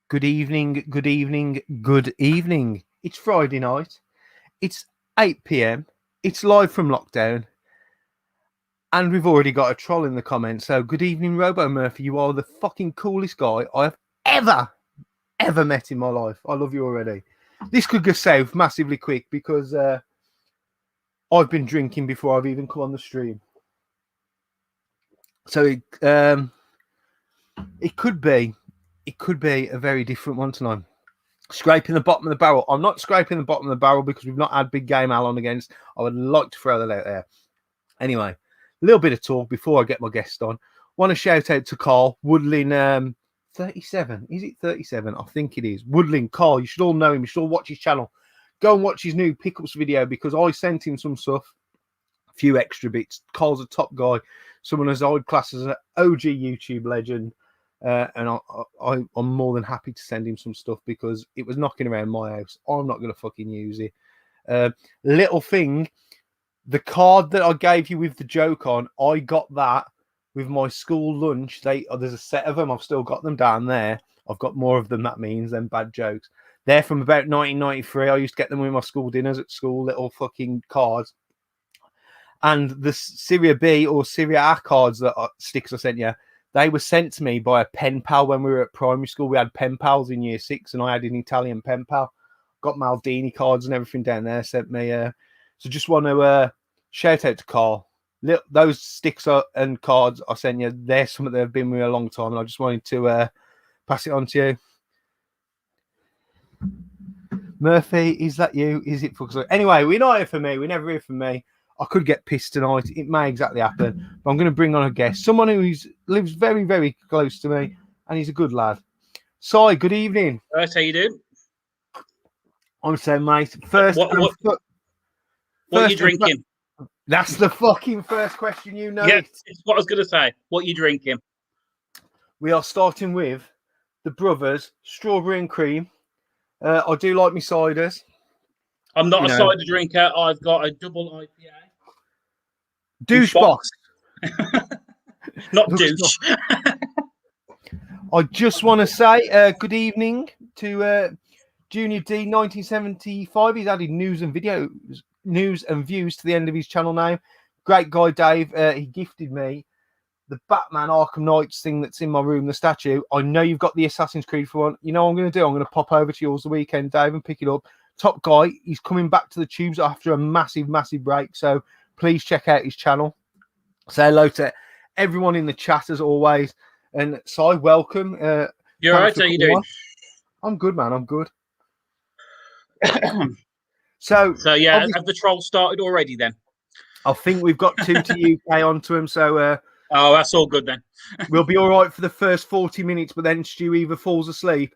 Good evening, good evening, good evening. It's Friday night. It's 8 p.m. It's live from lockdown. And we've already got a troll in the comments. So, good evening, Robo Murphy. You are the fucking coolest guy I've ever met in my life. I love you already. This could go south massively quick because I've been drinking before I've even come on the stream. So, it could be a very different one tonight. Scraping the bottom of the barrel. I'm not scraping the bottom of the barrel because we've not had big game Al on against. I would like to throw that out there. Anyway, a little bit of talk before I get my guest on. Want to shout out to Carl Woodlin 37. Is it 37? I think it is. Woodlin Carl. You should all know him. You should all watch his channel. Go and watch his new pickups video because I sent him some stuff. A few extra bits. Carl's a top guy. Someone as old class as an OG YouTube legend. And I'm more than happy to send him some stuff because it was knocking around my house. I'm not going to fucking use it. Little thing, the card that I gave you with the joke on, I got that with my school lunch. There's a set of them. I've still got them down there. I've got more of them, that means, than bad jokes. They're from about 1993. I used to get them with my school dinners at school, little fucking cards. And the Syria B or Syria A cards sticks I sent you, they were sent to me by a pen pal when we were at primary school. We had pen pals in year 6, and I had an Italian pen pal. Got Maldini cards and everything down there. Sent me. So just want to shout out to Carl. Those sticks and cards I sent you, they're something that have been with me a long time, and I just wanted to pass it on to you. Murphy, is that you? Is it? Anyway, we're not here for me. We're never here for me. I could get pissed tonight. It may exactly happen. But I'm going to bring on a guest. Someone who lives very, very close to me. And he's a good lad. Si, good evening. How you doing? I'm saying, mate. First, what are you drinking? That's the fucking first question you know. Yeah, it's what I was going to say. What are you drinking? We are starting with the Brothers Strawberry and Cream. I do like my ciders. I'm not a cider drinker. I've got a double IPA. Douche box. Not douche. I just want to say good evening to Junior D 1975. He's added news and views to the end of his channel name. Great guy, Dave. He gifted me the Batman Arkham Knights thing that's in my room, the statue. I know you've got the Assassin's Creed for one. You know what I'm going to do? I'm going to pop over to yours the weekend, Dave, and pick it up. Top guy. He's coming back to the tubes after a massive break. So please check out his channel. Say hello to everyone in the chat as always. And Si, welcome. You're right. How you doing? I'm good, man. I'm good. So yeah, have the trolls started already then? I think we've got 2 to UK onto him. So oh, that's all good then. We'll be all right for the first 40 minutes, but then Stu either falls asleep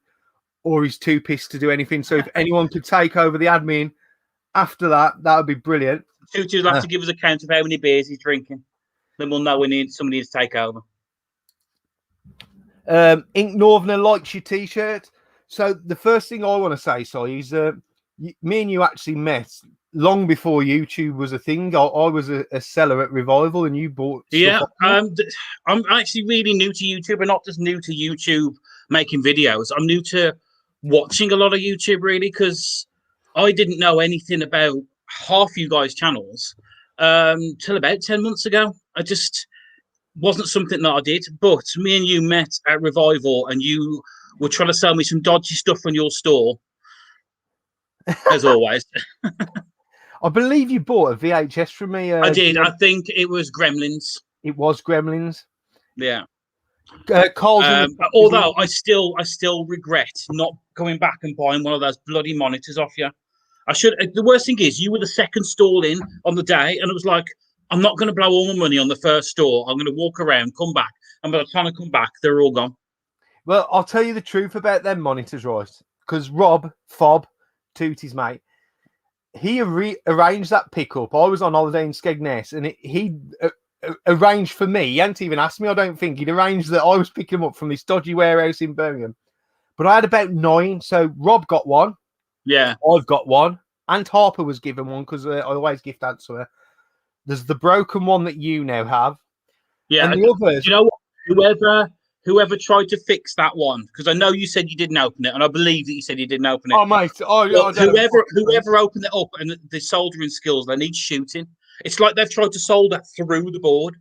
or he's too pissed to do anything. So if anyone could take over the admin after that, that would be brilliant. Tutu's have to give us a count of how many beers he's drinking. Then we'll know when somebody needs to take over. Ink Northerner likes your t-shirt. So the first thing I want to say, is me and you actually met long before YouTube was a thing. I was a seller at Revival, and you bought. Yeah, I'm actually really new to YouTube, and not just new to YouTube making videos. I'm new to watching a lot of YouTube, really, because I didn't know anything about half you guys' channels till about 10 months ago. I just wasn't something that I did. But me and you met at Revival, and you were trying to sell me some dodgy stuff from your store, as always. I believe you bought a VHS from me. I did. I think it was Gremlins. It was Gremlins. Yeah. Although I still regret not going back and buying one of those bloody monitors off you. I should. The worst thing is, you were the second stall in on the day, and it was like, I'm not going to blow all my money on the first store. I'm going to walk around, come back, and by the time I come back, they're all gone. Well, I'll tell you the truth about them monitors, right? Because Rob Fob, Tootie's mate, he arranged that pickup. I was on holiday in Skegness, and he arranged for me. He hadn't even asked me, I don't think. He'd arranged that I was picking him up from this dodgy warehouse in Birmingham. But I had about 9, so Rob got one. Yeah. I've got one. And Harper was given one because I always gift that to her. There's the broken one that you now have. Yeah. And the others. You know what? whoever tried to fix that one, because I know you said you didn't open it, and I believe that you said you didn't open it. Oh, mate. I don't Whoever opened it up and the soldering skills, they need shooting. It's like they've tried to solder through the board.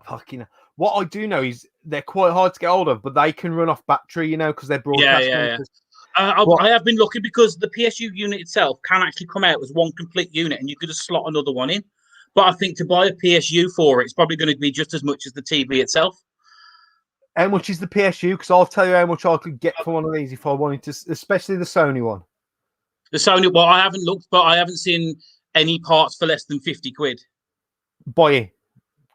Fucking. What I do know is they're quite hard to get hold of, but they can run off battery, you know, because they're broadcasting. Yeah. I have been looking because the PSU unit itself can actually come out as one complete unit, and you could just slot another one in. But I think to buy a PSU for it, it's probably going to be just as much as the TV itself. How much is the PSU? Because I'll tell you how much I could get for one of these if I wanted to, especially the Sony one. The Sony, well, I haven't looked, but I haven't seen any parts for less than 50 quid. Buy it.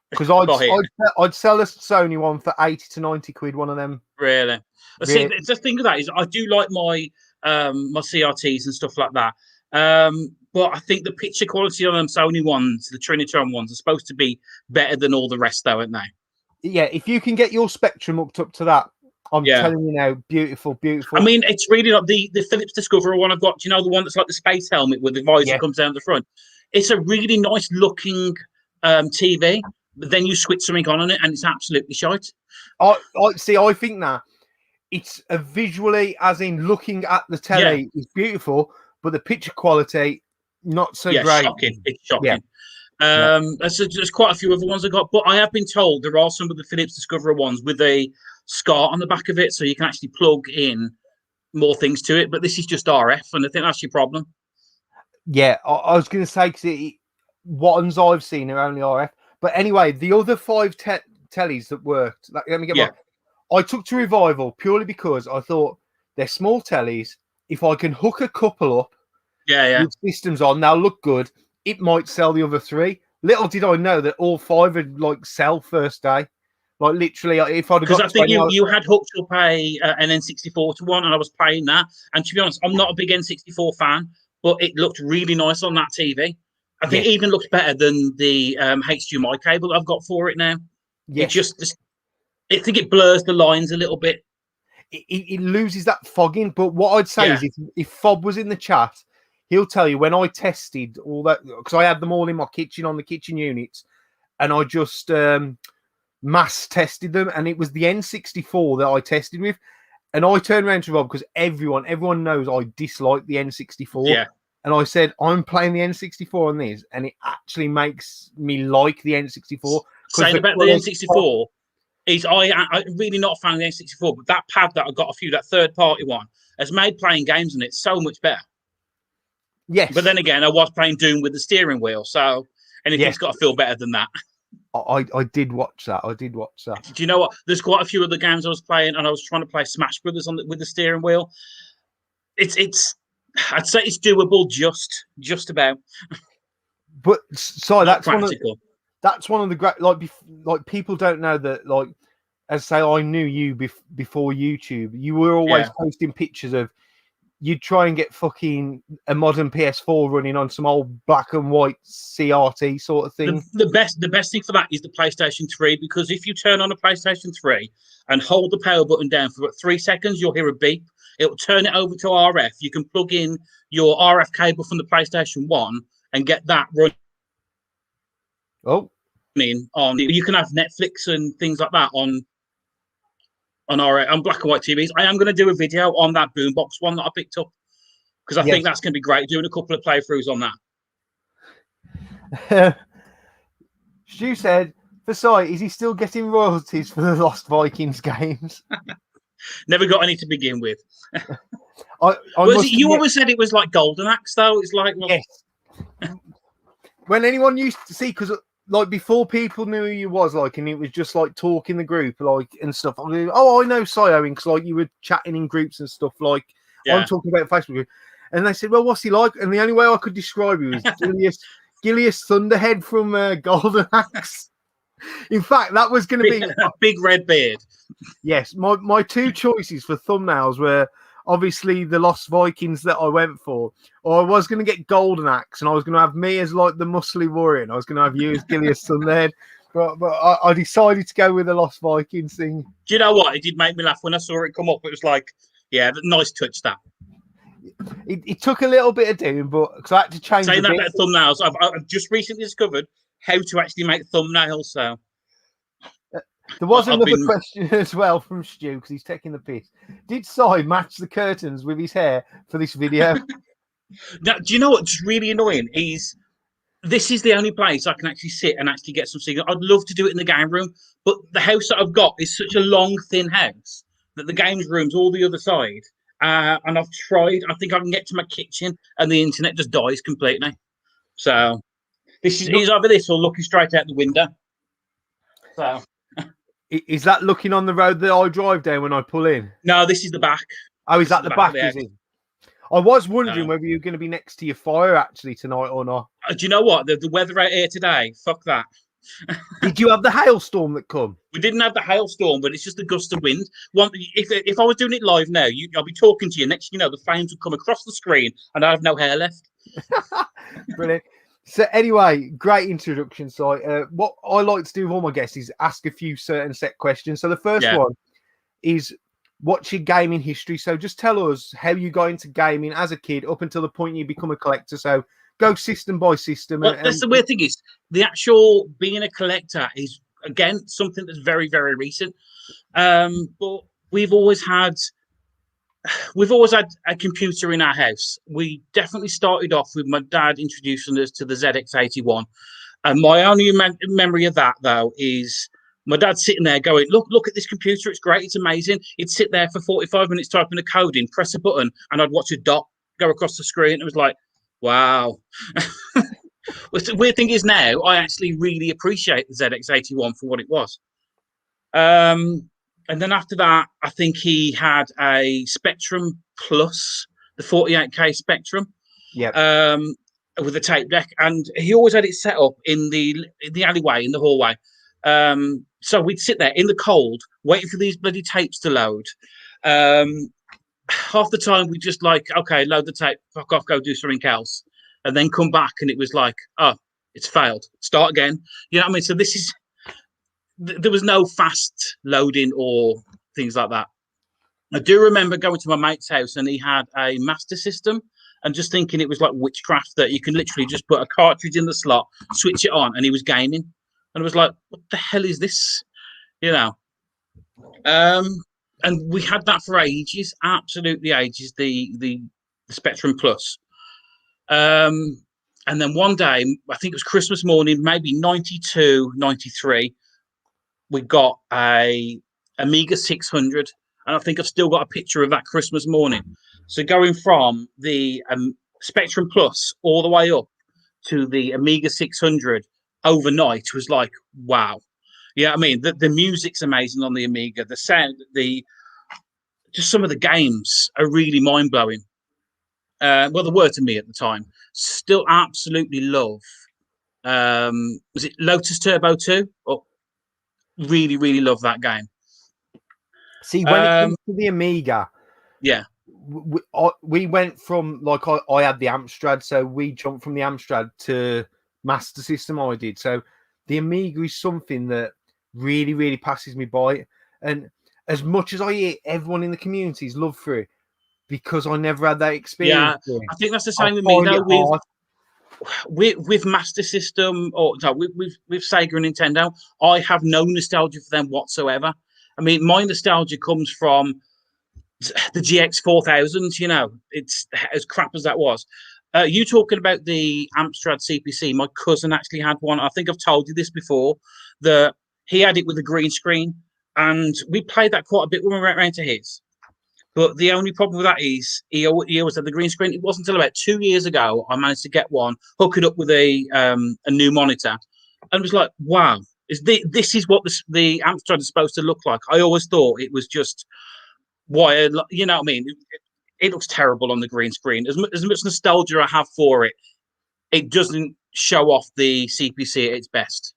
Because I'd sell a Sony one for 80 to 90 quid, one of them. Really? See, the thing of that is I do like my my CRTs and stuff like that. But I think the picture quality on them Sony ones, the Trinitron ones, are supposed to be better than all the rest, though, aren't they? Yeah, if you can get your Spectrum hooked up to that, I'm telling you now, beautiful. I mean, it's really like the Philips Discoverer one I've got. Do you know the one that's like the space helmet with the visor comes down the front? It's a really nice looking TV. But then you switch something on it, and it's absolutely shite. I think that it's a visually, as in looking at the telly, is beautiful, but the picture quality not so great. Shocking. It's shocking. There's quite a few other ones I got, but I have been told there are some of the Philips Discoverer ones with a SCART on the back of it, so you can actually plug in more things to it. But this is just RF, and I think that's your problem. Yeah, I was going to say because ones I've seen are only RF. But anyway, the other 5 tellies that worked, let me get I took to Revival purely because I thought they're small tellies. If I can hook a couple up with systems on, they'll look good. It might sell the other 3. Little did I know that all 5 would like sell first day. Like literally, if I'd got because I think you had hooked up an N64 to one, and I was playing that. And to be honest, I'm not a big N64 fan, but it looked really nice on that TV. I think it even looks better than the HDMI cable I've got for it now. Yes. I think it blurs the lines a little bit. It loses that fogging. But what I'd say is if Fob was in the chat, he'll tell you when I tested all that, because I had them all in my kitchen on the kitchen units, and I just mass tested them, and it was the N64 that I tested with. And I turned around to Rob because everyone knows I dislike the N64. Yeah. And I said, I'm playing the N64 on this, and it actually makes me like the N64. Saying about the N64 is I'm really not a fan of the N64, but that pad that I got that third-party one, has made playing games on it so much better. Yes. But then again, I was playing Doom with the steering wheel, so anything's got to feel better than that. I did watch that. Do you know what? There's quite a few other games I was playing, and I was trying to play Smash Brothers with the steering wheel. I'd say it's doable, just about. But sorry, that's one of the great. Like people don't know that. Like, as I say, I knew you before YouTube. You were always posting pictures of. You'd try and get fucking a modern PS4 running on some old black and white CRT sort of thing. The best thing for that is the PlayStation 3, because if you turn on a PlayStation 3 and hold the power button down for about 3 seconds, you'll hear a beep. It will turn it over to RF. You can plug in your RF cable from the PlayStation 1 and get that running. On you can have Netflix and things like that on black and white TVs. I am going to do a video on that boombox one that I picked up, because I think that's going to be great. Doing a couple of playthroughs on that. Stu said, "Versailles, is he still getting royalties for the Lost Vikings games?" Never got any to begin with. You always said it was like Golden Axe, though. It's like yes. When anyone used to see, because like before people knew who you was, like, and it was just like talking the group, like, and stuff. I mean, I know Sioing, because like you were chatting in groups and stuff. Like I'm talking about Facebook group, and they said, "Well, what's he like?" And the only way I could describe him was Gilius Thunderhead from Golden Axe. In fact, that was going to be a big red beard. Yes, my 2 choices for thumbnails were obviously the Lost Vikings that I went for, or I was going to get Golden Axe, and I was going to have me as like the muscly warrior, and I was going to have you as Gilius Thunderhead. But I decided to go with the Lost Vikings thing. Do you know what? It did make me laugh when I saw it come up. It was like, yeah, nice touch that. It took a little bit of doing, but because I had to change. Saying that about thumbnails, I've just recently discovered how to actually make thumbnails. So There was I've another been. question as well from Stu because he's taking the piss. Did Si match the curtains with his hair for this video? Now, do you know what's really annoying? This is the only place I can actually sit and actually get some signal. I'd love to do it in the game room, but the house that I've got is such a long, thin house that the games room's all the other side. And I've tried. I think I can get to my kitchen, and the internet just dies completely. So this is either this or looking straight out the window. So Is that looking on the road that I drive down when I pull in? no, this is the back. Oh, is This that the of back? the Is house. it? I was wondering No. whether you're going to be next to your fire actually tonight or not. Do you know what? The weather out here today, fuck that. Did you have the hailstorm that come? We didn't have the hailstorm, but it's just a gust of wind. If I was doing it live now, I'll be talking to you. Next, the flames would come across the screen, and I have no hair left. Brilliant. So anyway, great introduction, Si. What I like to do with all my guests is ask a few certain set questions. So the first one is, what's your gaming history? So just tell us how you got into gaming as a kid up until the point you become a collector. So go system by system. Well, that's the weird thing is the actual being a collector is again something that's very, very recent. But we've always had a computer in our house. We definitely started off with my dad introducing us to the ZX81. And my only memory of that, though, is my dad sitting there going, look at this computer. It's great. It's amazing. He'd sit there for 45 minutes typing the code in, press a button, and I'd watch a dot go across the screen. It was like, wow. The weird thing is now I actually really appreciate the ZX81 for what it was. And then after that, I think he had a Spectrum Plus, the 48K Spectrum. Yeah. With a tape deck, and he always had it set up in the alleyway, in the hallway. So we'd sit there in the cold, waiting for these bloody tapes to load. Half the time we just like, okay, load the tape, fuck off, go do something else, and then come back, and it was like, oh, it's failed. Start again. You know what I mean? So there was no fast loading or things like that. I do remember going to my mate's house, and he had a Master System. And just thinking it was like witchcraft that you can literally just put a cartridge in the slot, switch it on, and he was gaming. And I was like, what the hell is this? And we had that for ages, absolutely ages, the Spectrum Plus. And then one day, I think it was Christmas morning, maybe 92, 93, we got a Amiga 600. And I think I've still got a picture of that Christmas morning. So going from the Spectrum Plus all the way up to the Amiga 600 overnight was like, wow. Yeah, I mean, the music's amazing on the Amiga. The sound, just some of the games are really mind-blowing. Well, they were to me at the time. Still absolutely love. Was it Lotus Turbo 2? Oh, really, really love that game. See, when it comes to the Amiga, yeah, we went from, like, I had the Amstrad, so we jumped from the Amstrad to Master System. I did. So the Amiga is something that really, really passes me by. And as much as I hear everyone in the community's love for it, because I never had that experience. Yeah, I think that's the same with me though. With Master System or no, with Sega and Nintendo, I have no nostalgia for them whatsoever. I mean, my nostalgia comes from the GX 4000s. It's as crap as that was. You talking about the Amstrad CPC? My cousin actually had one. I think I've told you this before. That he had it with a green screen, and we played that quite a bit when we went round to his. But the only problem with that is he always had the green screen. It wasn't until about 2 years ago I managed to get one, hook it up with a new monitor, and was like, wow, this is what the Amstrad is supposed to look like. I always thought it was just wired, you know what I mean? It looks terrible on the green screen. As much nostalgia I have for it, it doesn't show off the CPC at its best.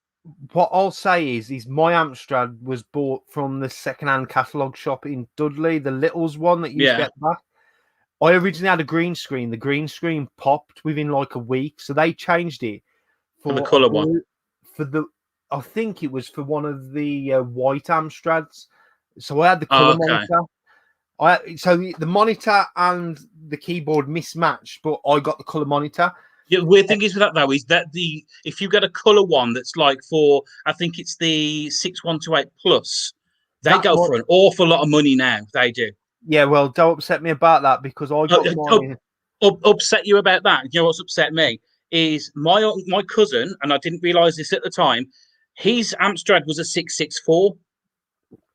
What I'll say is my Amstrad was bought from the second-hand catalogue shop in Dudley, the Littles one that you get back. I originally had a green screen. The green screen popped within like a week, so they changed it for the colour one. I think it was for one of the white Amstrads. So I had the colour monitor. So the monitor and the keyboard mismatched, but I got the colour monitor. The weird thing is with that though is that if you get a color one that's like for I think it's the 6128 plus, they That go might, for an awful lot of money now. They do. yeah, well, don't upset me about that because I got mine. Upset you about that? You know what's upset me is my cousin, and I didn't realize this at the time. His Amstrad was a 664,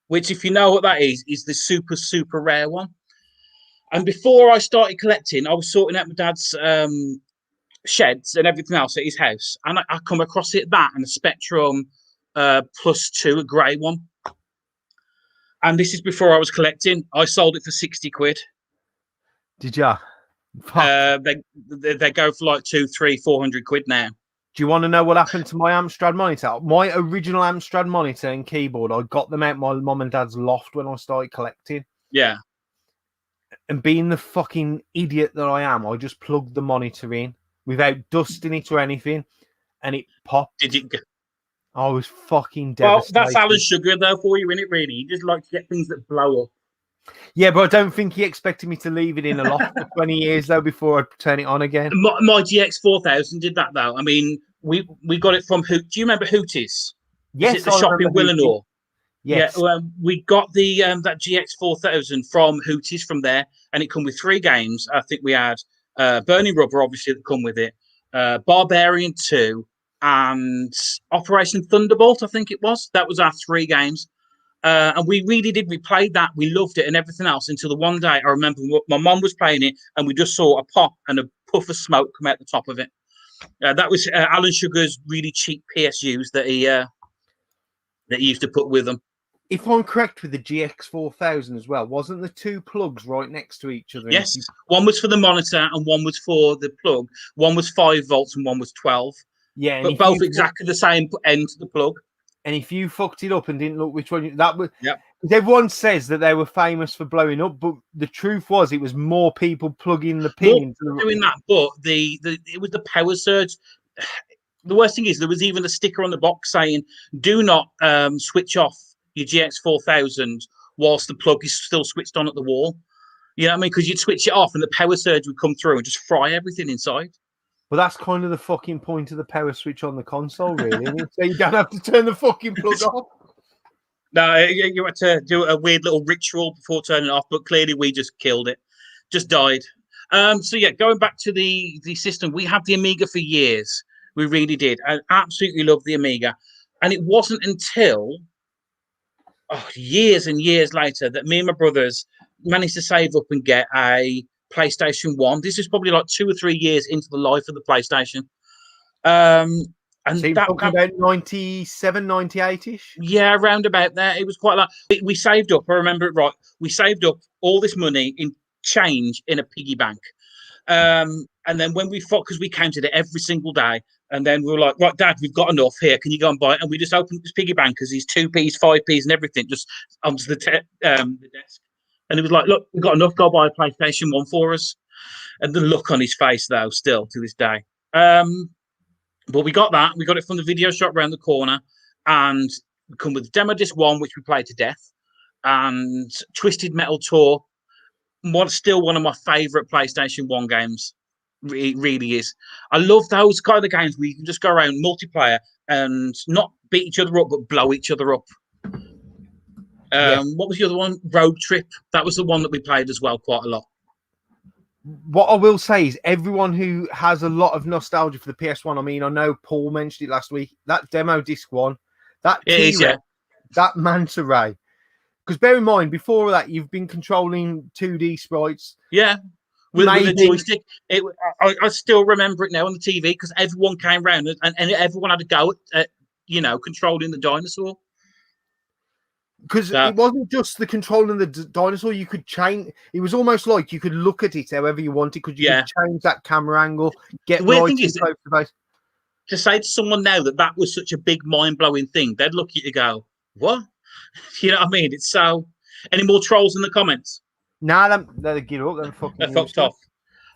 which, if you know what that is the super rare one. And before I started collecting, I was sorting out my dad's sheds and everything else at his house, and I come across that and a Spectrum +2, a grey one. And this is before I was collecting. I sold it for 60 quid. Did ya? They go for like 200, 300, 400 quid now. Do you want to know what happened to my Amstrad monitor? My original Amstrad monitor and keyboard, I got them out my mum and dad's loft when I started collecting. Yeah. And being the fucking idiot that I am, I just plugged the monitor in without dusting it or anything, and it popped. Did you? I was fucking devastated. Well, that's Alan Sugar though for you, isn't it? Really, you just like to get things that blow up. Yeah, but I don't think he expected me to leave it in a loft for 20 years though before I turn it on again. My GX 4000 did that though. I mean, we got it from Hoot. Do you remember Hooties? Yes, is it the shop in Willenor? Yes. Yeah, we got the that GX 4000 from Hooties from there, and it come with 3 games. I think we had Burning Rubber, obviously, that come with it, Barbarian 2, and Operation Thunderbolt. I think it was. That was our 3 games, and we really did. We played that, we loved it, and everything else until the one day I remember my mum was playing it, and we just saw a pop and a puff of smoke come out the top of it. That was Alan Sugar's really cheap PSUs that he used to put with them. If I'm correct with the GX 4000 as well, wasn't the 2 plugs right next to each other? Yes, one was for the monitor and one was for the plug. One was 5 volts and one was 12. Yeah, but both exactly the same end to the plug. And if you fucked it up and didn't look which one, that was. Yeah. Everyone says that they were famous for blowing up, but the truth was it was more people plugging the pin into the doing that. But it was the power surge. The worst thing is there was even a sticker on the box saying, "Do not switch off your GX 4000 whilst the plug is still switched on at the wall." You know what I mean? Because you'd switch it off and the power surge would come through and just fry everything inside. Well, that's kind of the fucking point of the power switch on the console, really. So you don't have to turn the fucking plug off. No, you had to do a weird little ritual before turning it off, but clearly we just killed it. Just died. So yeah, going back to the system, we had the Amiga for years. We really did. I absolutely loved the Amiga. And it wasn't until years and years later that me and my brothers managed to save up and get a PlayStation 1. This is probably like 2 or 3 years into the life of the PlayStation. And so you're talking about 97, 98-ish? Yeah, around about there. It was quite like we saved up. I remember it right. We saved up all this money in change in a piggy bank. And then when we fought, because we counted it every single day, and then we were like, right, Dad, we've got enough here. Can you go and buy it? And we just opened this piggy bank because these 2p's, 5p's, and everything just onto the desk. And it was like, look, we've got enough. Go buy a PlayStation 1 for us. And the look on his face, though, still to this day. But we got that. We got it from the video shop around the corner, and we come with Demo Disc 1, which we played to death, and Twisted Metal Tour. Still one of my favourite PlayStation 1 games. It really is. I love those kind of games where you can just go around multiplayer and not beat each other up, but blow each other up. What was the other one? Road Trip. That was the one that we played as well quite a lot. What I will say is everyone who has a lot of nostalgia for the PS1, I mean, I know Paul mentioned it last week, that Demo Disc 1, that T-Rex, that Manta Ray. Because bear in mind, before that, you've been controlling 2D sprites. Yeah, with a joystick. I still remember it now on the TV because everyone came round and everyone had a go at controlling the dinosaur. Because it wasn't just the controlling the dinosaur. You could change. It was almost like you could look at it however you wanted. Because you could change that camera angle, get right in close to face. To say to someone now that was such a big mind-blowing thing, they'd look at you and go, "What?" You know what I mean? It's so. Any more trolls in the comments? Nah, they get up. They're fucked off.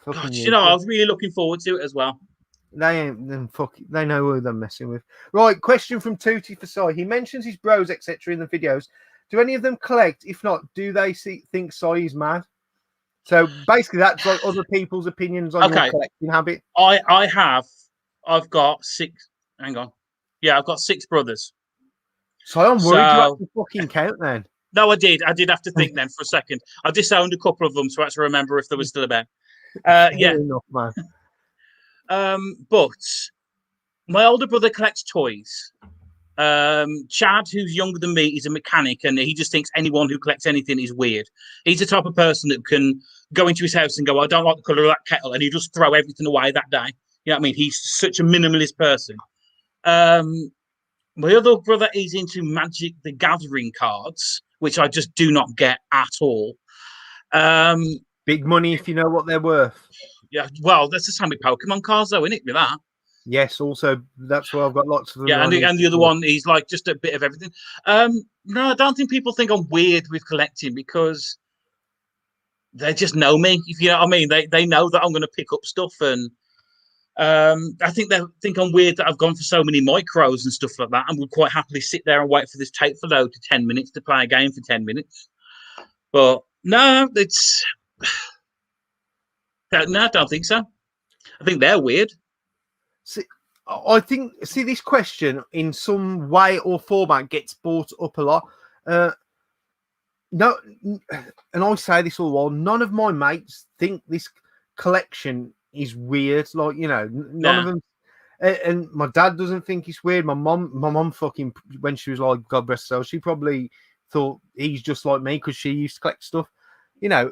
God, I was really looking forward to it as well. They ain't them they know who they're messing with. Right, question from Tootie Fasai. He mentions his bros, etc. in the videos. Do any of them collect? If not, do they think Sai is mad? So basically, that's like other people's opinions on your Okay, collecting habit. I've got 6. Hang on, yeah, I've got 6 brothers. So I'm worried you have So to fucking count then. no, I did have to think then for a second. I disowned a couple of them, so I had to remember if there was still a bit. Yeah. Fair enough, man. But my older brother collects toys. Chad, who's younger than me, is a mechanic, and he just thinks anyone who collects anything is weird. He's the type of person that can go into his house and go, "I don't like the color of that kettle," and he just throw everything away that day. You know what I mean? He's such a minimalist person. My other brother is into Magic the Gathering cards, which I just do not get at all. Big money if you know what they're worth. Yeah, well, that's the same with Pokemon cards, though, isn't it? With that. Yes, also that's why I've got lots of them. Yeah, and the other one, he's like just a bit of everything. No, I don't think people think I'm weird with collecting because they just know me. If you know what I mean, they know that I'm going to pick up stuff, and I think they think I'm weird that I've gone for so many micros and stuff like that, and would quite happily sit there and wait for this tape to load to 10 minutes to play a game for 10 minutes. But no, it's no, I don't think so. I think they're weird. See, I think this question in some way or format gets brought up a lot. No, and I say this all the while. None of my mates think this collection is weird. Like, you know, none of them. And my dad doesn't think it's weird. My mom fucking, when she was like, God bless her, she probably thought he's just like me because she used to collect stuff. You know,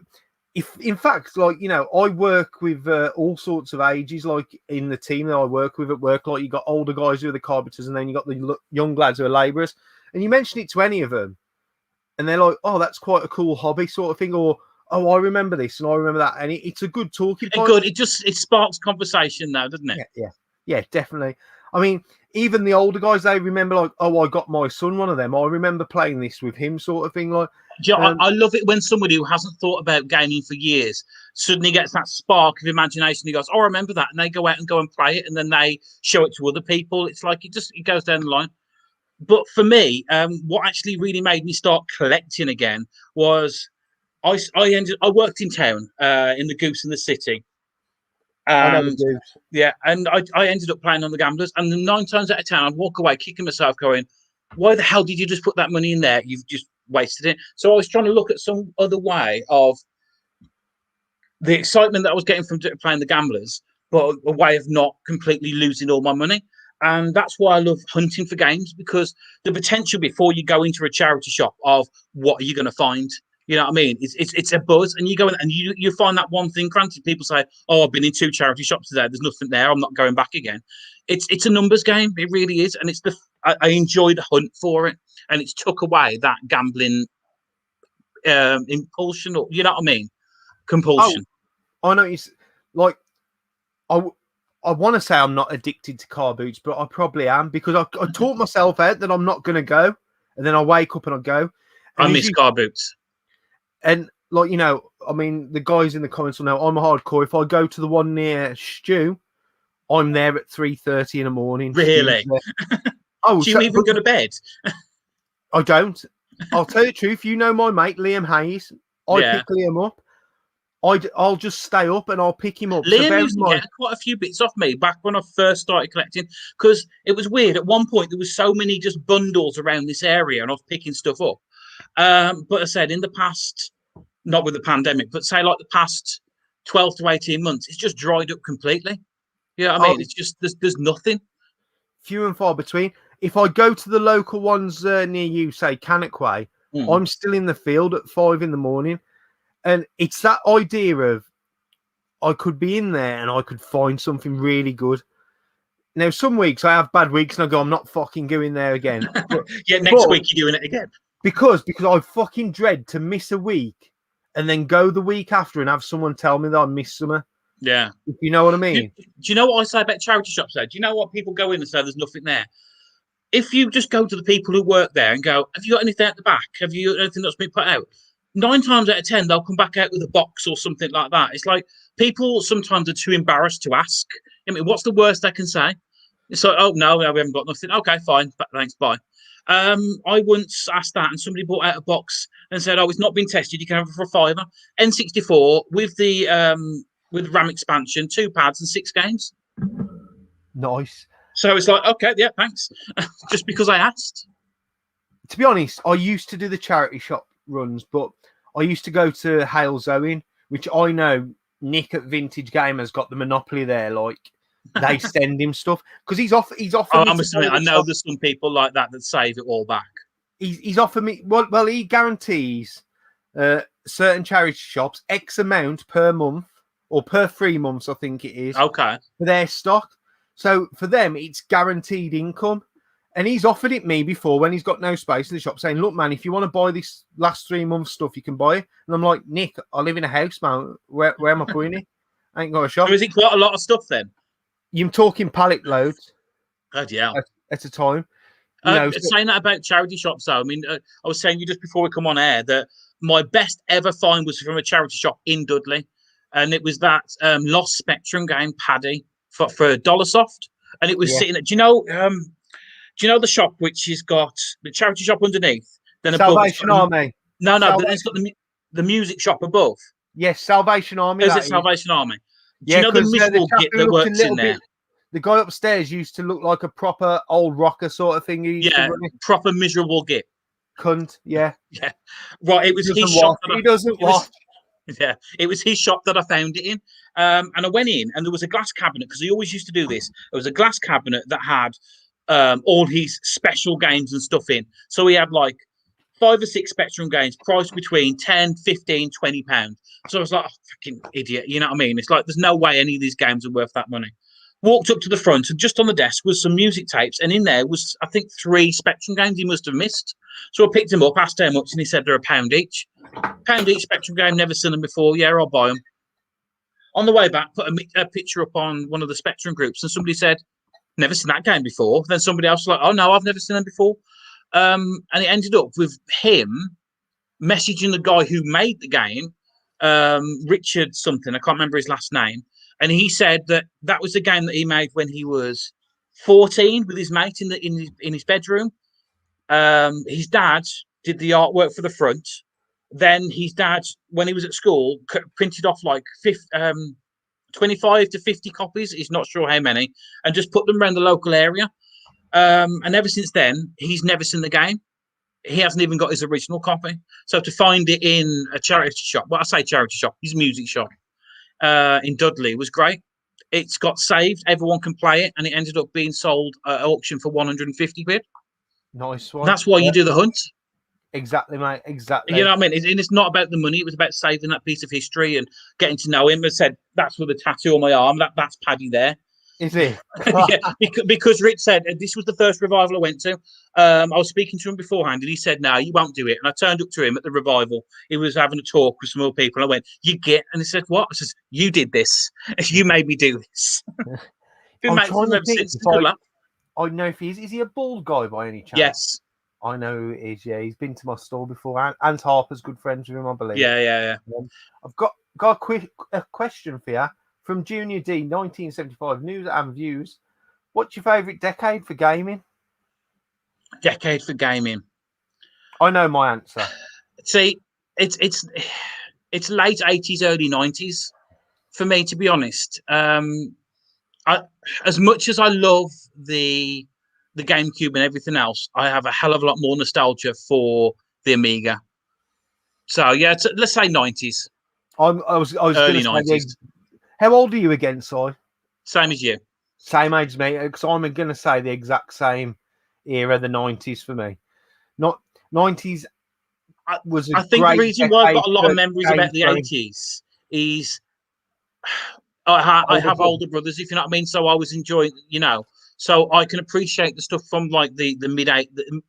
if in fact, like, you know, I work with all sorts of ages, like in the team that I work with at work. Like, you got older guys who are the carpenters, and then you got the young lads who are labourers. And you mention it to any of them, and they're like, "Oh, that's quite a cool hobby," sort of thing, or "Oh, I remember this and I remember that," and it's a good talking point. Good. It sparks conversation, though, doesn't it? Yeah, definitely. I mean, even the older guys, they remember like, "Oh, I got my son one of them. I remember playing this with him," sort of thing. Like, you know, I love it when somebody who hasn't thought about gaming for years suddenly gets that spark of imagination. He goes, "Oh, I remember that," and they go out and go and play it, and then they show it to other people. It's like it goes down the line. But for me, what actually really made me start collecting again was I worked in town in the Goose in the City. I know the And Goose. yeah, and I ended up playing on the Gamblers, and 9 times out of 10, I'd walk away kicking myself, going, "Why the hell did you just put that money in there? You've just wasted it." So I was trying to look at some other way of the excitement that I was getting from playing the Gamblers, but a way of not completely losing all my money. And that's why I love hunting for games, because the potential before you go into a charity shop of what are you going to find. You know what I mean? It's a buzz, and you go in and you find that one thing. Granted, people say, "Oh, I've been in 2 charity shops today. There's nothing there. I'm not going back again." It's a numbers game. It really is, and I enjoy the hunt for it, and it's took away that gambling impulsion, or you know what I mean, compulsion. Oh, I know. It's like I want to say I'm not addicted to car boots, but I probably am, because I taught myself out that I'm not going to go, and then I wake up and I go. And I miss car boots. And like, you know, I mean, the guys in the comments will know I'm a hardcore. If I go to the one near Stu, I'm there at 3:30 in the morning. Really? Oh, do you even go to bed? I don't. I'll tell you the truth. You know my mate Liam Hayes. I pick Liam up. I'll just stay up and I'll pick him up. Liam used to get quite a few bits off me back when I first started collecting, because it was weird. At one point, there was so many just bundles around this area, and I was picking stuff up. But I said in the past, not with the pandemic, but say like the past 12 to 18 months, it's just dried up completely. Yeah, I mean, it's just there's nothing. Few and far between. If I go to the local ones near you, say Cannock Way, I'm still in the field at 5 in the morning. And it's that idea of I could be in there and I could find something really good. Now, some weeks I have bad weeks and I go, I'm not fucking going there again. Yeah, next week you're doing it again. Because I fucking dread to miss a week and then go the week after and have someone tell me that I missed something. Yeah. If you know what I mean? Do you know what I say about charity shops though? Do you know what people go in and say there's nothing there? If you just go to the people who work there and go, "Have you got anything at the back? Have you got anything that's been put out?" 9 times out of 10, they'll come back out with a box or something like that. It's like people sometimes are too embarrassed to ask. I mean, what's the worst they can say? It's like, "Oh, no, we haven't got nothing." Okay, fine. Thanks, bye. I once asked that, and somebody brought out a box and said, "Oh, it's not been tested. You can have it for a £5." N64 with the RAM expansion, 2 pads and 6 games. Nice. So it's like, okay, yeah, thanks. Just because I asked. To be honest, I used to do the charity shop runs, but I used to go to Hale's Owen, which I know Nick at Vintage Gamers got the monopoly there. Like they send him stuff because he's offered Oh, me. I must admit, I know there's some people like that save it all back. He's offered me. Well, he guarantees certain charity shops X amount per month or per 3 months, I think it is. Okay. For their stock. So for them, it's guaranteed income. And he's offered it me before when he's got no space in the shop, saying, "Look, man, if you want to buy this last 3 months stuff, you can buy it." And I'm like, "Nick, I live in a house, man. Where am I putting it? I ain't got a shop." So is it quite a lot of stuff then? You're talking pallet loads God, yeah. at a time. You know, saying that about charity shops, though, I mean, I was saying you just before we come on air that my best ever find was from a charity shop in Dudley, and it was that Lost Spectrum game, Paddy, for Dollarsoft, and it was sitting at. Do you know the shop which has got the charity shop underneath? Then Salvation Army. No, but then it's got the music shop above. Yes, Salvation Army. Is it Salvation Army? Do Yeah, you know the miserable git that works in there? The guy upstairs used to look like a proper old rocker sort of thing. Yeah, proper miserable git. Cunt, yeah. Yeah. Right, it was his shop. He doesn't watch. Yeah, it was his shop that I found it in. And I went in, and there was a glass cabinet, because he always used to do this. There was a glass cabinet that had all his special games and stuff in. So he had like 5 or 6 Spectrum games priced between 10, 15, 20 pounds. So I was like, oh, fucking idiot. You know what I mean? It's like, there's no way any of these games are worth that money. Walked up to the front, and just on the desk was some music tapes. And in there was, I think, 3 Spectrum games he must have missed. So I picked him up, asked how much, and he said they're £1 each. £1 each Spectrum game, never seen them before. Yeah, I'll buy them. On the way back, put a picture up on one of the Spectrum groups, and somebody said, never seen that game before. Then somebody else was like, oh no, I've never seen them before. And it ended up with him messaging the guy who made the game, Richard something, I can't remember his last name. And he said that was the game that he made when he was 14 with his mate in his bedroom. His dad did the artwork for the front. Then his dad, when he was at school, printed off like 25 to 50 copies. He's not sure how many, and just put them around the local area. And ever since then, he's never seen the game. He hasn't even got his original copy. So to find it in a charity shop, well, I say charity shop, his music shop in Dudley was great. It's got saved. Everyone can play it, and it ended up being sold at auction for 150 quid. Nice one. That's why you do the hunt. Exactly, mate. Exactly. You know what I mean? And it's not about the money. It was about saving that piece of history and getting to know him. I said, that's with a tattoo on my arm. That's Paddy there. Is he? Yeah, because Rich said, this was the first revival I went to. I was speaking to him beforehand, and he said, no, you won't do it. And I turned up to him at the revival. He was having a talk with some more people. I went, you get? And he said, what? I said, you did this. You made me do this. Been mates with him ever since. I know if he's... Is he a bald guy by any chance? Yes. I know who it is, yeah. He's been to my store before. And Harper's good friends with him, I believe. Yeah. I've got a question for you. From Junior D, 1975, news and views. What's your favourite decade for gaming? Decade for gaming. I know my answer. See, it's late 80s, early 90s for me, to be honest. As much as I love the GameCube and everything else, I have a hell of a lot more nostalgia for the Amiga. So yeah, let's say 90s. I was early 90s. How old are you again, Si? Same as you. Same age, mate. Because I'm going to say the exact same era, the 90s for me. Not 90s was. I think the reason why I've got a lot of memories about the 80s is I have older brothers, if you know what I mean. So I was enjoying, so I can appreciate the stuff from like the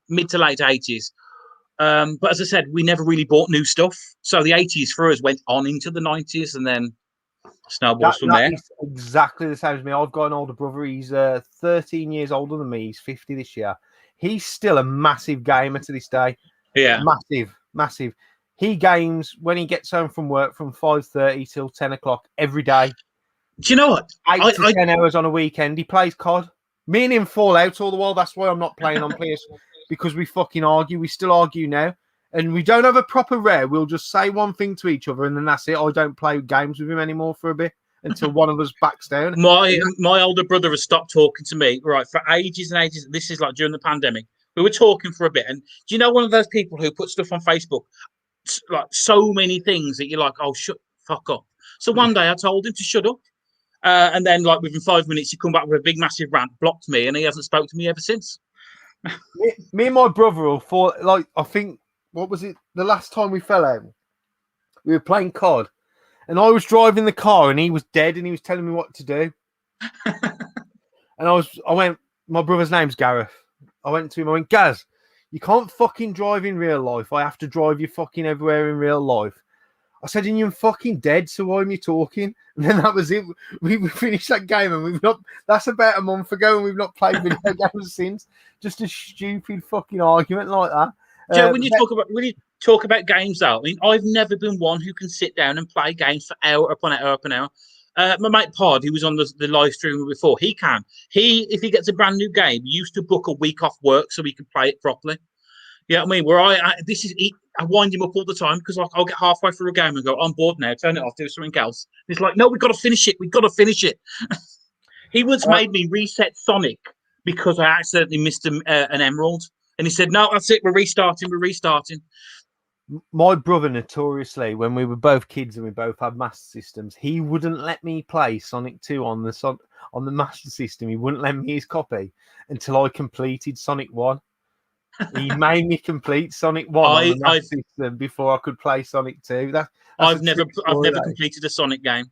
mid to late 80s. But as I said, we never really bought new stuff. So the 80s for us went on into the 90s, and then snowballs from there. Exactly the same as me. I've got an older brother. He's 13 years older than me. He's 50 this year. He's still a massive gamer to this day. Yeah. Massive. He games when he gets home from work from 5:30 till 10 o'clock every day. Do you know what? 8 to 10 hours on a weekend. He plays COD. Me and him fall out all the while. That's why I'm not playing on PS. because we fucking argue. We still argue now. And we don't have a proper rare. We'll just say one thing to each other and then that's it. I don't play games with him anymore for a bit until one of us backs down. My older brother has stopped talking to me, right, for ages and ages. This is like during the pandemic. We were talking for a bit. And do you know one of those people who put stuff on Facebook, like so many things that you're like, oh, fuck up. So one day I told him to shut up. And then, like, within 5 minutes, he come back with a big, massive rant, blocked me, and he hasn't spoke to me ever since. me and my brother will fall, like, I think, what was it? The last time we fell out, we were playing COD, and I was driving the car, and he was dead, and he was telling me what to do. And I went, my brother's name's Gareth. I went to him, I went, Gaz, you can't fucking drive in real life. I have to drive you fucking everywhere in real life. I said, and you're fucking dead, so why am you talking? And then that was it. We finished that game, and that's about a month ago, and we've not played video games since. Just a stupid fucking argument like that. Joe, when you talk about games, though, I mean, I've never been one who can sit down and play games for hour upon hour upon hour. My mate Pod, who was on the live stream before, he can. If he gets a brand new game, he used to book a week off work so he can play it properly. You know what I mean? Where I wind him up all the time because I'll get halfway through a game and go, I'm bored now, turn it off, do something else. He's like, no, we've got to finish it. We've got to finish it. He once made me reset Sonic because I accidentally missed an emerald. And he said, no, that's it. We're restarting. My brother, notoriously, when we were both kids and we both had Master Systems, he wouldn't let me play Sonic 2 on the Master System. He wouldn't lend me his copy until I completed Sonic 1. He made me complete Sonic 1 on the Master System before I could play Sonic 2. I've never completed a Sonic game.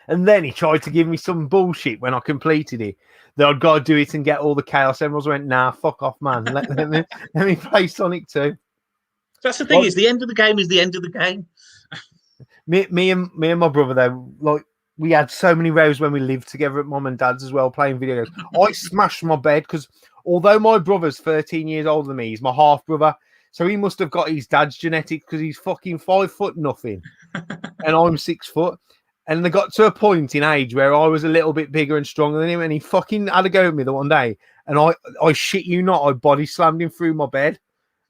And then he tried to give me some bullshit when I completed it that I'd got to do it and get all the Chaos Emeralds. I went, nah, fuck off, man. Let me play Sonic 2. That's the thing, is the end of the game is the end of the game. Me and my brother, though, like, we had so many rows when we lived together at mum and dad's as well, playing video games. I smashed my bed because although my brother's 13 years older than me, he's my half brother. So he must have got his dad's genetics because he's fucking 5 foot nothing. And I'm 6 foot. And they got to a point in age where I was a little bit bigger and stronger than him. And he fucking had a go at me the one day. And I shit you not, I body slammed him through my bed.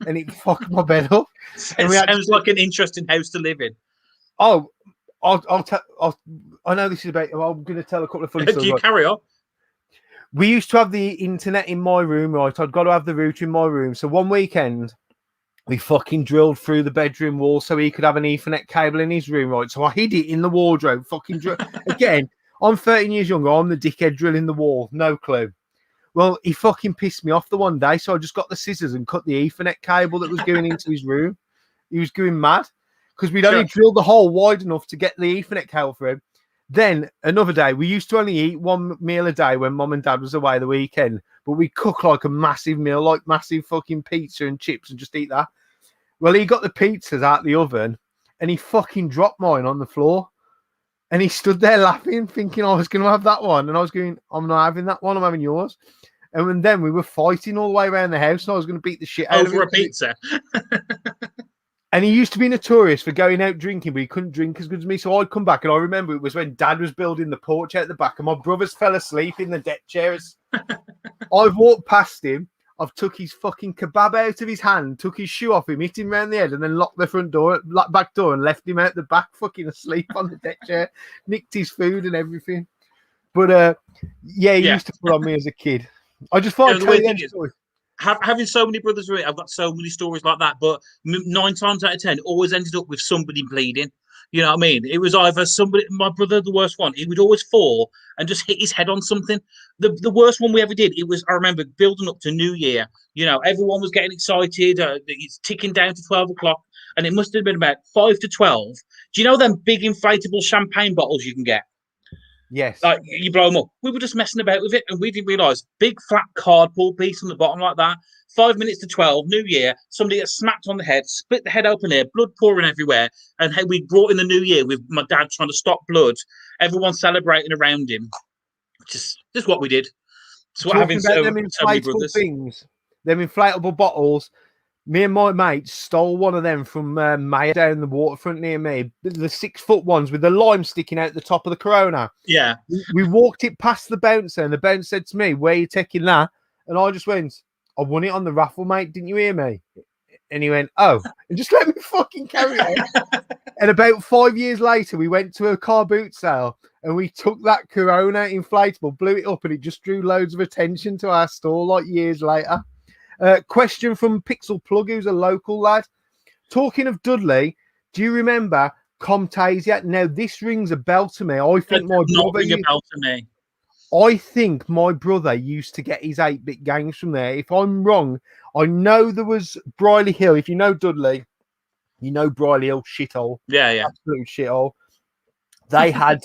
And it fucked my bed up. It sounds like an interesting house to live in. Oh, I know this is about. I'm going to tell a couple of funny stories. Do you carry on? We used to have the internet in my room, right? I'd got to have the router in my room. So one weekend, we fucking drilled through the bedroom wall so he could have an Ethernet cable in his room, right? So I hid it in the wardrobe. Fucking again, I'm 13 years younger. I'm the dickhead drilling the wall. No clue. Well, he fucking pissed me off the one day, so I just got the scissors and cut the Ethernet cable that was going into his room. He was going mad because we'd only drilled the hole wide enough to get the Ethernet cable for him. Then another day, we used to only eat one meal a day when mum and dad was away the weekend, but we cook like a massive meal, like massive fucking pizza and chips and just eat that. Well, he got the pizzas out the oven and he fucking dropped mine on the floor. And he stood there laughing, thinking I was going to have that one. And I was going, I'm not having that one, I'm having yours. And then we were fighting all the way around the house and I was going to beat the shit out of him. Over a pizza. And he used to be notorious for going out drinking, but he couldn't drink as good as me. So I'd come back and I remember it was when Dad was building the porch out the back and my brothers fell asleep in the deck chairs. I've walked past him. I've took his fucking kebab out of his hand, took his shoe off him, hit him round the head, and then locked the back door and left him out the back, fucking asleep on the deck chair, nicked his food and everything. But he used to put on me as a kid. I just thought I'd tell you that story. Having so many brothers, I've got so many stories like that, but 9 times out of 10, it always ended up with somebody bleeding. You know what I mean? It was either somebody, my brother, the worst one, he would always fall and just hit his head on something. The worst one we ever did, I remember building up to New Year. You know, everyone was getting excited. It's ticking down to 12 o'clock, and it must have been about 5 to 12. Do you know them big inflatable champagne bottles you can get? Yes. Like, you blow them up. We were just messing about with it, and we didn't realise. Big flat cardboard piece on the bottom like that. 5 minutes to 12, New Year, somebody gets smacked on the head, split the head open here, blood pouring everywhere. And we brought in the New Year with my dad trying to stop blood. Everyone celebrating around him. Just what we did. So having so many brothers. Things, them inflatable bottles. Me and my mate stole one of them from Maya down the waterfront near me. The 6 foot ones with the lime sticking out the top of the Corona. Yeah. We walked it past the bouncer and the bouncer said to me, where are you taking that? And I just went, I won it on the raffle, mate. Didn't you hear me? And he went, oh, and just let me fucking carry on. And about 5 years later, we went to a car boot sale and we took that Corona inflatable, blew it up, and it just drew loads of attention to our store like years later. Question from Pixel Plug, who's a local lad. Talking of Dudley, do you remember Comtasia? Now, this rings a bell to me. I think my brother used to get his 8-bit games from there. If I'm wrong, I know there was Briley Hill. If you know Dudley, you know Briley Hill, shithole. Yeah. Absolute shithole. They had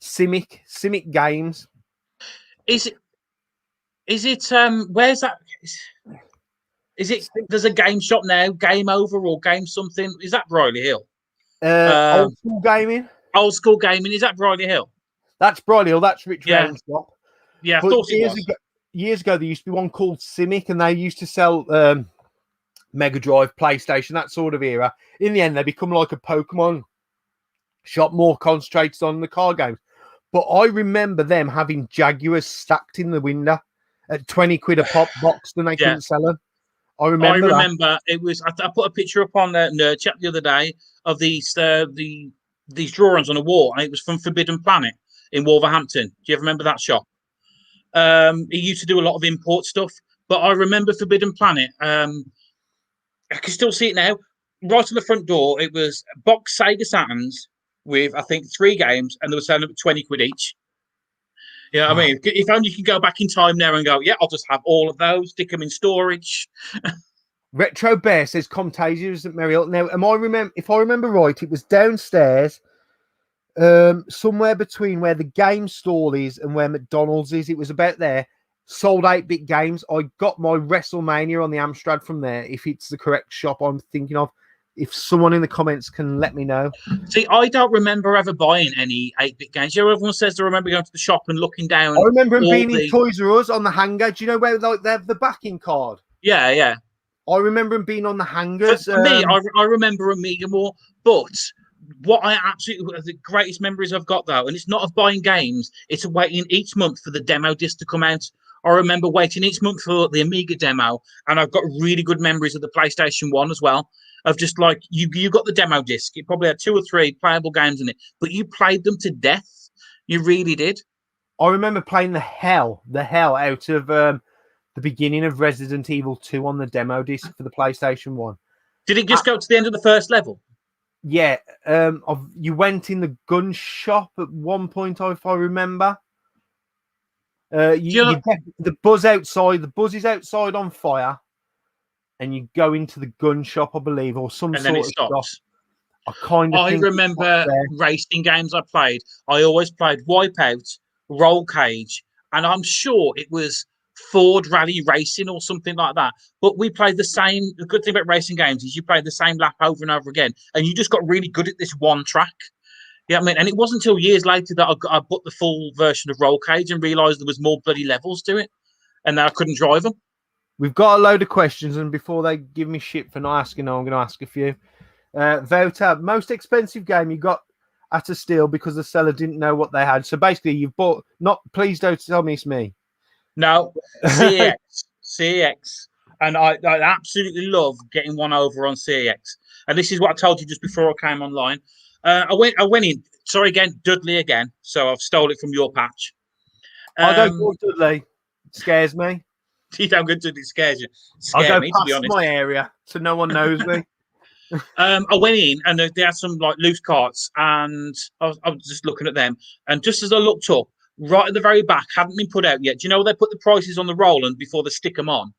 Simic games. Is it where's that? Is it there's a game shop now, Game Over or Game something? Is that Briley Hill? Old school gaming. Old school gaming, is that Briley Hill? That's Briley Hill, that's Rich Round's shop. Yeah, I but thought it was. Years ago, there used to be one called Simic, and they used to sell Mega Drive, PlayStation, that sort of era. In the end, they become like a Pokemon shop, more concentrated on the car games. But I remember them having Jaguars stacked in the window at 20 quid a pop boxed, and they couldn't sell them. I remember it was. I put a picture up on Nerd Chat the other day of these drawings on a wall, and it was from Forbidden Planet in Wolverhampton. Do you ever remember that shop? He used to do a lot of import stuff, but I remember Forbidden Planet. I can still see it now. Right on the front door, it was box Sega Saturns with, I think, 3 games, and they were selling them at 20 quid each. Yeah, I mean, if only you can go back in time now and go, yeah, I'll just have all of those, stick them in storage. Retro Bear says Comtasia is at Merrill. Now, if I remember right, it was downstairs, somewhere between where the game stall is and where McDonald's is. It was about there. Sold 8-bit games. I got my WrestleMania on the Amstrad from there, if it's the correct shop I'm thinking of. If someone in the comments can let me know. See, I don't remember ever buying any 8-bit games. You know, everyone says they remember going to the shop and looking down. I remember them being in Toys R Us on the hanger. Do you know where like they have the backing card? Yeah. I remember them being on the hangers. For me, I remember Amiga more, but what I absolutely the greatest memories I've got though, and it's not of buying games, it's waiting each month for the demo disc to come out. I remember waiting each month for the Amiga demo, and I've got really good memories of the PlayStation 1 as well. Of just like you got the demo disc, it probably had 2 or 3 playable games in it, but you played them to death. You really did. I remember playing the hell out of the beginning of Resident Evil 2 on the demo disc for the PlayStation 1. Did it just go to the end of the first level? Yeah. You went in the gun shop at one point, if I remember. The buzz is outside on fire, and you go into the gun shop, I believe, or some sort of shop. I remember racing games I played. I always played Wipeout, Roll Cage, and I'm sure it was Ford Rally Racing or something like that. But we played the same. The good thing about racing games is you played the same lap over and over again, and you just got really good at this one track. Yeah, I mean, and it wasn't until years later that I bought the full version of Roll Cage and realised there was more bloody levels to it, and then I couldn't drive them. We've got a load of questions, and before they give me shit for not asking, I'm going to ask a few. Vouta, most expensive game you got at a steal because the seller didn't know what they had. So basically, you've bought. Please don't tell me it's me. No, CEX, and I absolutely love getting one over on CEX. And this is what I told you just before I came online. I went in. Sorry again, Dudley again. So I've stole it from your patch. I don't go Dudley. It scares me. You don't go Dudley. It scares you. I go past my area, so no one knows me. I went in and they had some like loose carts, and I was just looking at them. And just as I looked up, right at the very back, hadn't been put out yet. Do you know they put the prices on the roll and before they stick them on?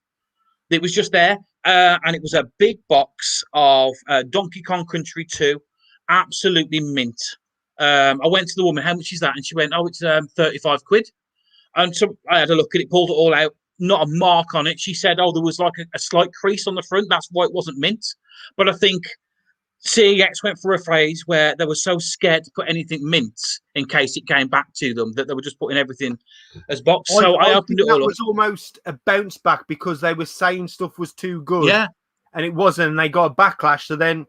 It was just there, and it was a big box of Donkey Kong Country 2, absolutely mint. I went to the woman, how much is that? And she went, oh, it's 35 quid. And so I had a look at it, pulled it all out, not a mark on it. She said, oh, there was like a slight crease on the front. That's why it wasn't mint. But I think CEX went for a phase where they were so scared to put anything mint in case it came back to them that they were just putting everything as box. So I opened it all up. It was almost a bounce back because they were saying stuff was too good. Yeah. And it wasn't. And they got a backlash. So then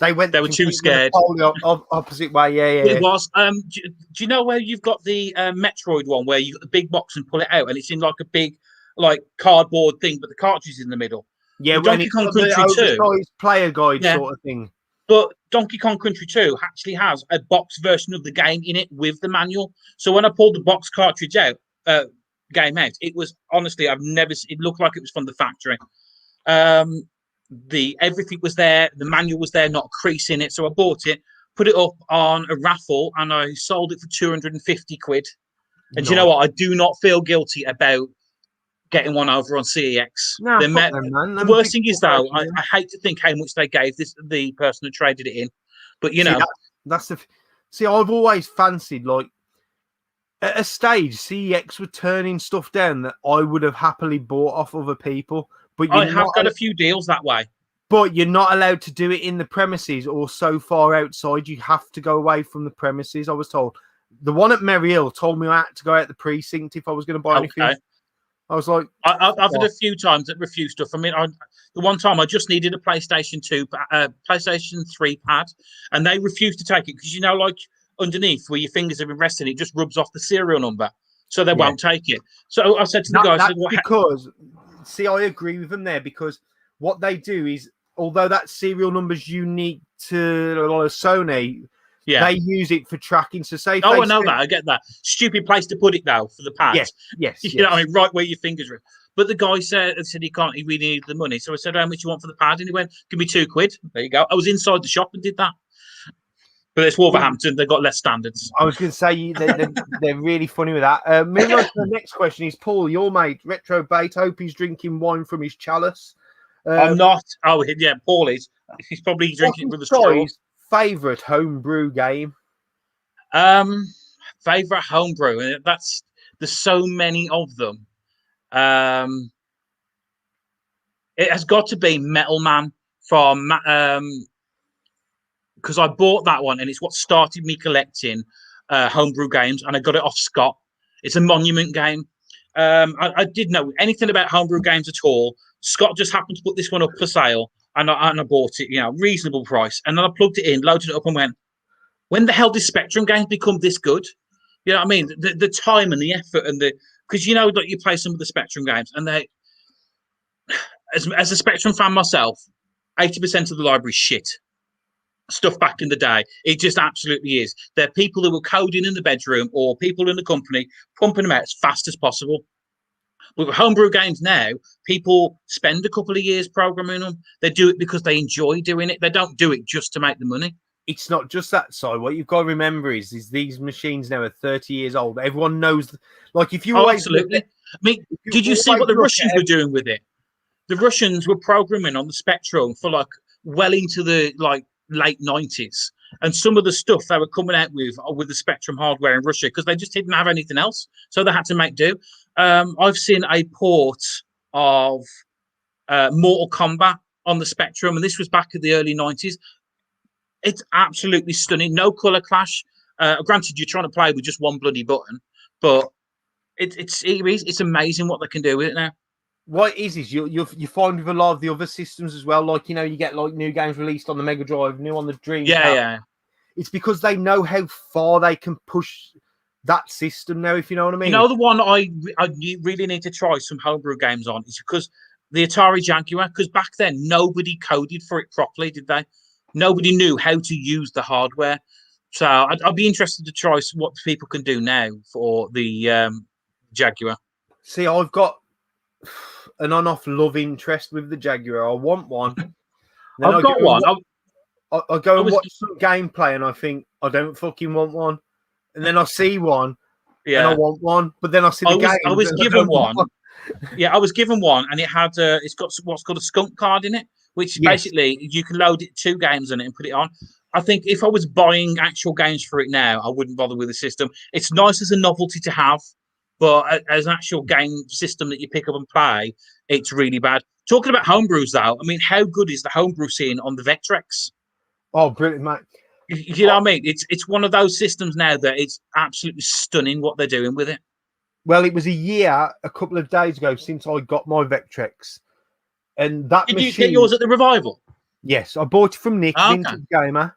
they were too scared. Opposite way. Yeah. It was. Do you know where you've got the Metroid one where you got the big box and pull it out and it's in like a big like cardboard thing, but the cartridge is in the middle. Yeah, With when Donkey it's Kong got the Country 2, oversized player guide yeah, sort of thing. but Donkey Kong Country 2 actually has a box version of the game in it with the manual. So when I pulled the box cartridge out, game out, it was honestly, it looked like it was from the factory. Everything was there, the manual was there, not a crease in it. So I bought it, put it up on a raffle, and I sold it for 250 quid. And No. you know what? I do not feel guilty about getting one over on CEX. Nah, fuck them, man. The worst thing is, though, I hate to think how much they gave the person who traded it in. But, you know. That's the... See, I've always fancied, like, at a stage, CEX were turning stuff down that I would have happily bought off other people. But I have got a few deals that way. But you're not allowed to do it in the premises or so far outside. You have to go away from the premises, I was told. The one at Merry Hill told me I had to go out the precinct if I was going to buy anything. I was like... I've had a few times that refused stuff. I mean, the one time I just needed a PlayStation 3 pad, and they refused to take it because, you know, like underneath where your fingers have been resting, it just rubs off the serial number. So they won't take it. So I said to the guy... because... See, I agree with them there because what they do is, although that serial number's unique to Sony, they use it for tracking. So say, I know that. I get that. Stupid place to put it though for the pads. Yes. You know, I mean, right where your fingers are. But the guy said he can't. He really needed the money. So I said, "How much you want for the pad?" And he went, "Give me £2." There you go. I was inside the shop and did that. But it's Wolverhampton. They've got less standards. I was going to say they're really funny with that. Moving on to the next question is Paul, your mate, Retro Bait. Hope he's drinking wine from his chalice. I'm not. Oh, yeah, Paul is. He's probably drinking it with a straw. Favorite homebrew game? Favorite homebrew. There's so many of them. It has got to be Metal Man from because I bought that one and it's what started me collecting homebrew games, and I got it off Scott. It's a monument game. I didn't know anything about homebrew games at all. Scott just happened to put this one up for sale, and I bought it, you know, reasonable price. And then I plugged it in, loaded it up, and went, when the hell did Spectrum games become this good? You know what I mean? The time and the effort and because you know, like you play some of the Spectrum games, and they, as a Spectrum fan myself, 80% of the library is shit. Stuff back in the day, it just absolutely is. There are people who were coding in the bedroom or people in the company pumping them out as fast as possible. But with homebrew games now, people spend a couple of years programming them. They do it because they enjoy doing it. They don't do it just to make the money. It's not just that side. What you've got to remember is these machines now are 30 years old. Everyone knows, like if you absolutely. I mean, did you see what the Russians were doing with it? The Russians were programming on the Spectrum for like well into the late 90s, and some of the stuff they were coming out with the Spectrum hardware in Russia because they just didn't have anything else, so they had to make do. I've seen a port of Mortal Kombat on the Spectrum, and this was back in the early 90s. It's absolutely stunning. No color clash. Granted, you're trying to play with just one bloody button, but it's amazing what they can do with it now. What it is you find with a lot of the other systems as well, like, you know, you get like new games released on the Mega Drive, new on the Dreamcast. Yeah. It's because they know how far they can push that system now, if you know what I mean. You know, the one I really need to try some homebrew games on is because the Atari Jaguar, because back then nobody coded for it properly, did they? Nobody knew how to use the hardware. So I'd be interested to try what people can do now for the Jaguar. See, I've got an on-off love interest with the Jaguar. I want one. I've got one. I go and watch some gameplay and I think, I don't fucking want one. And then I see one and I want one. But then I see the game. I was given one. Yeah, I was given one and it had, it's got what's called a skunk card in it, which basically you can load it 2 games on it and put it on. I think if I was buying actual games for it now, I wouldn't bother with the system. It's nice as a novelty to have, but as an actual game system that you pick up and play, it's really bad. Talking about homebrews, though, I mean, how good is the homebrew scene on the Vectrex? Oh, brilliant, mate. You know what I mean? It's one of those systems now that it's absolutely stunning what they're doing with it. Well, it was a couple of days ago, since I got my Vectrex. And that Did you get yours at the Revival? Yes, I bought it from Nick, Vintage Gamer.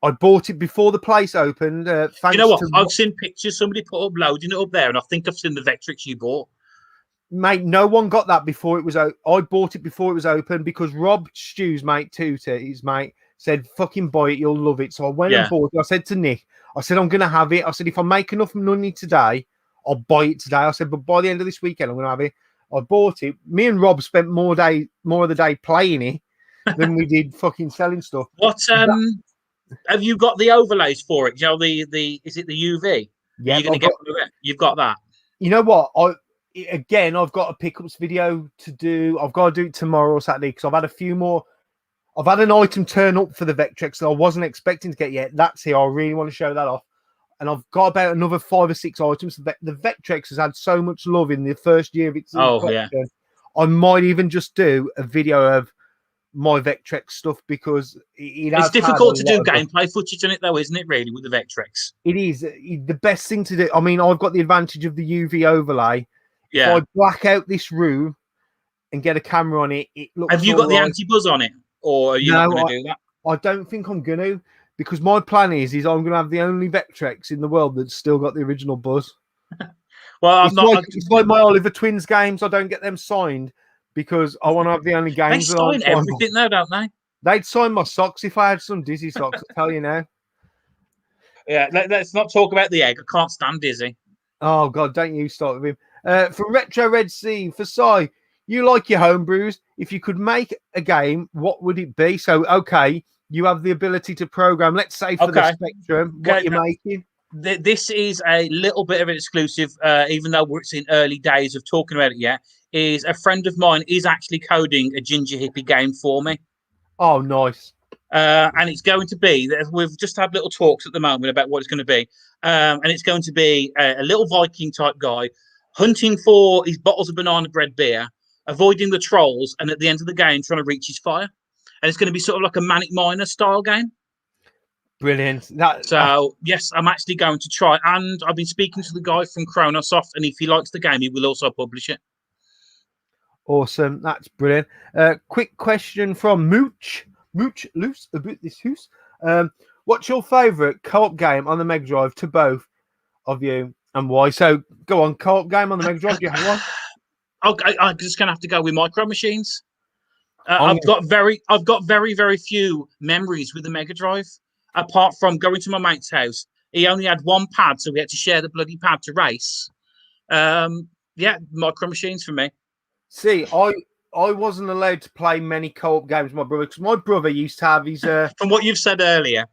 I bought it before the place opened. You know what? I've seen pictures. Somebody put up loading it up there, and I think I've seen the Vectrex you bought. Mate, no one got that before it was out. I bought it before it was open because Rob Stew's mate, his mate, said, fucking buy it, you'll love it. So I went and bought it. I said to Nick, I said, I'm going to have it. I said, if I make enough money today, I'll buy it today. I said, but by the end of this weekend, I'm going to have it. I bought it. Me and Rob spent more of the day playing it than we did fucking selling stuff. What have you got the overlays for it? You know, the is it the UV? Yeah, you're going to get it. You've got that. You know what? I've got a pickups video to do. I've got to do it tomorrow or Saturday because I've had a few more. I've had an item turn up for the Vectrex that I wasn't expecting to get yet. That's here. I really want to show that off. And I've got about another 5 or 6 items. The Vectrex has had so much love in the first year of its collection. I might even just do a video of my Vectrex stuff because it's difficult to do gameplay footage on it, though, isn't it? Really, with the Vectrex, it is the best thing to do. I mean, I've got the advantage of the UV overlay. Yeah. If I black out this room and get a camera on it, it looks. Have you got the anti-buzz on it, or are you not going to do that? I don't think I'm going to, because my plan is I'm going to have the only Vectrex in the world that's still got the original buzz. Well, it's like my Oliver Twins games. I don't get them signed because I want to have the only games. They sign everything, though, don't they? They'd sign my socks if I had some Dizzy socks. I tell you now. Yeah, let's not talk about the egg. I can't stand Dizzy. Oh God, don't you start with him. From Retro Red Sea for Si, you like your homebrews. If you could make a game, what would it be? So, okay, you have the ability to program. Let's say for the Spectrum, what you're making. This is a little bit of an exclusive, even though it's in early days of talking about it yet. Is a friend of mine is actually coding a Ginger Hippie game for me. Oh, nice. And it's going to be, we've just had little talks at the moment about what it's going to be. And it's going to be a little Viking type guy hunting for his bottles of banana bread beer, avoiding the trolls, and at the end of the game, trying to reach his fire. And it's going to be sort of like a Manic Miner style game. Brilliant. Yes, I'm actually going to try. And I've been speaking to the guy from Chronosoft, and if he likes the game, he will also publish it. Awesome. That's brilliant. Quick question from Mooch Loose about this house. What's your favourite co-op game on the Mega Drive to both of you, and why? So go on, co-op game on the Mega Drive. Do you have one? I'm just gonna have to go with Micro Machines. I've got very few memories with the Mega Drive, apart from going to my mate's house. He only had one pad, so we had to share the bloody pad to race. Micro Machines for me. See, I wasn't allowed to play many co-op games with my brother because my brother used to have his. From what you've said earlier,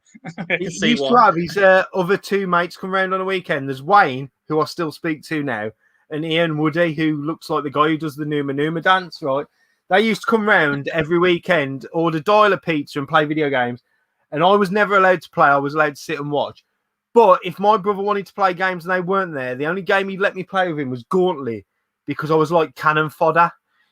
he used to have his other 2 mates come round on a weekend. There's Wayne, who I still speak to now, and Ian Woody, who looks like the guy who does the Numa Numa dance, right? They used to come round every weekend, order dialer pizza and play video games. And I was never allowed to play. I was allowed to sit and watch. But if my brother wanted to play games and they weren't there, the only game he'd let me play with him was Gauntlet, because I was like cannon fodder.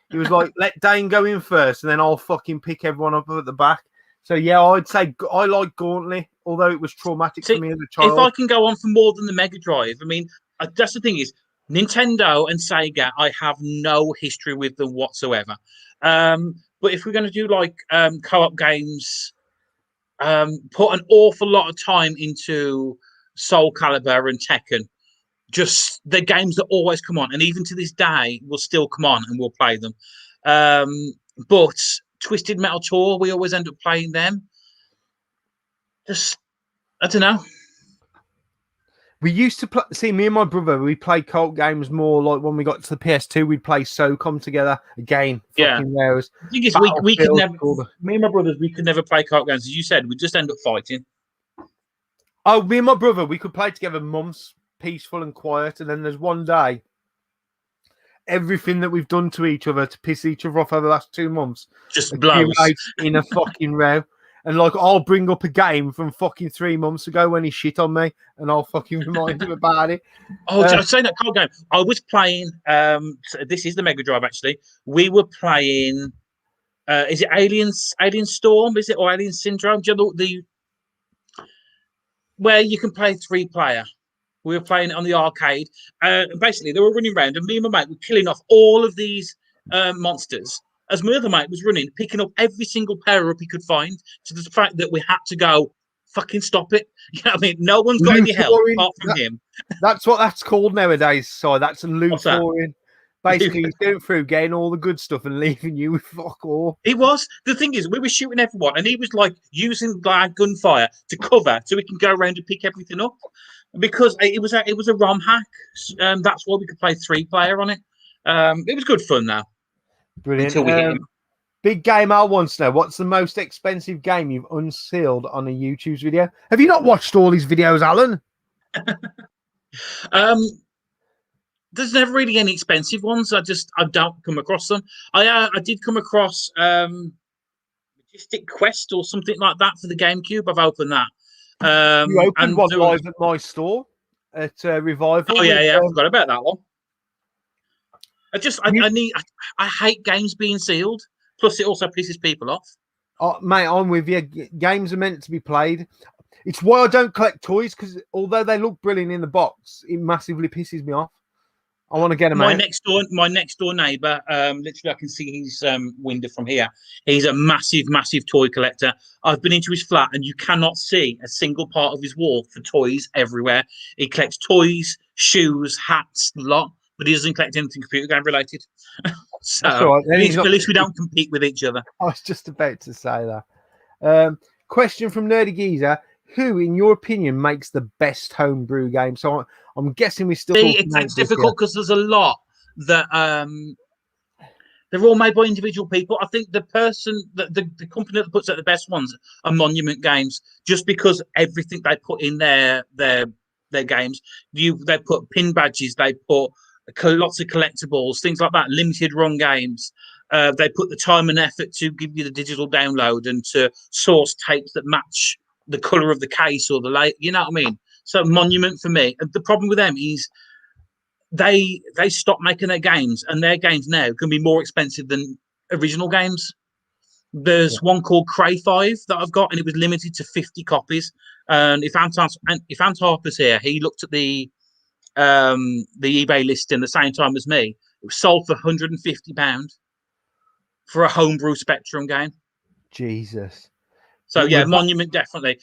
He was like, let Dane go in first and then I'll fucking pick everyone up at the back. So, yeah, I'd say I like Gauntlet, although it was traumatic for me as a child. If I can go on for more than the Mega Drive, I mean, that's the thing is, Nintendo and Sega, I have no history with them whatsoever. But if we're going to do like co-op games, put an awful lot of time into Soul Calibur and Tekken. Just the games that always come on, and even to this day will still come on and we'll play them. But Twisted Metal Tour, we always end up playing them. Just, I don't know. We used to play. See, me and my brother, we played co-op games more like when we got to the PS2, we'd play SOCOM together again. Yeah. The thing is, we could never. Me and my brothers, we could never play co-op games, as you said. We just end up fighting. Oh, me and my brother, we could play together months, peaceful and quiet, and then there's one day, everything that we've done to each other to piss each other off over the last 2 months just blows in a fucking row. And like, I'll bring up a game from fucking 3 months ago when he shit on me, and I'll fucking remind him about it. Oh, I was saying that co-op game. I was playing. This is the Mega Drive actually. We were playing. Is it Alien Storm? Is it, or Alien Syndrome? Do you know the where you can play 3-player? We were playing it on the arcade. Basically, they were running around, and me and my mate were killing off all of these monsters. As my other mate was running, picking up every single power-up he could find, to the fact that we had to go, fucking stop it. You know what I mean? No one's got any help apart from him. That's what that's called nowadays. So that's a loot pouring. Basically, he's going through, getting all the good stuff and leaving you with fuck all. It was. The thing is, we were shooting everyone, and he was like using like gunfire to cover so we can go around and pick everything up. Because it was a ROM hack. That's why we could play 3-player on it. It was good fun now. Brilliant. Until we hit him. Big Game Al wants to know, what's the most expensive game you've unsealed on a YouTube's video? Have you not watched all his videos, Alan? There's never really any expensive ones. I don't come across them. I did come across Majestic Quest or something like that for the GameCube. I've opened that. You opened one live at my store at Revival. Oh yeah, I forgot about that one. I hate games being sealed. Plus, it also pisses people off. Oh, mate, I'm with you. Games are meant to be played. It's why I don't collect toys, because although they look brilliant in the box, it massively pisses me off. I want to get them out. My next door neighbour, literally I can see his window from here. He's a massive toy collector. I've been into his flat and you cannot see a single part of his wall for toys everywhere. He collects toys, shoes, hats, a lot, but he doesn't collect anything computer game related. So right. At least we don't compete with each other. I was just about to say that. Question from Nerdy Geezer. Who, in your opinion, makes the best homebrew game? So I'm guessing we still. It's difficult because there's a lot that they're all made by individual people. I think the company that puts out the best ones are Monument Games, just because everything they put in their games. They put pin badges, they put lots of collectibles, things like that. Limited run games. They put the time and effort to give you the digital download and to source tapes that match the color of the case or the light, you know what I mean? So Monument for me. The problem with them is they stopped making their games, and their games now can be more expensive than original games. There's one called Cray 5 that I've got, and it was limited to 50 copies. And if Ant Harper's here, he looked at the eBay listing the same time as me. It was sold for £150 for a homebrew Spectrum game. Jesus. So yeah, Monument definitely.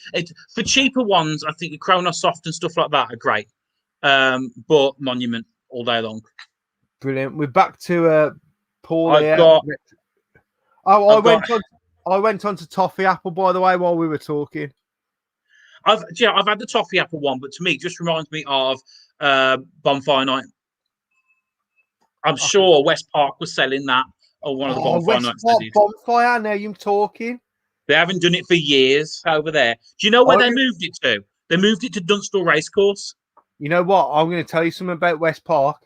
For cheaper ones, I think the Chronosoft and stuff like that are great. But Monument all day long. Brilliant. We're back to Paul. I went on to Toffee Apple, by the way, while we were talking. I've had the Toffee Apple one, but to me, it just reminds me of Bonfire Night. I'm sure West Park was selling that or one of the Bonfire Nights. Bonfire, now you're talking. They haven't done it for years over there. Do you know where they moved it to? They moved it to Dunstall Racecourse. You know what? I'm going to tell you something about West Park.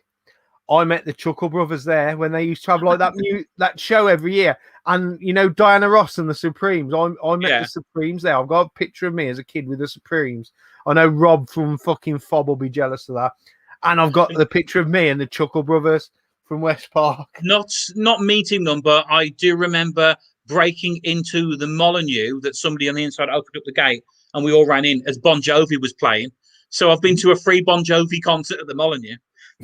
I met the Chuckle Brothers there when they used to have like that show every year. And, you know, Diana Ross and the Supremes. I met the Supremes there. I've got a picture of me as a kid with the Supremes. I know Rob from fucking Fob will be jealous of that. And I've got the picture of me and the Chuckle Brothers from West Park. Not meeting them, but I do remember breaking into the Molyneux that somebody on the inside opened up the gate and we all ran in as Bon Jovi was playing. So I've been to a free Bon Jovi concert at the Molyneux.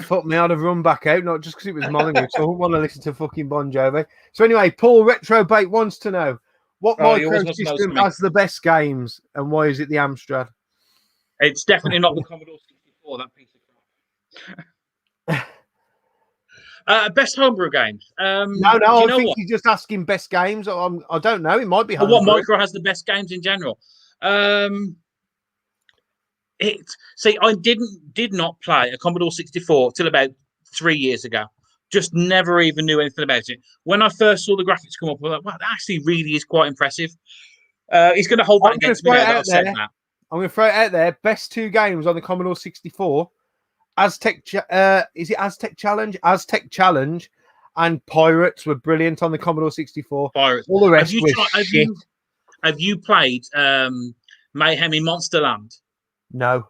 Fuck me, I'd have run back out, not just because it was Molyneux, so I wouldn't want to listen to fucking Bon Jovi. So anyway, Paul Retrobait wants to know, what microsystem has the best games and why is it the Amstrad? It's definitely not the Commodore 64, that piece of crap. Best homebrew games. No, I think he's just asking best games. I don't know. It might be homebrew. What micro has the best games in general? I did not play a Commodore 64 till about 3 years ago. Just never even knew anything about it. When I first saw the graphics come up, I was like, wow, that actually really is quite impressive. He's going to hold that against me now that I've said that. I'm going to throw it out there. Best two games on the Commodore 64. Aztec Challenge? Aztec Challenge and Pirates were brilliant on the Commodore 64. Pirates. All the rest was shit. Have you played Mayhem in Monsterland? No.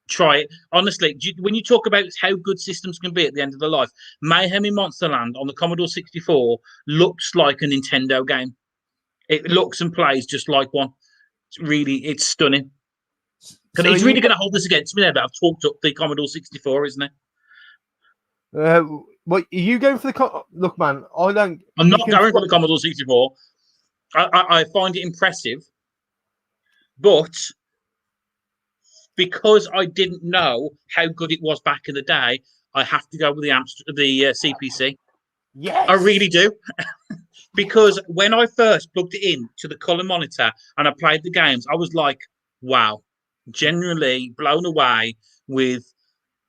Try it. Honestly, when you talk about how good systems can be at the end of their life, Mayhem in Monsterland on the Commodore 64 looks like a Nintendo game. It looks and plays just like one. It's stunning. So he's really going to hold this against me now that I've talked up the Commodore 64, isn't he? What are you going for the look, man? I'm not going for the Commodore 64. I find it impressive, but because I didn't know how good it was back in the day, I have to go with the CPC. Yes, I really do. Because when I first plugged it in to the color monitor and I played the games, I was like, wow, genuinely blown away with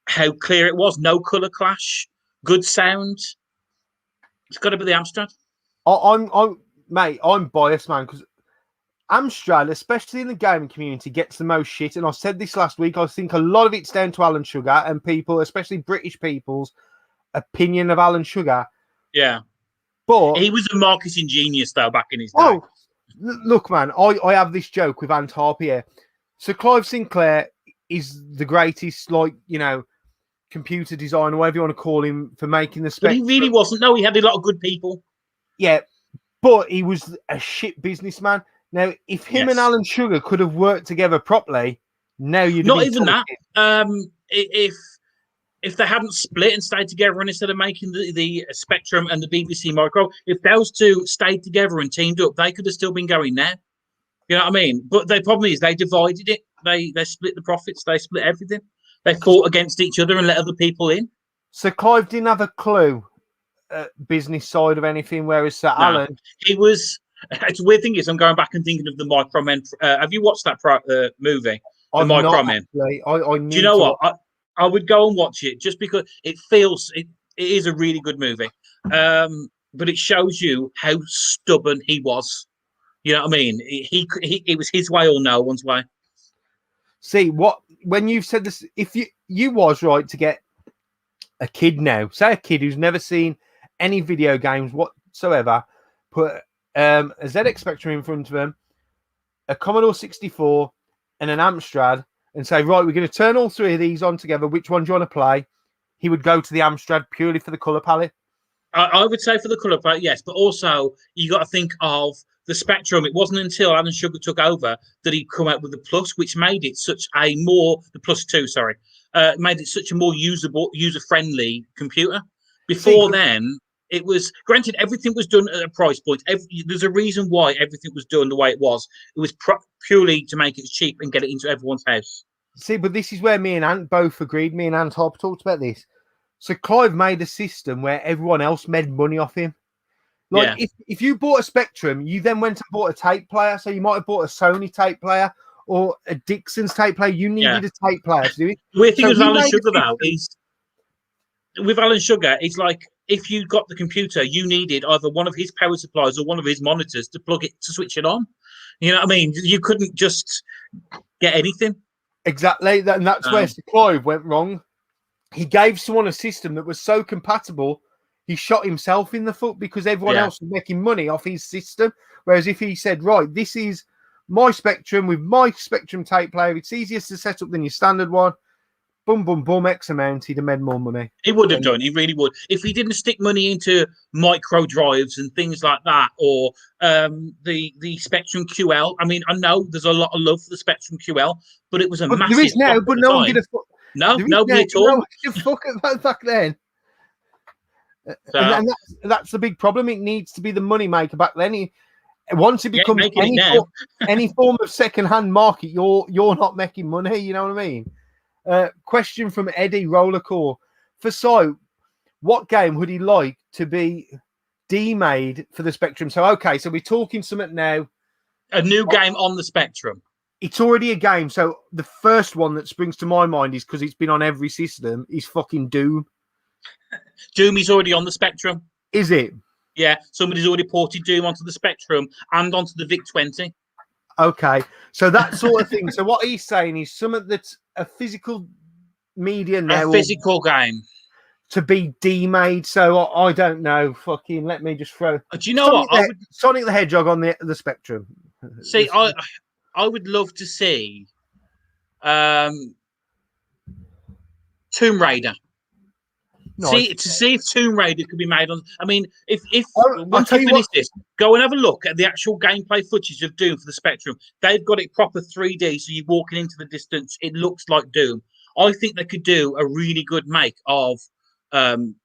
how clear it was. No color clash, good sound. It's got to be the Amstrad. Mate, I'm biased, man, because Amstrad, especially in the gaming community, gets the most shit. And I said this last week. I think a lot of it's down to Alan Sugar and people, especially British people's opinion of Alan Sugar. Yeah. But he was a marketing genius, though, back in his day. Oh, look, man, I have this joke with Ant Harp here. So Clive Sinclair is the greatest, like, computer designer, whatever you want to call him, for making the Spectrum. But he really wasn't. No, he had a lot of good people. Yeah, but he was a shit businessman. Now, if him and Alan Sugar could have worked together properly, now you'd not even talking. That. If they hadn't split and stayed together, and instead of making the Spectrum and the BBC Micro, if those two stayed together and teamed up, they could have still been going there. You know what I mean? But the problem is they divided it. They split the profits. They split everything. They fought against each other and let other people in. So Clive didn't have a clue at business side of anything, whereas Sir Alan, he was. It's a weird thing is I'm going back and thinking of the Micromen. Have you watched that movie? The Micromen. Do you know what? I would go and watch it just because it feels it is a really good movie. But it shows you how stubborn he was. You know what I mean? It was his way or no one's way. See when you've said this, if you was right to get a kid now, say a kid who's never seen any video games whatsoever, put a ZX Spectrum in front of them, a Commodore 64, and an Amstrad, and say, right, we're going to turn all three of these on together. Which one do you want to play? He would go to the Amstrad purely for the color palette. I would say for the color palette, yes, but also you got to think of the Spectrum. It wasn't until Alan Sugar took over that he'd come out with the Plus, which made it the Plus 2, sorry, made it such a more user-friendly computer. Before then, it was, granted, everything was done at a price point. There's a reason why everything was done the way it was. It was purely to make it cheap and get it into everyone's house. See, but this is where me and Ant both agreed. Me and Ant Harp talked about this. So Clive made a system where everyone else made money off him. Like, if you bought a Spectrum, you then went and bought a tape player. So you might have bought a Sony tape player or a Dixon's tape player. You needed a tape player to do it. The weird thing with Alan Sugar, though, is with Alan Sugar, it's like if you got the computer, you needed either one of his power supplies or one of his monitors to switch it on. You know what I mean? You couldn't just get anything. Exactly. And that's where Clive went wrong. He gave someone a system that was so compatible, he shot himself in the foot because everyone else was making money off his system. Whereas if he said, right, this is my Spectrum with my Spectrum tape player, it's easier to set up than your standard one. Boom, boom, boom, X amount, he'd have made more money. He would have done. He really would. If he didn't stick money into micro drives and things like that, or the Spectrum QL. I mean, I know there's a lot of love for the Spectrum QL, but it was a massive. There is now, but no one gives a fuck. No, nobody at all. No one gives a fuck about back then. So, and that's the big problem. It needs to be the money maker back then. Once it becomes any form of second-hand market, you're not making money. You know what I mean? Question from Eddie Rollercore. For Si, what game would he like to be demade for the Spectrum? So, okay, so we're talking something now. A new game on the Spectrum. It's already a game. So the first one that springs to my mind is because it's been on every system is fucking Doom. Doom is already on the Spectrum. Is it? Yeah, somebody's already ported Doom onto the Spectrum and onto the VIC-20. Okay, so that sort of thing. So what he's saying is something that's a physical media now. A physical game. To be demade. So I don't know. Fucking let me just throw. Do you know Sonic the Hedgehog on the Spectrum. See, I would love to see Tomb Raider. Nice. To see if Tomb Raider could be made on. I mean, if once you finish this, go and have a look at the actual gameplay footage of Doom for the Spectrum. They've got it proper 3D, so you're walking into the distance. It looks like Doom. I think they could do a really good make of Tomb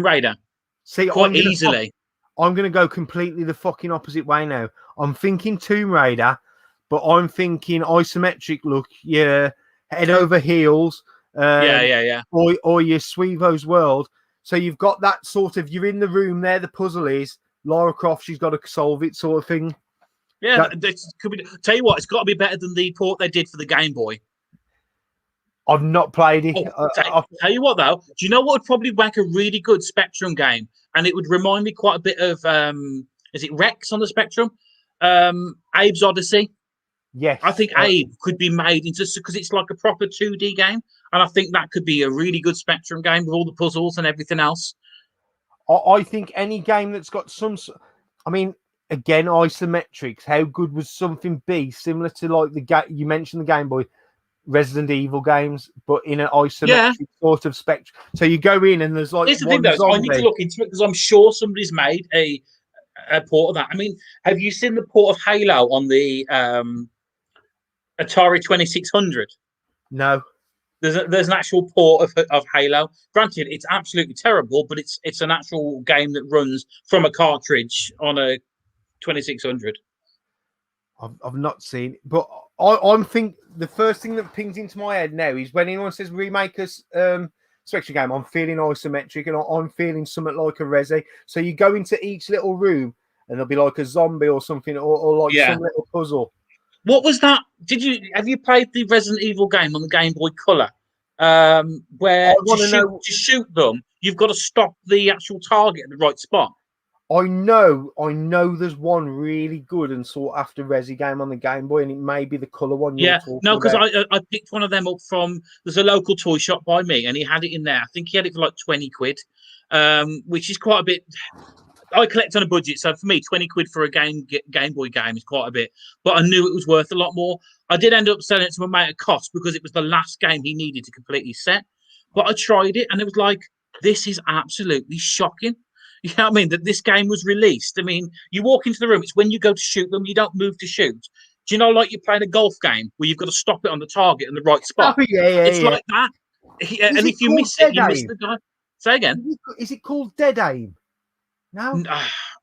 Raider. See, quite easily. I'm going to go completely the fucking opposite way now. I'm thinking Tomb Raider, but I'm thinking isometric look. Yeah, head over heels. Yeah. or your Swevo's World. So you've got that sort of, you're in the room there, the puzzle is, Lara Croft, she's got to solve it sort of thing. Yeah, that could be. Tell you what, it's got to be better than the port they did for the Game Boy. I've not played it. Tell you what, though, do you know what would probably make a really good Spectrum game? And it would remind me quite a bit of, is it Rex on the Spectrum? Abe's Odyssey. Yes. I think Abe could be made into, because it's like a proper 2D game. And I think that could be a really good Spectrum game with all the puzzles and everything else. I think any game that's got some, I mean, again, isometrics, how good would something be similar to like you mentioned the Game Boy, Resident Evil games, but in an isometric sort of spectrum. So you go in and there's like here's the thing, though, I need to look into it because I'm sure somebody's made a port of that. I mean, have you seen the port of Halo on the Atari 2600? No. There's an actual port of Halo. Granted, it's absolutely terrible, but it's an actual game that runs from a cartridge on a 2600. I've not seen it, but I'm think the first thing that pings into my head now is when anyone says remake a Spectrum game, I'm feeling isometric and I'm feeling something like a Resi. So you go into each little room and there'll be like a zombie or something, or like some little puzzle. What was that? Have you played the Resident Evil game on the Game Boy Color? Where to shoot them, you've got to stop the actual target at the right spot. I know there's one really good and sought after Resi game on the Game Boy, and it may be the colour one. No, because I picked one of them up from, there's a local toy shop by me, and he had it in there. I think he had it for like 20 quid, which is quite a bit. I collect on a budget, so for me, 20 quid for a Game Boy game is quite a bit. But I knew it was worth a lot more. I did end up selling it to my mate at cost because it was the last game he needed to completely set. But I tried it, and it was like, this is absolutely shocking. You know what I mean? That this game was released. I mean, you walk into the room, it's when you go to shoot them, you don't move to shoot. Do you know, like you're playing a golf game where you've got to stop it on the target in the right spot? It's like that. And if you miss it, you miss the guy. Say again. Is it called Dead Aim? No,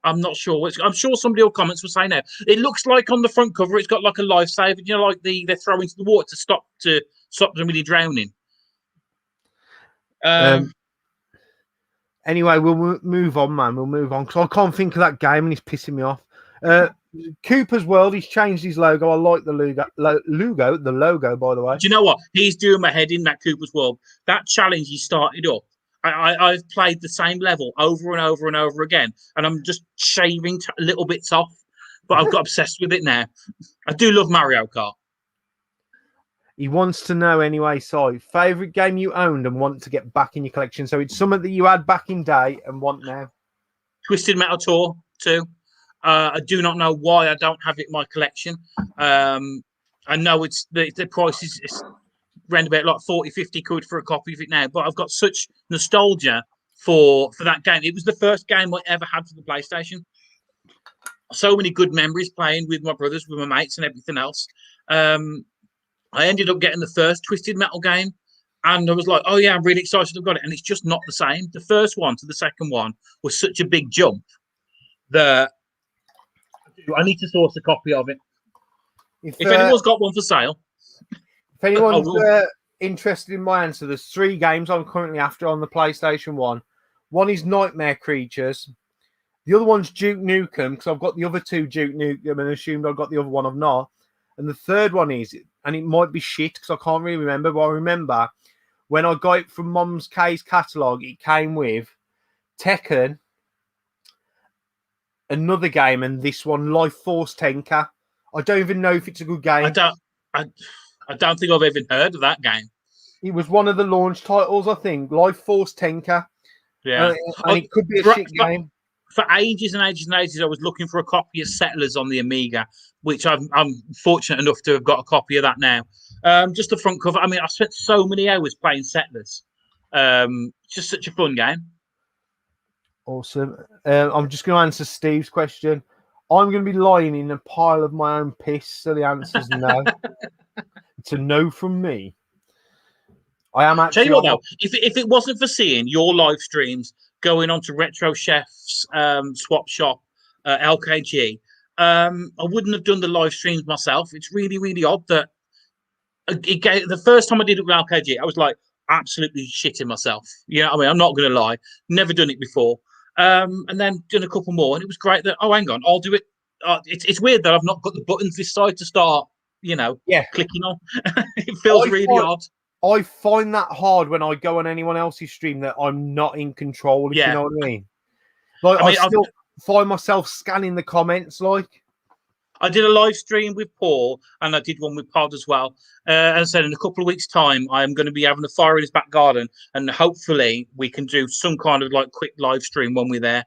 I'm not sure. I'm sure somebody will comments will say no. It looks like on the front cover, it's got like a lifesaver. You know, like they're throwing into the water to stop somebody drowning. Anyway, we'll move on, man. We'll move on because I can't think of that game and it's pissing me off. Cooper's World, he's changed his logo. I like the logo, by the way. Do you know what? He's doing my head in, that Cooper's World. That challenge he started up, I've played the same level over and over and over again, and I'm just shaving little bits off, but I've got obsessed with it now. I do love Mario Kart. He wants to know anyway, Si, favourite game you owned and want to get back in your collection. So it's something that you had back in day and want now. Twisted Metal Tour 2. I do not know why I don't have it in my collection. I know it's the price is around about like 40, 50 quid for a copy of it now, but I've got such nostalgia for that game. It was the first game I ever had for the PlayStation. So many good memories playing with my brothers, with my mates and everything else. I ended up getting the first Twisted Metal game, and I was like, oh yeah, I'm really excited I've got it. And it's just not the same. The first one to the second one was such a big jump that I need to source a copy of it. If anyone's got one for sale. If anyone's interested in my answer, there's 3 games I'm currently after on the PlayStation 1. One is Nightmare Creatures. The other one's Duke Nukem, because I've got the other 2 Duke Nukem and assumed I've got the other one I've not. And the third one is, and it might be shit because I can't really remember, but I remember when I got it from Mum's case catalogue, it came with Tekken, another game, and this one, Life Force Tenka. I don't even know if it's a good game. I don't think I've even heard of that game. It was one of the launch titles, I think. Life Force Tenka. Yeah. And it could be a shit game. For ages and ages and ages, I was looking for a copy of Settlers on the Amiga, which I'm fortunate enough to have got a copy of that now. Just the front cover. I mean, I spent so many hours playing Settlers. Just such a fun game. Awesome. I'm just going to answer Steve's question. I'm going to be lying in a pile of my own piss, so the answer's no. It's a no from me. I am actually. Tell you what, though, if it wasn't for seeing your live streams going on to Retro Chef's Swap Shop, LKG, I wouldn't have done the live streams myself. It's really, really odd that the first time I did it with LKG, I was like, absolutely shitting myself. You know what I mean? I'm not going to lie. Never done it before. And then done a couple more, and it was great that, oh, hang on, I'll do it. It's weird that I've not got the buttons this side to start, Yeah. clicking on. It feels really odd. I find that hard when I go on anyone else's stream that I'm not in control, if you Yeah. know what I mean. Like, I still find myself scanning the comments, like. I did a live stream with Paul, and I did one with Pod as well. As I said, in a couple of weeks' time, I am going to be having a fire in his back garden, and hopefully we can do some kind of like quick live stream when we're there.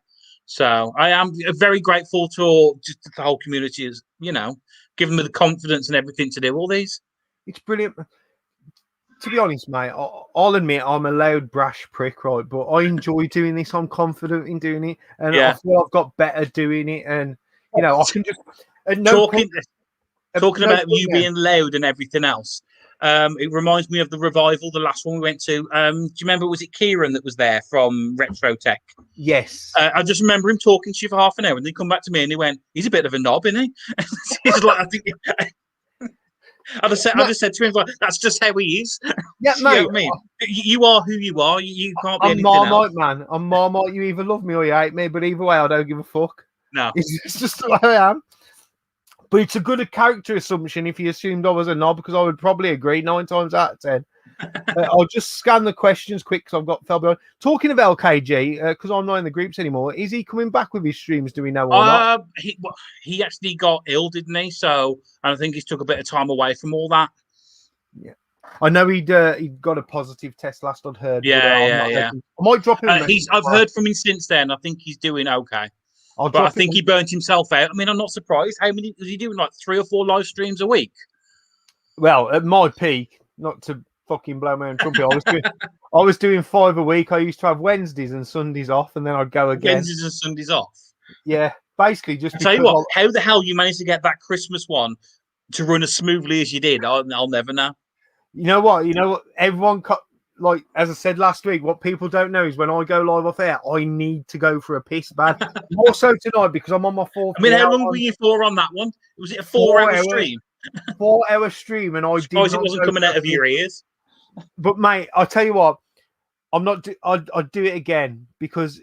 So I am very grateful to just the whole community, is giving me the confidence and everything to do all these. It's brilliant. To be honest, mate, I'll admit I'm a loud, brash prick, right? But I enjoy doing this. I'm confident in doing it, and I feel I've got better doing it. And I can just. Talking about you being loud and everything else, it reminds me of the revival, the last one we went to. Do you remember, was it Kieran that was there from Retro Tech? Yes. I just remember him talking to you for half an hour, and then he come back to me and he went, he's a bit of a knob, isn't he? He's like, I think... I just said to him, like, that's just how he is. Yeah, mate. You know what I mean? You are who you are. You can't be anything Marmite, else. man. I'm Marmite. You either love me or you hate me, but either way, I don't give a fuck. No. It's just the way I am. But it's a good character assumption if you assumed I was a knob, because I would probably agree 9 times out of 10. I'll just scan the questions quick because I've got fell behind. Talking of LKG, because I'm not in the groups anymore, is he coming back with his streams? Do we know or not? He actually got ill, didn't he? So I think he's took a bit of time away from all that. Yeah, I know he got a positive test last I'd heard. Yeah. I might drop him. I've heard from him since then. I think he's doing okay. But I think he burnt himself out. I mean, I'm not surprised. How many was he doing? Like 3 or 4 live streams a week? Well, at my peak, not to fucking blow my own trumpet, I was doing 5 a week. I used to have Wednesdays and Sundays off, and then I'd go again. Wednesdays and Sundays off. Yeah, basically just. Tell you what, how the hell you managed to get that Christmas one to run as smoothly as you did? I'll never know. You know what? Everyone like, as I said last week, what people don't know is when I go live off air, I need to go for a piss bad. More so tonight because I'm on my 4th. I mean, how long were you for on that one? Was it a 4-hour stream? 4-hour stream, and I suppose it wasn't coming out of your ears. But mate, I'll tell you what, I'm not. I'd do it again because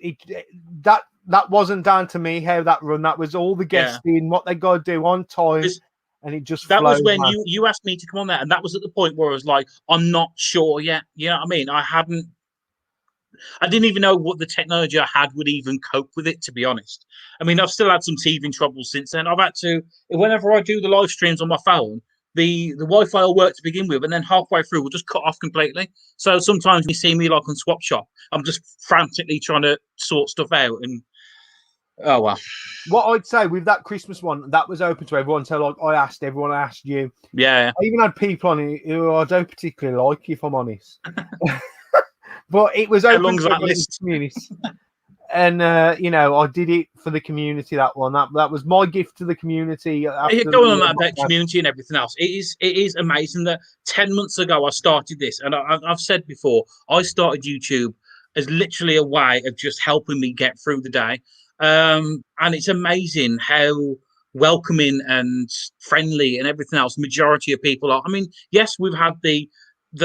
that wasn't down to me how that run. That was all the guests doing what they got to do on time. And it just that was when you asked me to come on there, and that was at the point where I was like, I'm not sure yet. You know what I mean? I didn't even know what the technology I had would even cope with it, to be honest. I mean, I've still had some teething troubles since then. I've had to, whenever I do the live streams on my phone, the Wi-Fi will work to begin with, and then halfway through will just cut off completely. So sometimes you see me like on Swap Shop, I'm just frantically trying to sort stuff out, and oh well. What I'd say with that Christmas one, that was open to everyone. So like I asked everyone, I asked you. Yeah. I even had people on it who I don't particularly like, if I'm honest. But it was open to the community. And I did it for the community. That one, that was my gift to the community. Going on about community and everything else, it is amazing that 10 months ago I started this, and I've said before, I started YouTube as literally a way of just helping me get through the day. And it's amazing how welcoming and friendly and everything else majority of people are. I mean, yes, we've had the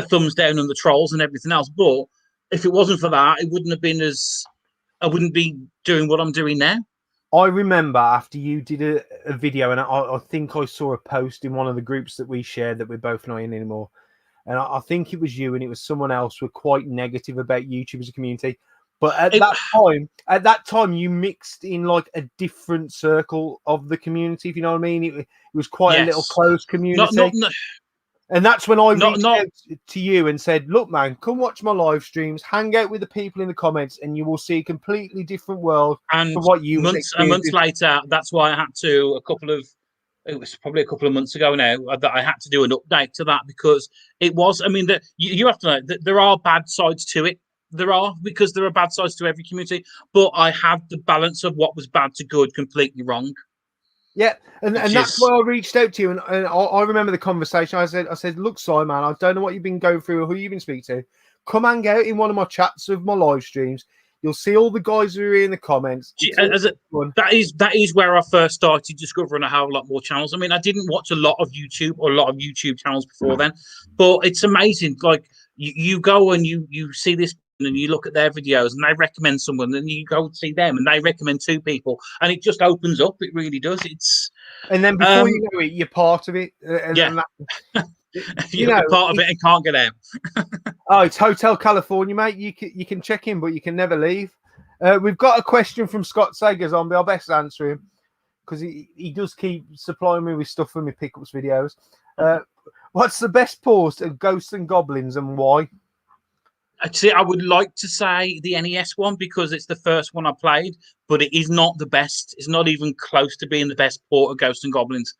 thumbs down and the trolls and everything else, but if it wasn't for that, it wouldn't have been I wouldn't be doing what I'm doing now. I remember after you did a video, and I think I saw a post in one of the groups that we shared that we're both not in anymore. And I think it was you and it was someone else were quite negative about YouTube as a community. But at that time, you mixed in like a different circle of the community, if you know what I mean. It was quite a little closed community. And that's when I reached out to you and said, look, man, come watch my live streams, hang out with the people in the comments, and you will see a completely different world and from what you months later, that's why I had to, it was probably a couple of months ago now, that I had to do an update to that, because it was, I mean, you have to know that there are bad sides to it. There are, because there are bad sides to every community, but I had the balance of what was bad to good completely wrong. Yeah, and that's why I reached out to you, and I remember the conversation. I said, look, Si, man, I don't know what you've been going through or who you've been speaking to. Come hang out in one of my chats of my live streams. You'll see all the guys who are in the comments. That is where I first started discovering a whole lot more channels. I mean, I didn't watch a lot of YouTube or a lot of YouTube channels before then, but it's amazing. Like you go and you see this and you look at their videos and they recommend someone, and you go and see them and they recommend two people, and it just opens up. It really does. And then before you know it, you're part of it. You're part of it and can't get out. Oh, it's Hotel California, mate. You can check in, but you can never leave. We've got a question from Scott Sager Zombie. I'll best answer him because he does keep supplying me with stuff for my pickups videos. What's the best port of Ghosts and Goblins and why? Actually, I would like to say the NES one because it's the first one I played, but it is not the best. It's not even close to being the best port of Ghosts and Goblins.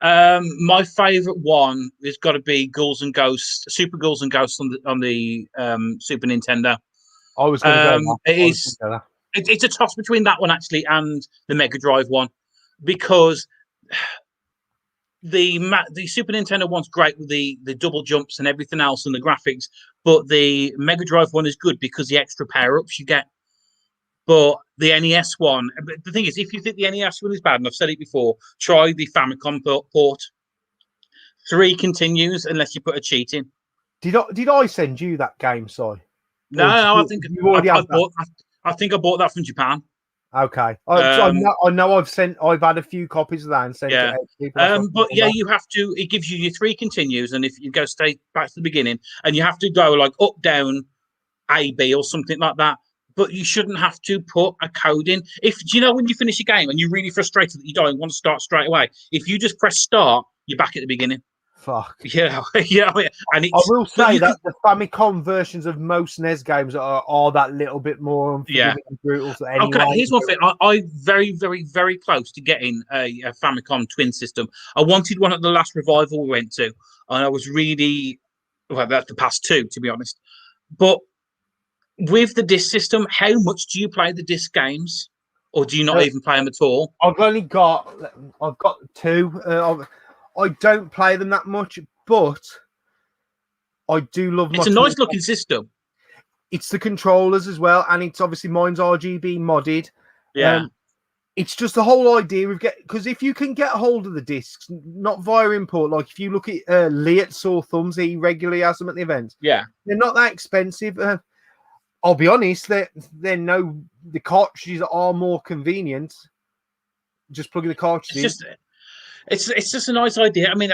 My favorite one has got to be Ghouls and Ghosts, Super Ghouls and Ghosts on the Super Nintendo. I was going to go. It's a toss between that one actually and the Mega Drive one because the Super Nintendo one's great with the double jumps and everything else and the graphics, but the Mega Drive one is good because the extra power ups you get. But the NES one, the thing is, if you think the NES one is bad, and I've said it before, try the Famicom port. 3 continues unless you put a cheat in. Did I send you that game, Si? No, I think I think I bought that from Japan. Okay, I know I've had a few copies of that and sent it out to people. But yeah, you have to. It gives you your 3 continues, and if you go straight back to the beginning, and you have to go like up, down, A, B, or something like that. But you shouldn't have to put a code in. Do you know when you finish a game and you're really frustrated that you don't want to start straight away? If you just press start, you're back at the beginning. Fuck. Yeah. And I will say that the Famicom versions of most NES games are that little bit more brutal. Anyway. Okay, here's one thing. I very, very, very close to getting a Famicom twin system. I wanted one at the last revival we went to, and I was really that's the past 2, to be honest. But with the disc system, how much do you play the disc games, or do you not even play them at all? I've got 2. I don't play them that much, but I do love. It's a nice looking system. It's the controllers as well, and it's obviously mine's RGB modded. Yeah. It's just the whole idea of because if you can get a hold of the discs, not via import, like if you look at Lee at Sore Thumbs, he regularly has them at the events. Yeah, they're not that expensive. I'll be honest, the cartridges are more convenient. Just plug in the cartridges. It's just a nice idea. I mean,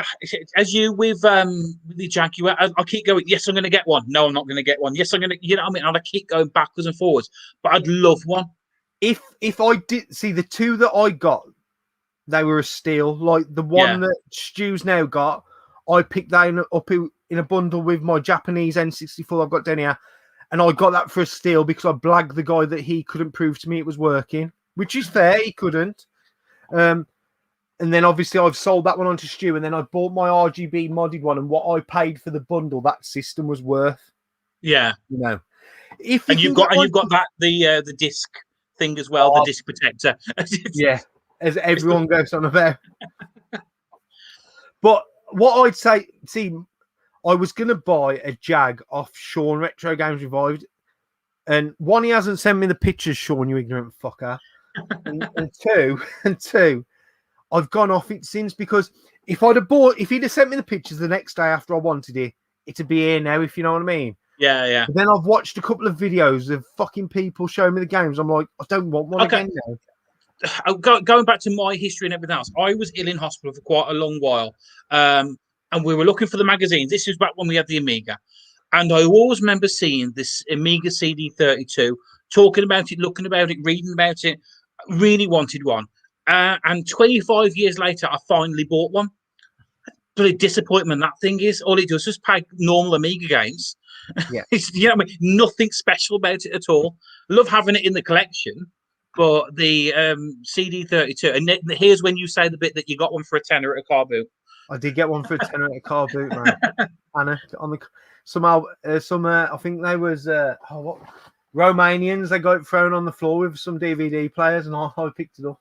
as you with the Jaguar, I keep going. Yes, I'm going to get one. No, I'm not going to get one. Yes, I'm going to. You know what I mean? And I keep going backwards and forwards. But I'd love one. If I did see the 2 that I got, they were a steal. Like the one that Stu's now got, I picked that up in a bundle with my Japanese N64 I've got down here. And I got that for a steal because I blagged the guy that he couldn't prove to me it was working, which is fair. He couldn't. And then obviously I've sold that one on to Stu, and then I bought my RGB modded one, and what I paid for the bundle, that system was worth. Yeah, you know. You've got that the disc thing as well, the disc protector. Yeah, as everyone goes on about. But what I'd say, I was going to buy a Jag off Sean Retro Games Revived. And 1, he hasn't sent me the pictures, Sean, you ignorant fucker. and two, I've gone off it since because if he'd have sent me the pictures the next day after I wanted it, it'd be here now, if you know what I mean. Yeah. But then I've watched a couple of videos of fucking people showing me the games. I'm like, I don't want one again now. Going back to my history and everything else, I was ill in hospital for quite a long while. And we were looking for the magazines. This was back when we had the Amiga. And I always remember seeing this Amiga CD32, talking about it, looking about it, reading about it. Really wanted one. And 25 years later, I finally bought one. But a disappointment that thing is, all it does is play normal Amiga games. Yeah. You know what I mean? Nothing special about it at all. Love having it in the collection. But the CD32, and here's when you say the bit that you got one for a tenner at a car boot. I did get one for a tenner at a car boot, man. Anna, on the somehow, I think they was Romanians. They got it thrown on the floor with some DVD players, and I picked it up.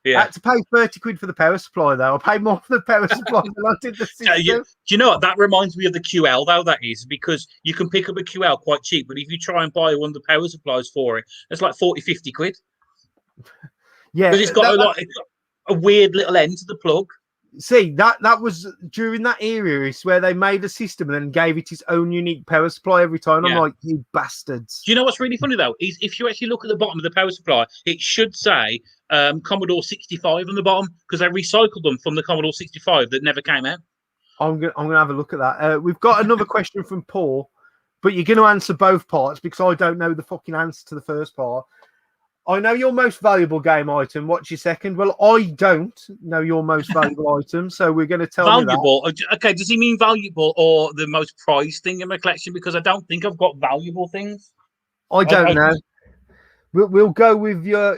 I had to pay 30 quid for the power supply, though. I paid more for the power supply than I did the system. Do you know what? That reminds me of the QL, though, that is, because you can pick up a QL quite cheap, but if you try and buy one of the power supplies for it, it's like 40, 50 quid. Yeah. Because it's got a weird little end to the plug. See, that was during that era is where they made a system and then gave it its own unique power supply every time. I'm like, you bastards. Do you know what's really funny, though? Is if you actually look at the bottom of the power supply, it should say Commodore 65 on the bottom, because they recycled them from the Commodore 65 that never came out. I'm gonna have a look at that. We've got another question from Paul, but you're going to answer both parts because I don't know the fucking answer to the first part. I know your most valuable game item. What's your second? Well, I don't know your most valuable item, so we're going to tell valuable. You that. Okay, does he mean valuable or the most prized thing in my collection? Because I don't think I've got valuable things. I don't know. We'll go with your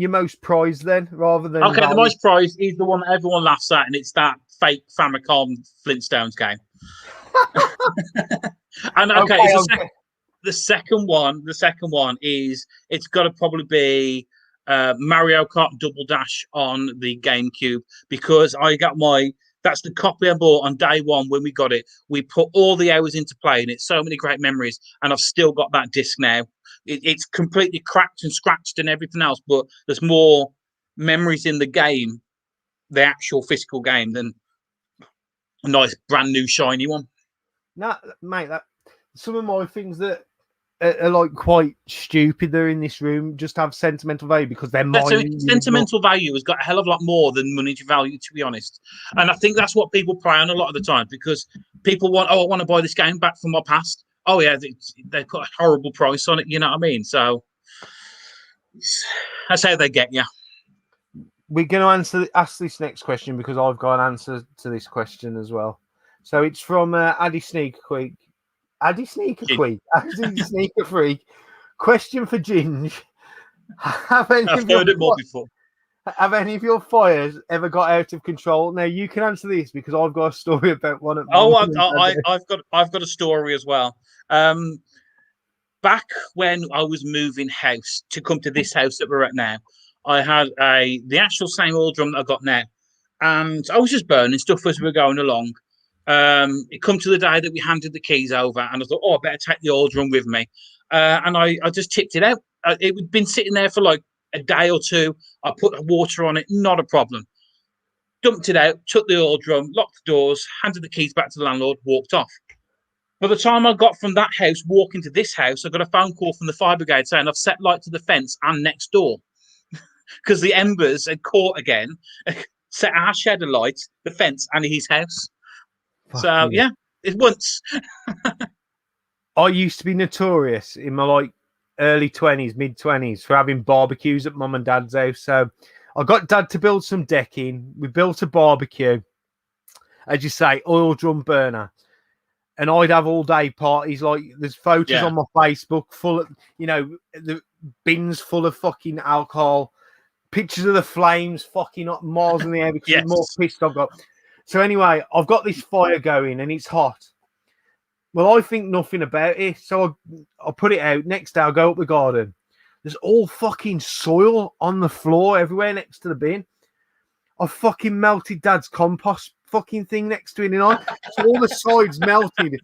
most prized then, rather than okay. The most prized is the one that everyone laughs at, and it's that fake Famicom Flintstones game. And the second one is it's got to probably be Mario Kart Double Dash on the GameCube, because I got that's the copy I bought on day one when we got it. We put all the hours into playing it, so many great memories, and I've still got that disc now. It's completely cracked and scratched and everything else, but there's more memories in the game, the actual physical game, than a nice brand new shiny one. No, mate, that some of my things that are like quite stupid there in this room just have sentimental value because they're mine. Sentimental value has got a hell of a lot more than monetary value, to be honest. And I think that's what people play on a lot of the time, because people I want to buy this game back from my past. Oh yeah, they put a horrible price on it. You know what I mean? So that's how they get you. We're going to ask this next question because I've got an answer to this question as well. So it's from Addy Sneaker Freak. Addy Sneaker Freak. Question for Ginge. I've heard it more before. Have any of your fires ever got out of control? Now you can answer this because I've got a story about one. I've got a story as well. Back when I was moving house to come to this house that we're at now, I had the actual same oil drum that I got now, and I was just burning stuff as we were going along. It come to the day that we handed the keys over, and I thought, I better take the oil drum with me. And I just tipped it out. It had been sitting there for like a day or two. I put water on it, not a problem. Dumped it out, took the oil drum, locked the doors, handed the keys back to the landlord, walked off. By the time I got from that house, walking to this house, I got a phone call from the fire brigade saying I've set light to the fence and next door because the embers had caught again, set our shed alight, the fence, and his house. So yeah, it once. I used to be notorious in my early 20s, mid 20s for having barbecues at mum and dad's house. So I got dad to build some decking. We built a barbecue, as you say, oil drum burner, and I'd have all day parties. Like there's photos on my Facebook full of, the bins full of fucking alcohol, pictures of the flames fucking up miles in the air because the more pissed I've got. So anyway, I've got this fire going and it's hot. Well, I think nothing about it. So I put it out. Next day, I'll go up the garden. There's all fucking soil on the floor everywhere next to the bin. I fucking melted Dad's compost fucking thing next to it. So all the sides melted.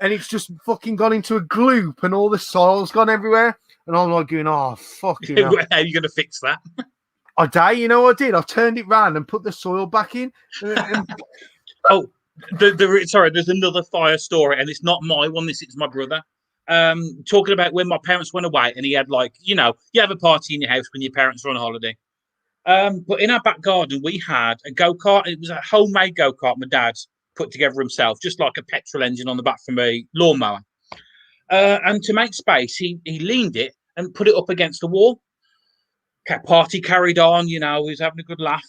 And it's just fucking gone into a gloop and all the soil's gone everywhere. And I'm like going, oh, fucking hell. How are you going to fix that? I did. I turned it round and put the soil back in. There's another fire story, and it's not my one. This is my brother. Talking about when my parents went away, and he had you have a party in your house when your parents are on holiday. But in our back garden, we had a go-kart. It was a homemade go-kart my dad put together himself, just like a petrol engine on the back from a lawnmower. And to make space, he leaned it and put it up against the wall. Okay, party carried on, he was having a good laugh.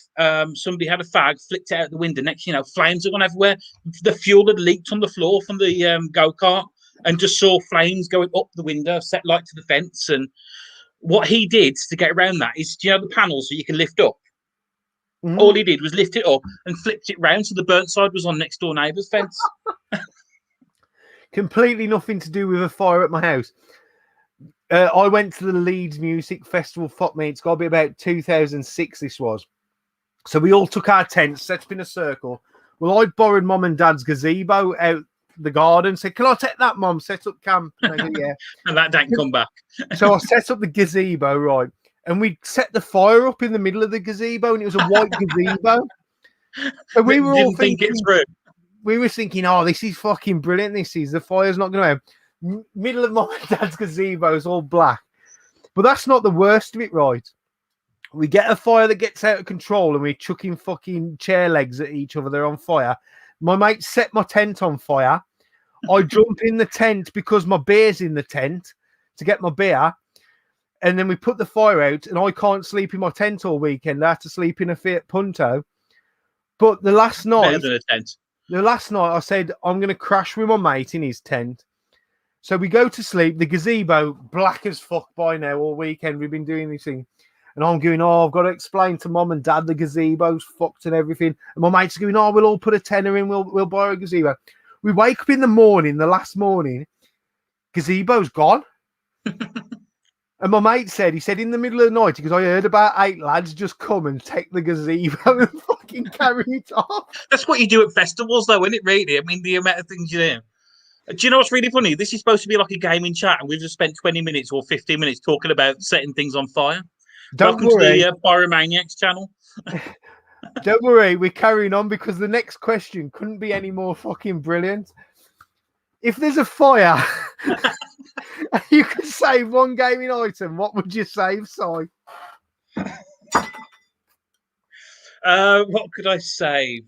Somebody had a fag, flicked it out the window. Next, flames had gone everywhere. The fuel had leaked on the floor from the go-kart, and just saw flames going up the window, set light to the fence. And what he did to get around that is, the panels that you can lift up? Mm. All he did was lift it up and flipped it round so the burnt side was on next door neighbour's fence. Completely nothing to do with a fire at my house. I went to the Leeds Music Festival. Fuck me, it's got to be about 2006. This was. So we all took our tents, set up in a circle. Well, I borrowed Mum and Dad's gazebo out the garden. Said, "Can I take that, Mum? Set up camp." And I go, "Yeah." And that didn't come back. So I set up the gazebo, right, and we set the fire up in the middle of the gazebo, and it was a white gazebo. So we were all thinking, we were thinking, "Oh, this is fucking brilliant. This is the fire's not going to have." Middle of Mum and Dad's gazebo is all black, but that's not the worst of it, right? We get a fire that gets out of control, and we're chucking fucking chair legs at each other. They're on fire. My mate set my tent on fire. I jump in the tent because my beer's in the tent to get my beer. And then we put the fire out, and I can't sleep in my tent all weekend. I have to sleep in a Fiat Punto. But the last night, I said, I'm going to crash with my mate in his tent. So we go to sleep. The gazebo, black as fuck by now all weekend. We've been doing this thing. And I'm going, I've got to explain to Mum and Dad the gazebo's fucked and everything. And my mate's going, we'll all put a tenner in. We'll buy a gazebo. We wake up in the morning, the last morning, gazebo's gone. And my mate said, in the middle of the night, because I heard about 8 lads just come and take the gazebo and fucking carry it off. That's what you do at festivals, though, isn't it, really? I mean, the amount of things you do. Do you know what's really funny? This is supposed to be like a gaming chat, and we've just spent 20 minutes or 15 minutes talking about setting things on fire. Welcome to the Pyromaniacs channel. Don't worry, we're carrying on because the next question couldn't be any more fucking brilliant. If there's a fire, you could save one gaming item, what would you save, Si? What could I save?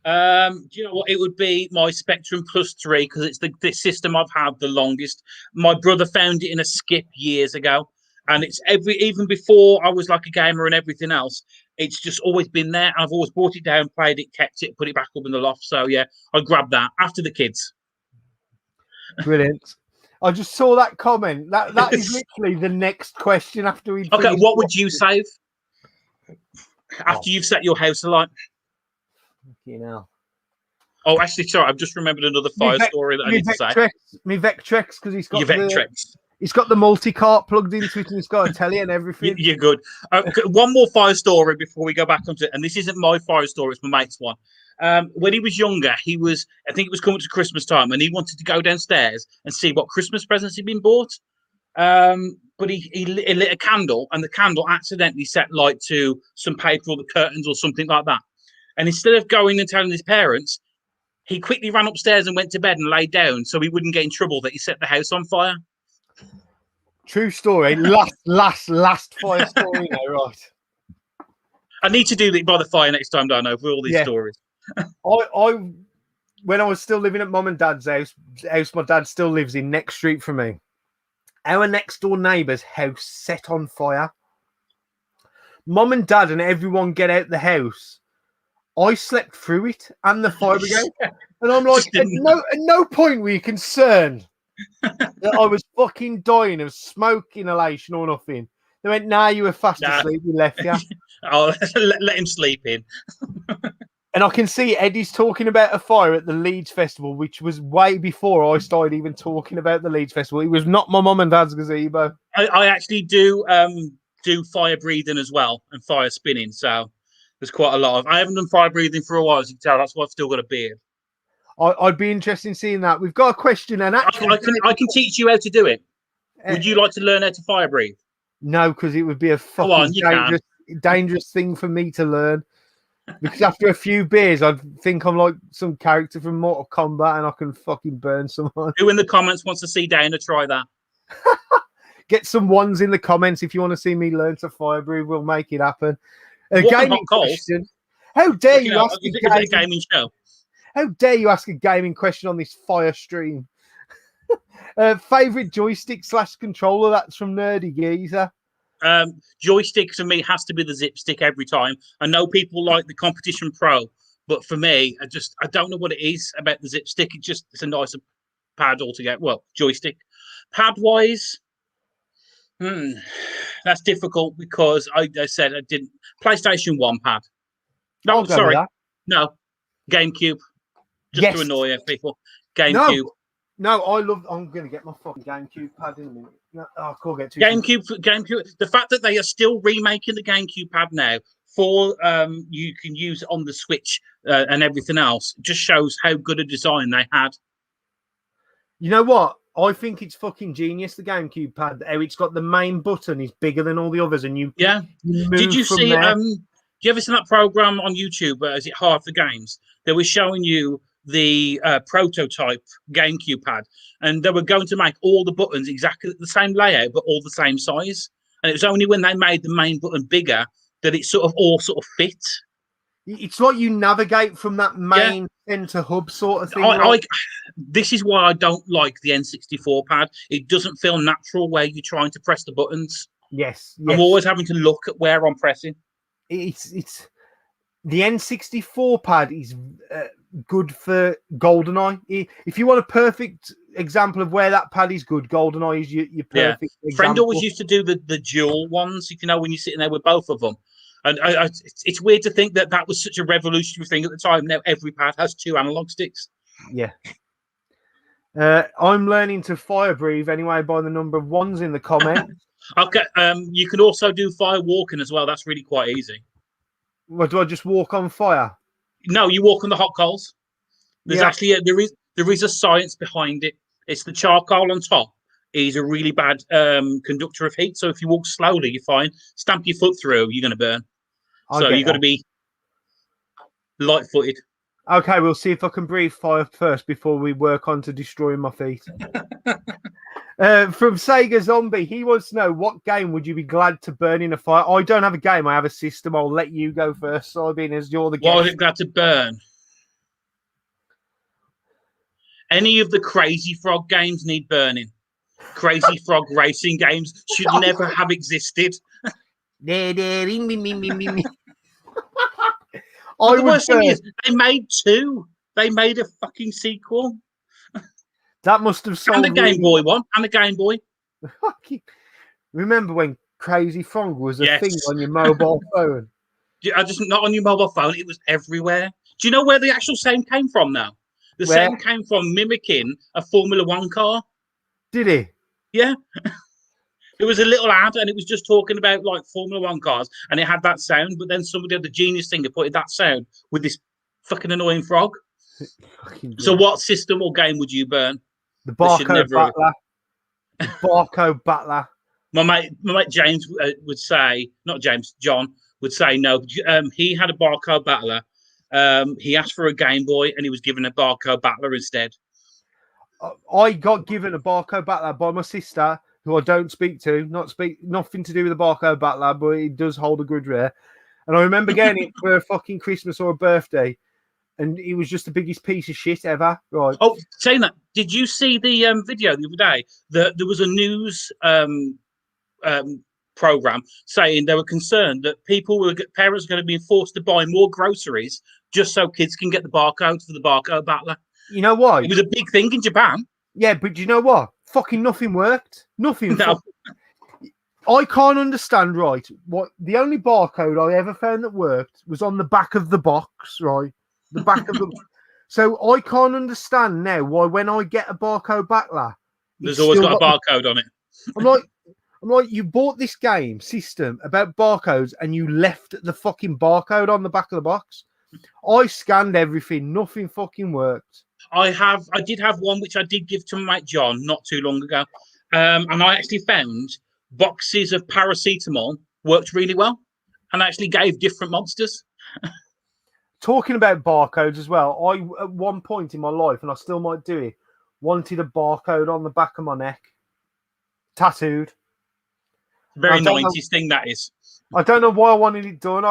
Do you know what? It would be my Spectrum Plus 3 because it's the system I've had the longest. My brother found it in a skip years ago. And it's even before I was like a gamer and everything else, it's just always been there. I've always brought it down, played it, kept it, put it back up in the loft. So yeah, I grabbed that after the kids. Brilliant. I just saw that comment. That is literally the next question after we. Okay, what would you save after you've set your house alight? You know. Oh, actually, sorry, I've just remembered another fire story that I need to say. Me Vectrex, because he's got your Vectrex. He's got the multi-cart plugged into it, and he's got a telly and everything. You're good. One more fire story before we go back onto it, and this isn't my fire story; it's my mate's one. When he was younger, I think it was coming to Christmas time, and he wanted to go downstairs and see what Christmas presents had been bought. But he lit a candle, and the candle accidentally set light to some paper or the curtains or something like that. And instead of going and telling his parents, he quickly ran upstairs and went to bed and laid down so he wouldn't get in trouble that he set the house on fire. True story. Last fire story now, right? I need to do it by the fire next time, don't I, for all these stories. I when I was still living at Mum and Dad's house my dad still lives in, next street from me, our next door neighbour's house set on fire. Mum and Dad and everyone get out the house. I slept through it and the fire brigade. And I'm like, at no point were you concerned that I was fucking dying of smoke inhalation or nothing. They went, nah, you were fast asleep. We left you. I'll let him sleep in. And I can see Eddie's talking about a fire at the Leeds Festival, which was way before I started even talking about the Leeds Festival. It was not my mum and dad's gazebo. I actually do fire breathing as well and fire spinning. So there's quite a lot of. I haven't done fire breathing for a while, as you can tell. That's why I've still got a beard. I'd be interested in seeing that. We've got a question, and actually, I can teach you how to do it. Would you like to learn how to fire breathe? No, because it would be a fucking dangerous thing for me to learn. Because after a few beers, I'd think I'm like some character from Mortal Kombat, and I can fucking burn someone. Who in the comments wants to see Dana try that? Get some ones in the comments if you want to see me learn to fire breathe. We'll make it happen. A gaming question. How dare you ask a gaming show? How dare you ask a gaming question on this fire stream? Favorite joystick / controller? That's from Nerdy Geezer. Joystick for me has to be the Zip Stick every time. I know people like the Competition Pro, but for me, I don't know what it is about the Zip Stick. It's a nicer pad altogether. Well, joystick. Pad wise, that's difficult because I said I didn't. PlayStation 1 pad. No, sorry. No. GameCube. Just to annoy people. GameCube. No, I'm gonna get my fucking GameCube pad in a minute. No, I can't get too. GameCube. The fact that they are still remaking the GameCube pad now for you can use it on the Switch and everything else just shows how good a design they had. You know what? I think it's fucking genius. The GameCube pad, how it's got the main button is bigger than all the others, and you move Did you from see? there. Do you ever see that program on YouTube? Is it Hard for Games? They were showing you the prototype GameCube pad, and they were going to make all the buttons exactly the same layout, but all the same size. And it was only when they made the main button bigger that it all fit. It's like you navigate from that main center hub sort of thing. This is why I don't like the N64 pad. It doesn't feel natural where you're trying to press the buttons. Yes. I'm always having to look at where I'm pressing. It's the N64 pad is good for GoldenEye. If you want a perfect example of where that pad is good, GoldenEye is your perfect example. Friend always used to do the dual ones, if you know, when you're sitting there with both of them. And it's weird to think that was such a revolutionary thing at the time. Now every pad has 2 analog sticks. Yeah. I'm learning to fire breathe anyway by the number of ones in the comments. Okay. You can also do fire walking as well. That's really quite easy. What, do I just walk on fire? No, you walk on the hot coals. There's actually there is a science behind it. It's the charcoal on top is a really bad conductor of heat. So if you walk slowly, you're fine. Stamp your foot through, you're going to burn. So you've got to be light-footed. Okay, we'll see if I can breathe fire first before we work on to destroying my feet. From Sega Zombie, he wants to know, what game would you be glad to burn in a fire? I don't have a game, I have a system. I'll let you go first, Soybean, as you're the guest. What would it glad to burn? Any of the Crazy Frog games need burning. Crazy Frog racing games should never have existed. The worst thing is, they made 2. They made a fucking sequel. That must have sold. And a Game Boy one. And a Game Boy. Remember when Crazy Frog was a thing on your mobile phone? Not on your mobile phone. It was everywhere. Do you know where the actual sound came from now? The sound came from mimicking a Formula 1 car. Did he? Yeah. There was a little ad, and it was just talking about like Formula 1 cars, and it had that sound. But then somebody had the genius thing to put that sound with this fucking annoying frog. So, what system or game would you burn? The Barcode Battler. The Barcode Battler. My mate James would say, not James, John would say no. He had a Barcode Battler. He asked for a Game Boy, and he was given a Barcode Battler instead. I got given a Barcode Battler by my sister, who I don't speak to, nothing to do with the Barcode Battler, but it does hold a good rare. And I remember getting it for a fucking Christmas or a birthday, and it was just the biggest piece of shit ever. Right. Oh, saying that, did you see the video the other day? There was a news program saying they were concerned that parents were going to be forced to buy more groceries just so kids can get the barcodes for the Barcode Battler. You know why? It was a big thing in Japan. Yeah, but you know what? Fucking nothing worked. Nothing. No. I can't understand, right? What the only barcode I ever found that worked was on the back of the box, right? The back of the. So I can't understand now why when I get a Barcode Battler, there's always got a barcode on it. I'm like, you bought this game system about barcodes and you left the fucking barcode on the back of the box. I scanned everything, nothing fucking worked. I did have one which I did give to my mate John not too long ago, and I actually found boxes of paracetamol worked really well, and actually gave different monsters. Talking about barcodes as well, I at one point in my life, and I still might do it, wanted a barcode on the back of my neck, tattooed. Very 90s thing that is. I don't know why I wanted it done.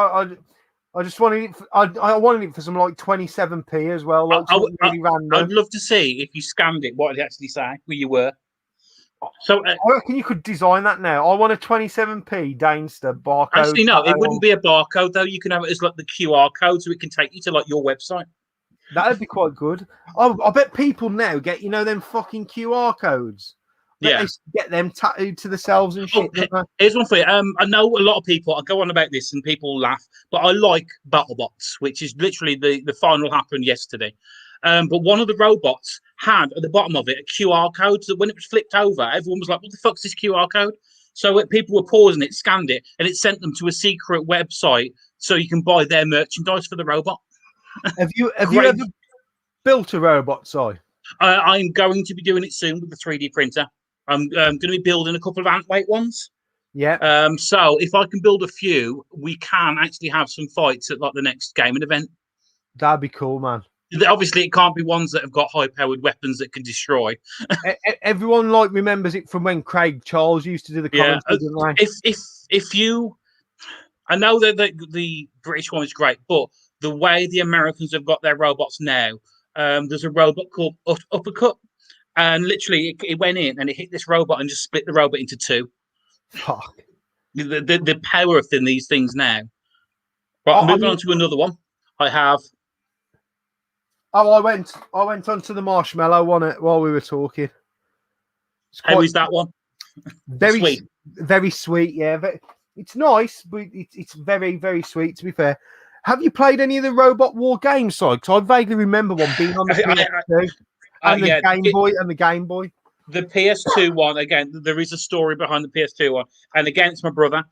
I just wanted it. I wanted it for some like 27p as well. Like really random. I'd love to see if you scanned it, what it actually say where you were. So I reckon you could design that now. I want a 27p Dainster barcode. Actually, no, it wouldn't be a barcode though. You can have it as like the QR code, so it can take you to like your website. That'd be quite good. I bet people now get them fucking QR codes. Yeah, they get them tattooed to themselves and shit. Here's one for you. I know a lot of people. I go on about this and people laugh, but I like BattleBots, which is literally the final happened yesterday. But one of the robots had at the bottom of it a QR code. So when it was flipped over, everyone was like, "What the fuck's this QR code?" So people were pausing it, scanned it, and it sent them to a secret website so you can buy their merchandise for the robot. Have you Great. ever built a robot, Si? I'm going to be doing it soon with the 3D printer. I'm going to be building a couple of ant-weight ones. Yeah. So if I can build a few, we can actually have some fights at like the next gaming event. That'd be cool, man. Obviously, it can't be ones that have got high-powered weapons that can destroy. Everyone like remembers it from when Craig Charles used to do the commentary, didn't they? If you, I know that the British one is great, but the way the Americans have got their robots now, there's a robot called Uppercut, and literally it went in and it hit this robot and just split the robot into two. Fuck. The power of these things now. Right, moving on to another one. I have. Oh, I went onto the marshmallow one while we were talking. How is that one? Very sweet. Very sweet, yeah. It's nice, but it's very, very sweet, to be fair. Have you played any of the Robot War games, Si? Because I vaguely remember one being on the PS2 and the Game Boy. The PS2 one, again, there is a story behind the PS2 one. And again, it's my brother.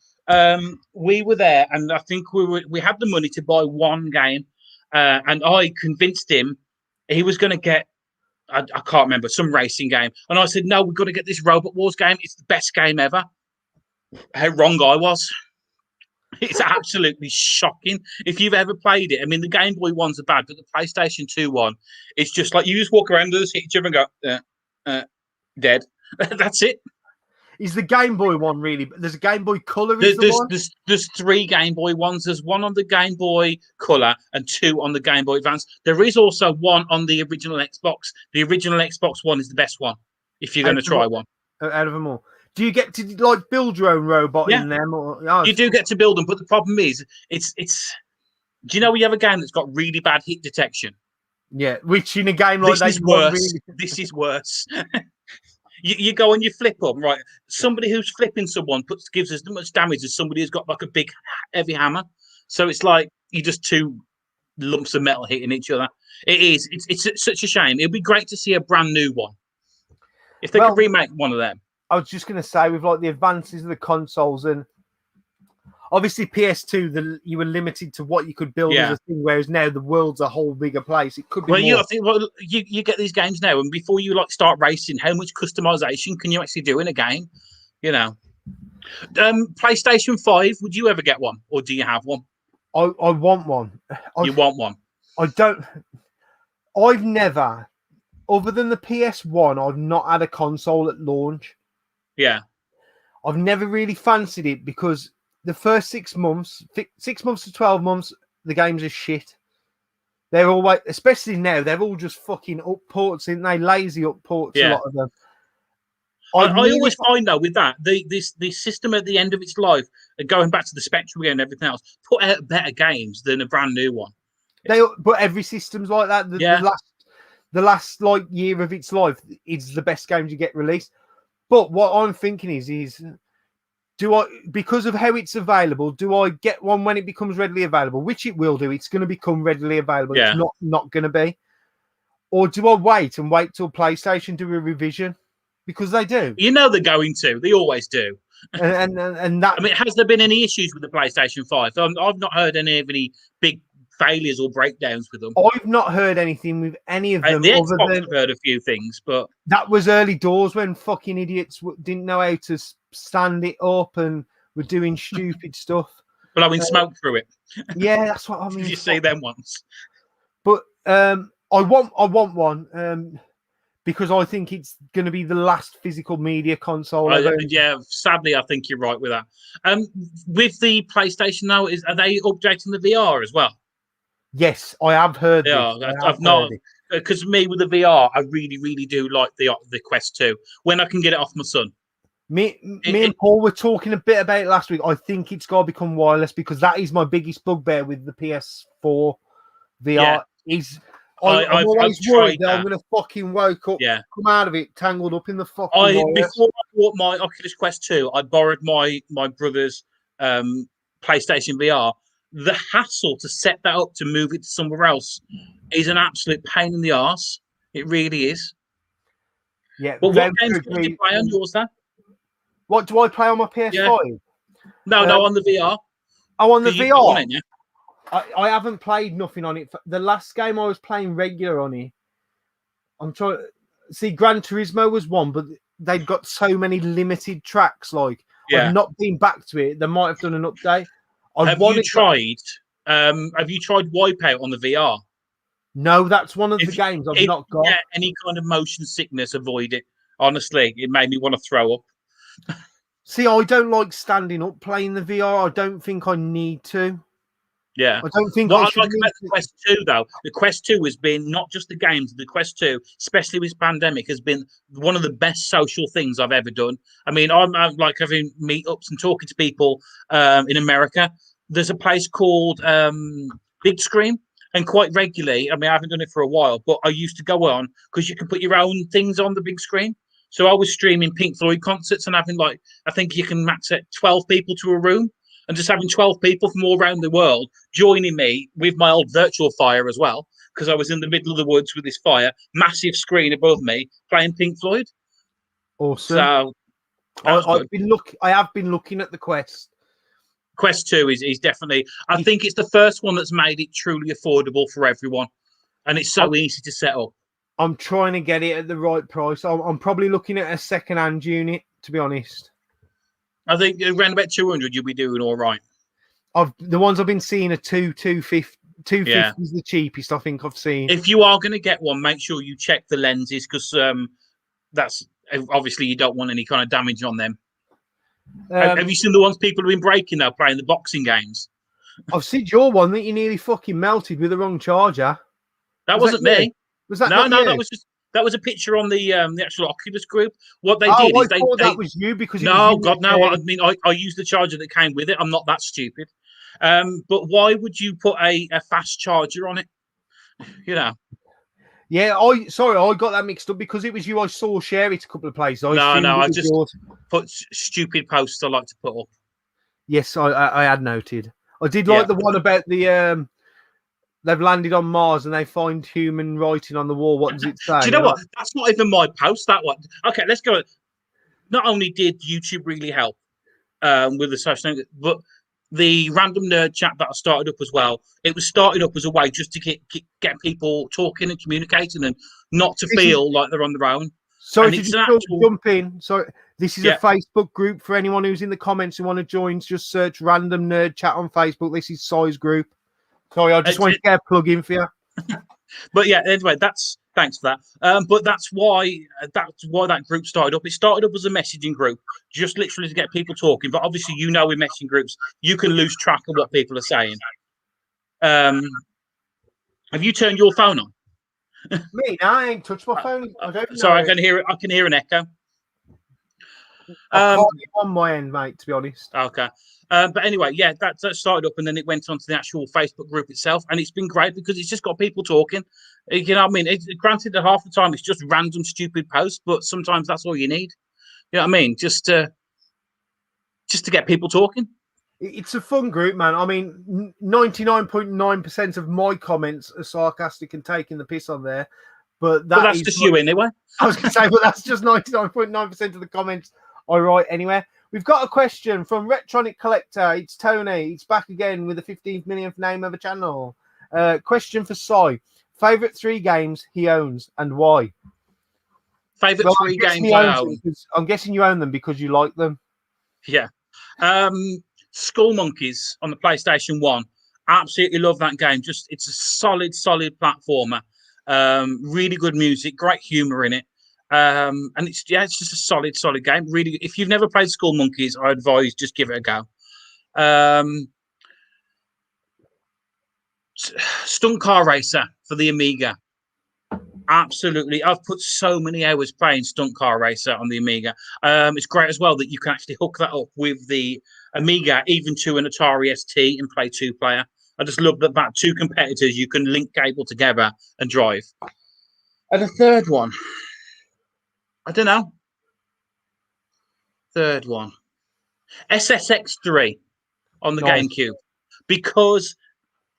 We were there, and I think we had the money to buy one game. And I convinced him he was going to get, I can't remember, some racing game. And I said, no, we've got to get this Robot Wars game. It's the best game ever. How wrong I was. It's absolutely shocking. If you've ever played it, I mean, the Game Boy ones are bad, but the PlayStation 2 one, it's just like you just walk around and hit each other and go, dead. That's it. Is the Game Boy one really? There's a Game Boy Color. There's 3 Game Boy ones. There's one on the Game Boy Color and 2 on the Game Boy Advance. There is also one on the original Xbox. The original Xbox one is the best one. If you're going to try one, out of them all, do you get to like build your own robot in them? Or, you do get to build them, but the problem is, it's. Do you know you have a game that's got really bad hit detection? Yeah, which in a game like this is worse. This is worse. You go and you flip them, right? Somebody who's flipping someone gives as much damage as somebody who's got like a big, heavy hammer. So it's like you just 2 lumps of metal hitting each other. It's such a shame. It'd be great to see a brand new one. If they could remake one of them. I was just going to say, with like the advances of the consoles and obviously PS2, you were limited to what you could build as a thing, whereas now the world's a whole bigger place. It could be you get these games now, and before you like start racing, how much customization can you actually do in a game? You know, PlayStation 5. Would you ever get one, or do you have one? I want one. You want one? I don't. I've never, other than the PS1, I've not had a console at launch. Yeah, I've never really fancied it because the first 6 months, 6 months to 12 months, the games are shit. They're always, especially now, they're all just fucking up ports, aren't they? Lazy up ports, a lot of them. I always find though with that the system at the end of its life, going back to the Spectrum again and everything else, put out better games than a brand new one. But every system's like that. The last like year of its life is the best games you get released. But what I'm thinking is do I, because of how it's available, do I get one when it becomes readily available? Which it will do. It's going to become readily available. Yeah. It's not going to be. Or do I wait till PlayStation do a revision? Because they do. You know they're going to. They always do. And that. I mean, has there been any issues with the PlayStation 5? I've not heard any big failures or breakdowns with them. I've not heard anything with any of them. The Xbox have heard a few things, but that was early doors when fucking idiots didn't know how to stand it up and were doing stupid stuff, blowing smoke through it. Yeah, that's what I mean. Did you see them once? But I want one because I think it's going to be the last physical media console. Yeah, sadly, I think you're right with that. With the PlayStation now, are they updating the VR as well? Yes, I have heard. Yeah, I've not, because me with the VR, I really, really do like the Quest 2 when I can get it off my son. Me and Paul were talking a bit about it last week. I think it's got to become wireless because that is my biggest bugbear with the PS4 VR. I'm always worried that I'm going to fucking woke up, come out of it tangled up in the fucking before I bought my Oculus Quest 2, I borrowed my brother's PlayStation VR. The hassle to set that up to move it to somewhere else is an absolute pain in the arse. It really is. Yeah, But what very games to do you agree. play on yours then? What do I play on my PS5? No, Um, on the VR. Oh, on the Because you've got one, VR. ain't you? I haven't played nothing on it. The last game I was playing regular on it, I'm trying. See, Gran Turismo was one, but they've got so many limited tracks. Like I've Yeah. not been back to it. They might have done an update. I Have want you it. tried? Have you tried Wipeout on the VR? No, that's one of the If games I've if not you got. get any kind of motion sickness, avoid it. Honestly, it made me want to throw up. See, I don't like standing up playing the VR. I don't think I need to. Yeah. I don't think What I I should like need about the to. Quest 2, though, the Quest 2 has been not just the games, the Quest 2, especially with pandemic, has been one of the best social things I've ever done. I mean, I'm like having meetups and talking to people in America. There's a place called Big Screen, and quite regularly, I mean, I haven't done it for a while, but I used to go on because you can put your own things on the big screen. So I was streaming Pink Floyd concerts and having like, I think you can max it 12 people to a room, and just having 12 people from all around the world joining me with my old virtual fire as well, because I was in the middle of the woods with this fire, massive screen above me, playing Pink Floyd. Awesome. So that was good. I have been looking at the Quest. Quest 2 is definitely, I think it's the first one that's made it truly affordable for everyone. And it's so easy to set up. I'm trying to get it at the right price. I'm probably looking at a second-hand unit, to be honest. I think around about 200, you'll be doing all right. The ones I've been seeing are 250. 250 Yeah. is the cheapest I think I've seen. If you are going to get one, make sure you check the lenses, because that's obviously you don't want any kind of damage on them. Have you seen the ones people have been breaking though, playing the boxing games? I've seen your one that you nearly fucking melted with the wrong charger. That wasn't me. Was that No, not you? that was a picture on the actual Oculus group. What they Oh, did is I thought that was you because it was no, you God, no. I mean, I used the charger that came with it. I'm not that stupid. But why would you put a fast charger on it? You know. Yeah, I got that mixed up because it was you I saw share it a couple of places. I just put stupid posts I like to put up. Yes, I had noted. I did Yeah. like the one about the they've landed on Mars and they find human writing on the wall. What does it say? Do you know what? That's not even my post, that one. Okay, let's go. Not only did YouTube really help with the social network, but the random nerd chat that I started up as well, it was started up as a way just to get people talking and communicating and not to feel like they're on their own. Sorry to just jump in. So this is a Facebook group for anyone who's in the comments who want to join. Just search random nerd chat on Facebook. This is Size Group. Sorry, I just wanted to get a plug in for you. But yeah, anyway, thanks for that. But that's why that group started up. It started up as a messaging group, just literally to get people talking. But obviously, with messaging groups, you can lose track of what people are saying. Have you turned your phone on? Me? No, I ain't touched my phone. I don't know. Sorry, I can hear it. I can hear an echo. I can't get on my end, mate, to be honest. Okay. But anyway, yeah, that started up and then it went on to the actual Facebook group itself. And it's been great because it's just got people talking. You know what I mean? Granted that half the time it's just random, stupid posts, but sometimes that's all you need. You know what I mean? Just to get people talking. It's a fun group, man. I mean, 99.9% of my comments are sarcastic and taking the piss on there. But that's just you anyway. I was going to say, but that's just 99.9% of the comments I write anyway. We've got a question from Retronic Collector. It's Tony. It's back again with the 15th millionth name of a channel. Question for Sai. Favorite 3 games he owns and why? Favorite 3 games I own? I'm guessing you own them because you like them. Yeah. Skull Monkeys on the PlayStation 1. Absolutely love that game. It's a solid platformer. Really good music, great humor in it. And it's just a solid game. Really, if you've never played Skull Monkeys, I advise just give it a go. Stunt Car Racer for the Amiga. Absolutely, I've put so many hours playing Stunt Car Racer on the Amiga. It's great as well that you can actually hook that up with the Amiga, even to an Atari ST, and play 2-player. I just love that 2 competitors you can link cable together and drive. And the third one, I don't know. Third one, SSX3 on the GameCube, because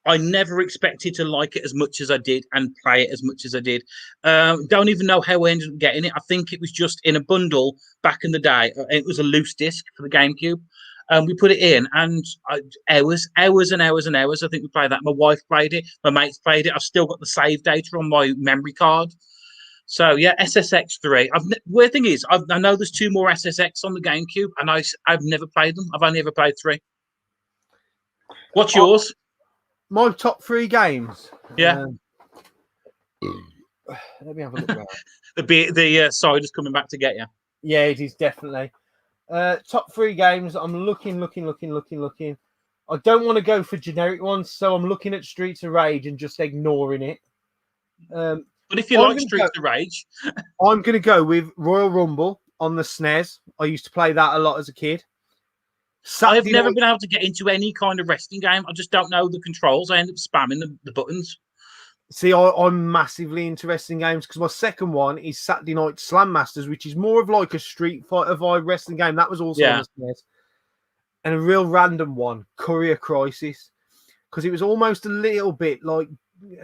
I never expected to like it as much as I did and play it as much as I did. Don't even know how I ended up getting it. I think it was just in a bundle back in the day. It was a loose disc for the GameCube. We put it in, and hours and hours and hours. I think we played that. My wife played it. My mates played it. I've still got the save data on my memory card. So yeah, SSX3. Weird thing is, I know there's 2 more SSX on the GameCube, and I've never played them. I've only ever played 3. What's yours? My top 3 games. Yeah. Let me have a look at the cider's coming back to get you. Yeah, it is definitely. Top 3 games. I'm looking. I don't want to go for generic ones, so I'm looking at Streets of Rage and just ignoring it. But if you like Streets of Rage, I'm going to go with Royal Rumble on the SNES. I used to play that a lot as a kid. I've never been able to get into any kind of wrestling game. I just don't know the controls. I end up spamming the buttons. See, I'm massively into wrestling games because my second one is Saturday Night Slam Masters, which is more of like a Street Fighter vibe wrestling game. That was also on the SNES. And a real random one, Courier Crisis, because it was almost a little bit like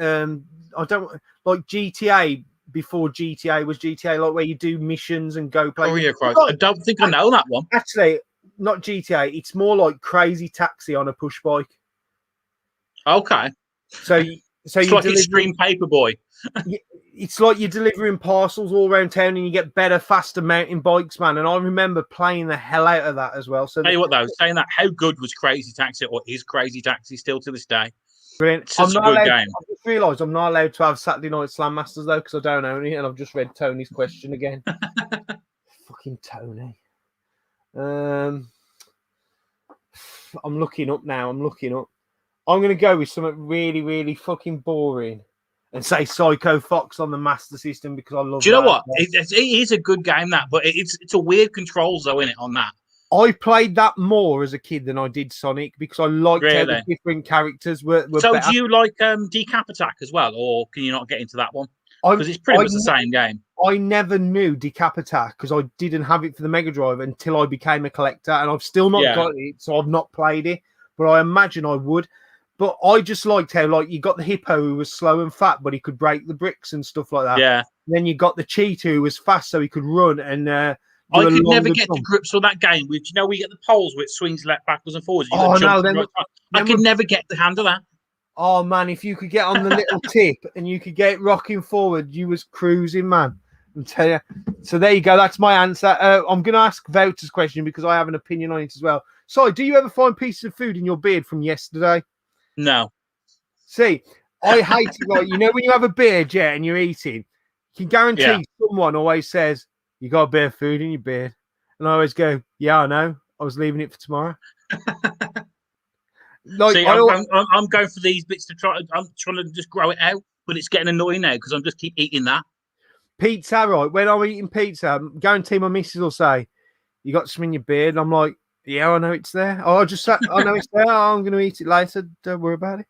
I don't like GTA before GTA was GTA, like where you do missions and go play. Courier Crisis. I don't think I know that one. Actually, not GTA. It's more like Crazy Taxi on a push bike. Okay. So it's like Extreme Paperboy. It's like you're delivering parcels all around town, and you get better, faster mountain bikes, man. And I remember playing the hell out of that as well. So tell you what, though, saying that, how good was Crazy Taxi, or is Crazy Taxi still to this day? Brilliant. Such a good game. I just realised I'm not allowed to have Saturday Night Slam Masters though, because I don't own it, and I've just read Tony's question again. Fucking Tony. I'm looking up now. I'm going to go with something really, really fucking boring and say Psycho Fox on the Master System because I love. Do you know what? It is a good game, that, but it's a weird controls though in it on that. I played that more as a kid than I did Sonic because I liked how the different characters were so better. Do you like Decap Attack as well, or can you not get into that one? Because it's pretty much the same game. I never knew Decap Attack because I didn't have it for the Mega Drive until I became a collector, and I've still not got it, so I've not played it. But I imagine I would. But I just liked how, like, you got the hippo who was slow and fat, but he could break the bricks and stuff like that. Yeah. And then you got the cheetah who was fast, so he could run and. I could never get to grips with that game. We get the poles where it swings left, backwards, and forwards. I could never get the hand of that. Oh man, if you could get on the little tip and you could get it rocking forward, you was cruising, man. I'm telling you. So there you go. That's my answer. I'm going to ask Vouter's question because I have an opinion on it as well. So, do you ever find pieces of food in your beard from yesterday? No. See, I hate it. Right, you know when you have a beard, yeah, and you're eating, you can guarantee someone always says, you got a bit of food in your beard. And I always go, yeah, I know. I was leaving it for tomorrow. Like, see, I'm going for these bits to try. I'm trying to just grow it out, but it's getting annoying now because I'm just keep eating that. Pizza, right? When I'm eating pizza, guarantee my missus will say, you got some in your beard. And I'm like, yeah, I know it's there. Oh, I know it's there. Oh, I'm going to eat it later. Don't worry about it.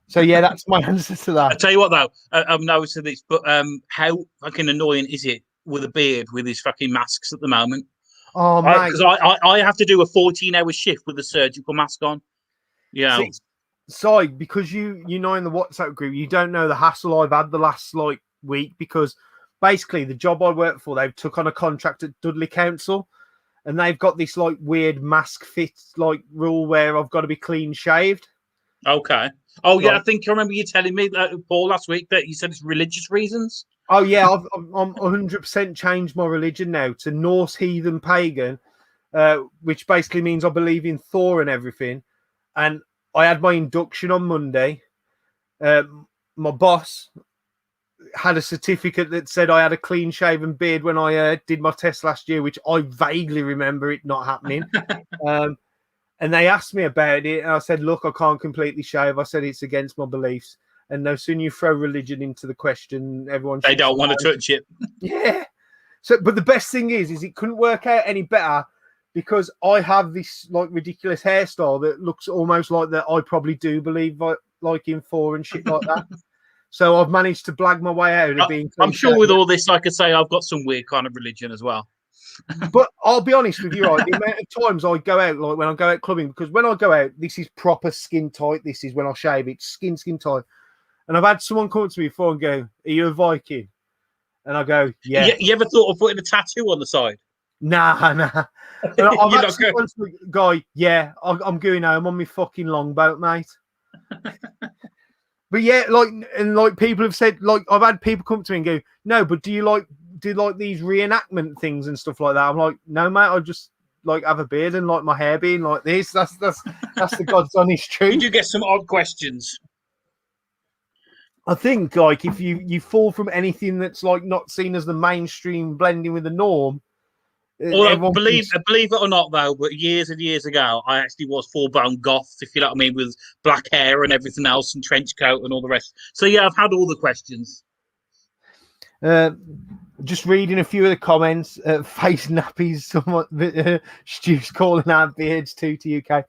So, yeah, that's my answer to that. I tell you what, though, I'm noticing this, but how fucking annoying is it with a beard with his fucking masks at the moment? Oh, man. Because I have to do a 14-hour shift with a surgical mask on. Yeah. So, because you know in the WhatsApp group, you don't know the hassle I've had the last week because basically the job I work for, they've took on a contract at Dudley Council and they've got this weird mask fit rule where I've got to be clean shaved. Okay. Oh yeah, I think I remember you telling me that, Paul, last week that you said it's religious reasons. Oh yeah, I'm 100% changed my religion now to Norse heathen pagan, which basically means I believe in Thor and everything. And I had my induction on Monday. My boss had a certificate that said I had a clean-shaven beard when I did my test last year, which I vaguely remember it not happening. And they asked me about it, and I said, look, I can't completely shave. I said it's against my beliefs. And no sooner you throw religion into the question, everyone... They don't want to touch it. Yeah. So, but the best thing is it couldn't work out any better because I have this ridiculous hairstyle that looks almost like that I probably do believe in Thor and shit like that. So I've managed to blag my way out of being... I'm sure with all this, I could say I've got some weird kind of religion as well. But I'll be honest with you, right? The amount of times I go out, like when I go out clubbing, because when I go out, this is proper skin tight. This is when I shave it, skin tight. And I've had someone come up to me before and go, "Are you a Viking?" And I go, "Yeah." You ever thought of putting a tattoo on the side? Nah. And I've You're not actually gone to the guy, "Yeah, I'm going home on my fucking longboat, mate." But yeah, like people have said, like I've had people come to me and go, "No, but do you like these reenactment things and stuff like that?" I'm like, "No, mate, I just like have a beard and like my hair being like this." That's the God's honest You truth. do get some odd questions. I think like if you fall from anything that's like not seen as the mainstream blending with the norm, Well, believe thinks, it or not, though, but years and years ago, I actually was full blown goth, if you know what I mean, with black hair and everything else, and trench coat and all the rest. So yeah, I've had all the questions. just reading a few of the comments, face nappies, somewhat Stu's calling out beards too to UK.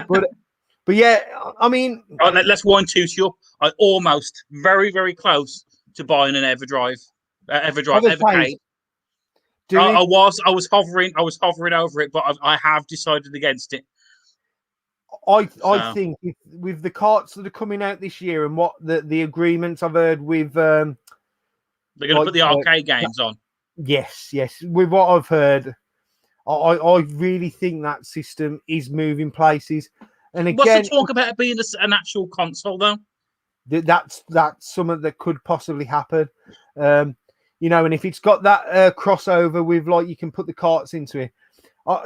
But yeah, I mean, All right, let's wind you up. I almost very, very close to buying an Evercade. I was hovering over it, but I have decided against it. I think with the carts that are coming out this year and what the agreements I've heard with, they're going to put the arcade games on. Yes, with what I've heard, I really think that system is moving places. And again, what's the talk about it being an actual console though? That's something that could possibly happen. You know, and if it's got that crossover with like you can put the carts into it.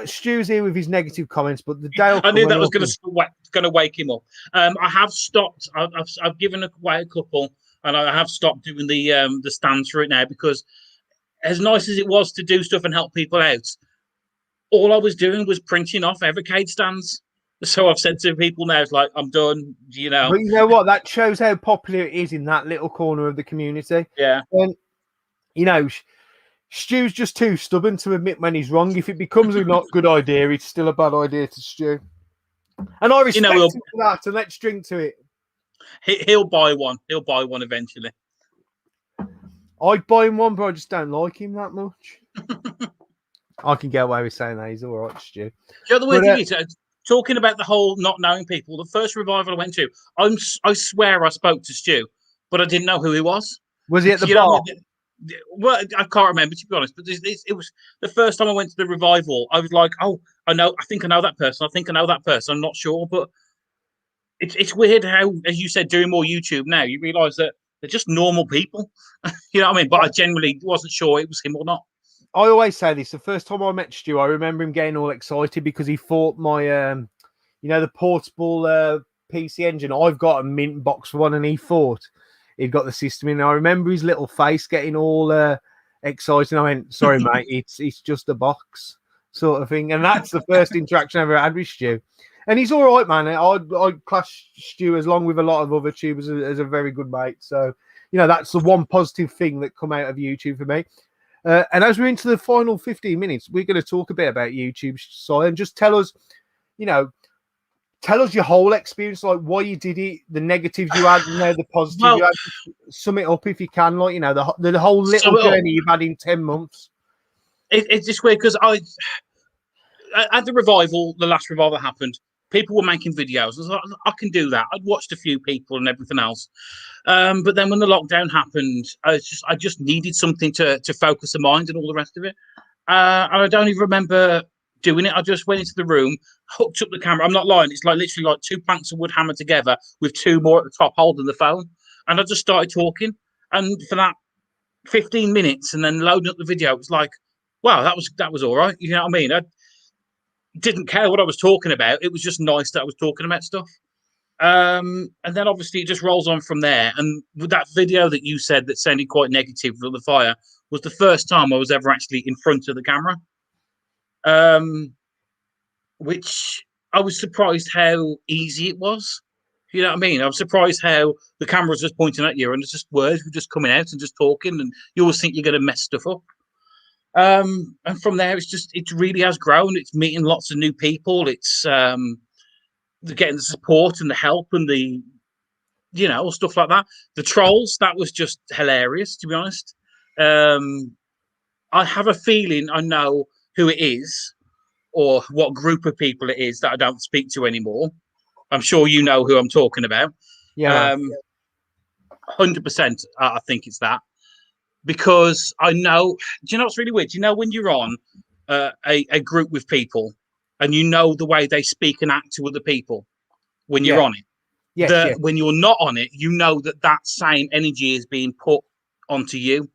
Stu's here with his negative comments, but the day I knew that was going to wake him up. I have stopped. I've given away a couple, and I have stopped doing the stands for it now because, as nice as it was to do stuff and help people out, all I was doing was printing off Evercade stands. So I've said to people now, it's like I'm done. You know. But you know what? That shows how popular it is in that little corner of the community. Yeah. And you know, Stu's just too stubborn to admit when he's wrong. If it becomes a not good idea, it's still a bad idea to Stu. And I respect him for that, and let's drink to it. He'll buy one. He'll buy one eventually. I'd buy him one, but I just don't like him that much. I can get away with saying that. He's all right, Stu. You know, the weird thing is, talking about the whole not knowing people, the first revival I went to, I swear I spoke to Stu, but I didn't know who he was. Was he at the bar? Well, I can't remember, to be honest, but it was the first time I went to the revival. I was like, oh, I think I know that person. I think I know that person. I'm not sure, but it's weird how, as you said, doing more YouTube now, you realise that they're just normal people. You know what I mean? But I generally wasn't sure it was him or not. I always say this. The first time I met Stu, I remember him getting all excited because he thought my, the portable PC engine. I've got a mint box one, and he thought he'd got the system in. I remember his little face getting all excited. I went, "Sorry, mate, it's just a box," sort of thing. And that's the first interaction I ever had with Stu. And he's all right, man. I'd class Stu, as long with a lot of other tubers, as a very good mate. So, that's the one positive thing that come out of YouTube for me. And as we're into the final 15 minutes, we're going to talk a bit about YouTube, Si, and just tell us, tell us your whole experience, like why you did it, the negatives you had, the positives you had. Sum it up if you can, like, the whole little journey you've had in 10 months. It's just weird because at the revival, the last revival that happened, people were making videos. I was like, I can do that. I'd watched a few people and everything else. But then when the lockdown happened, I just needed something to focus the mind and all the rest of it. And I don't even remember doing it. I just went into the room, hooked up the camera. I'm not lying. It's like literally like 2 planks of wood hammered together with 2 more at the top holding the phone. And I just started talking. And for that 15 minutes and then loading up the video, it was like, wow, that was all right. You know what I mean? I didn't care what I was talking about. It was just nice that I was talking about stuff. And then obviously it just rolls on from there. And with that video that you said that sounded quite negative for the fire was the first time I was ever actually in front of the camera. Which I was surprised how easy it was. You know what I mean? I was surprised how the camera was just pointing at you and it's just words were just coming out and just talking, and you always think you're going to mess stuff up. And from there, it really has grown. It's meeting lots of new people. It's getting the support and the help and the, stuff like that. The trolls, that was just hilarious, to be honest. I have a feeling I know who it is or what group of people it is that I don't speak to anymore. I'm sure you know who I'm talking about. Yeah, man. 100%, I think it's that. Because I know, do you know what's really weird? Do you know when you're on a group with people and you know the way they speak and act to other people when you're Yeah. on it? Yes, That yes. when you're not on it, you know that same energy is being put onto you.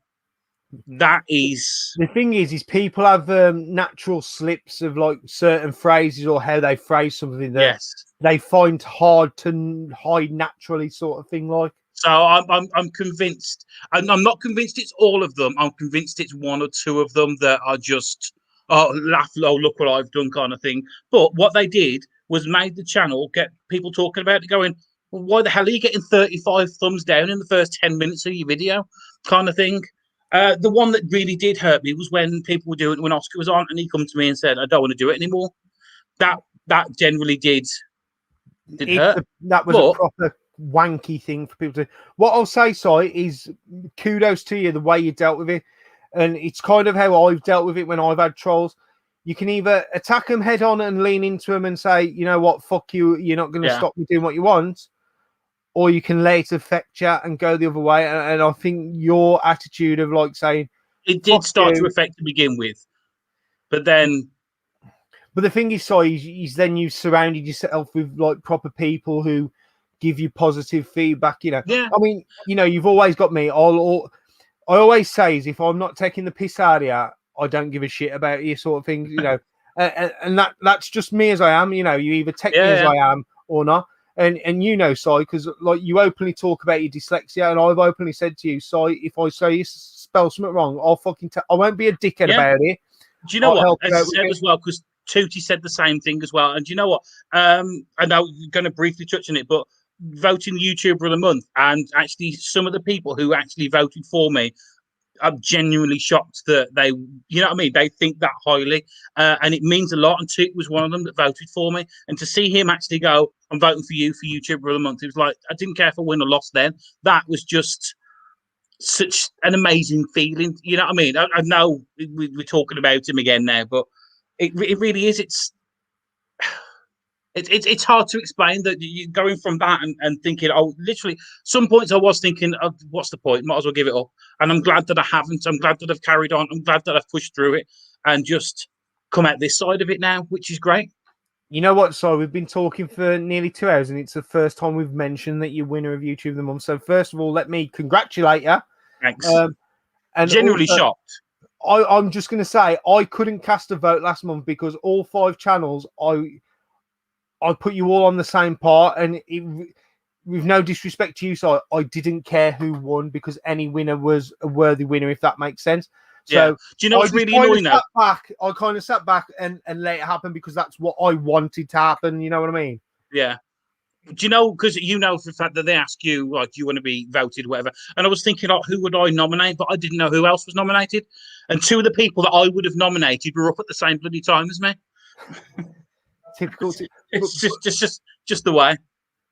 That is The thing is people have natural slips of like certain phrases or how they phrase something that yes. they find hard to hide naturally, sort of thing. Like, So I'm convinced, and I'm not convinced it's all of them. I'm convinced it's one or two of them that are just laugh, oh look what I've done kind of thing. But what they did was made the channel get people talking about it, going, well, why the hell are you getting 35 thumbs down in the first 10 minutes of your video, kind of thing. The one that really did hurt me was when people were doing it when Oscar was on, and he come to me and said, "I don't want to do it anymore." That generally did hurt, that was a but proper wanky thing for people to. What I'll say, Si, is kudos to you the way you dealt with it, and it's kind of how I've dealt with it when I've had trolls. You can either attack them head on and lean into them and say, you know what, fuck you, you're not going to stop me doing what you want, or you can let it affect you and go the other way. And I think your attitude of like saying it did start to affect to begin with, but then. But the thing is, Si, is then you surrounded yourself with like proper people who give you positive feedback. You know, Yeah. I mean, you know, you've always got me. I always say is if I'm not taking the piss out of you, I don't give a shit about you, sort of thing. You know, and that's just me as I am. You know, you either take me as I am or not. And you know, Si, because like you openly talk about your dyslexia, and I've openly said to you, Si, if I say you spell something wrong, I'll fucking I won't be a dickhead about it. Do you know what? As I said as well, because Tootie said the same thing as well. And do you know what? I know you're going to briefly touch on it, but voting YouTuber of the month, and actually some of the people who actually voted for me, I'm genuinely shocked that they, you know what I mean? They think that highly, and it means a lot. And Toot was one of them that voted for me. And to see him actually go, I'm voting for you for YouTuber of the month, it was like, I didn't care if I win or lost then. That was just such an amazing feeling. You know what I mean? I know we're talking about him again now, but it really is. It's hard to explain that you're going from that and thinking, oh, literally, some points I was thinking, oh, what's the point? Might as well give it up. And I'm glad that I haven't. I'm glad that I've carried on. I'm glad that I've pushed through it and just come out this side of it now, which is great. You know what? So we've been talking for nearly 2 hours, and it's the first time we've mentioned that you're winner of YouTube of the month. So first of all, let me congratulate you. Thanks. And genuinely also, shocked. I'm just going to say I couldn't cast a vote last month because all 5 channels I put you all on the same part, and with no disrespect to you, so I didn't care who won because any winner was a worthy winner, if that makes sense. So do you know what's really annoying now? I kind of sat back and let it happen because that's what I wanted to happen. You know what I mean? Yeah. Do you know, because you know for the fact that they ask you, like, do you want to be voted, whatever. And I was thinking, like, who would I nominate? But I didn't know who else was nominated. And 2 of the people that I would have nominated were up at the same bloody time as me. Typical. It's just the way.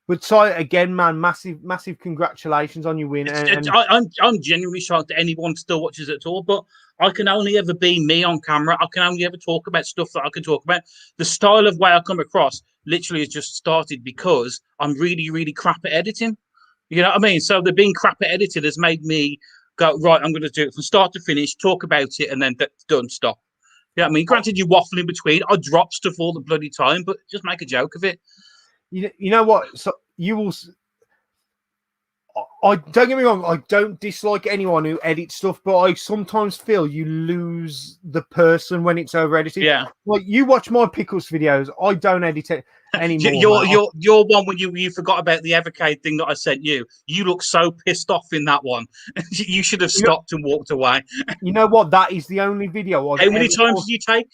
But so again, man, massive congratulations on your win. I'm genuinely shocked that anyone still watches it at all. But I can only ever be me on camera. I can only ever talk about stuff that I can talk about. The style of way I come across literally has just started because I'm really, really crap at editing. You know what I mean? So the being crap at editing has made me go, right, I'm going to do it from start to finish, talk about it, and then done, stop. Yeah, I mean, granted, you waffle in between. I drop stuff all the bloody time, but just make a joke of it. You know what? So you will. I don't get me wrong. I don't dislike anyone who edits stuff, but I sometimes feel you lose the person when it's over edited. Yeah, like you watch my pickles videos. I don't edit it anymore. You're one when you forgot about the Evercade thing that I sent you. You look so pissed off in that one. You should have stopped and walked away. You know what? That is the only video. How many times did you take?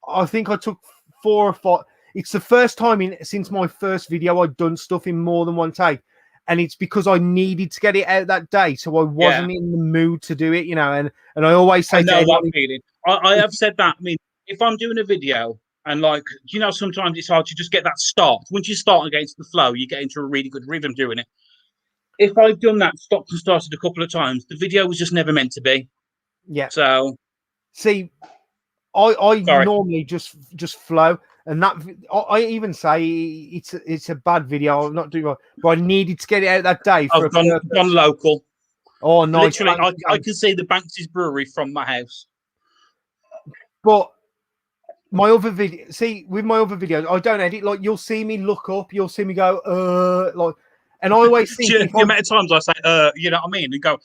I think I took 4 or 5. It's the first time since my first video I'd done stuff in more than one take. And it's because I needed to get it out that day, so I wasn't in the mood to do it, you know. And I always say, I know that feeling. I have said that. I mean, if I'm doing a video and like, you know, sometimes it's hard to just get that start. Once you start against the flow, you get into a really good rhythm doing it. If I've done that, stopped and started a couple of times, the video was just never meant to be. Yeah. So See, I Sorry. normally just flow, and that I even say it's a bad video. I'm not doing right, but I needed to get it out that day for I've gone local. Oh, nice. Literally, I can see the Banks' brewery from my house. But my other video, see, with my other videos, I don't edit. Like, you'll see me look up, you'll see me go, like, and I always think the amount of times I say, you know what I mean, and go,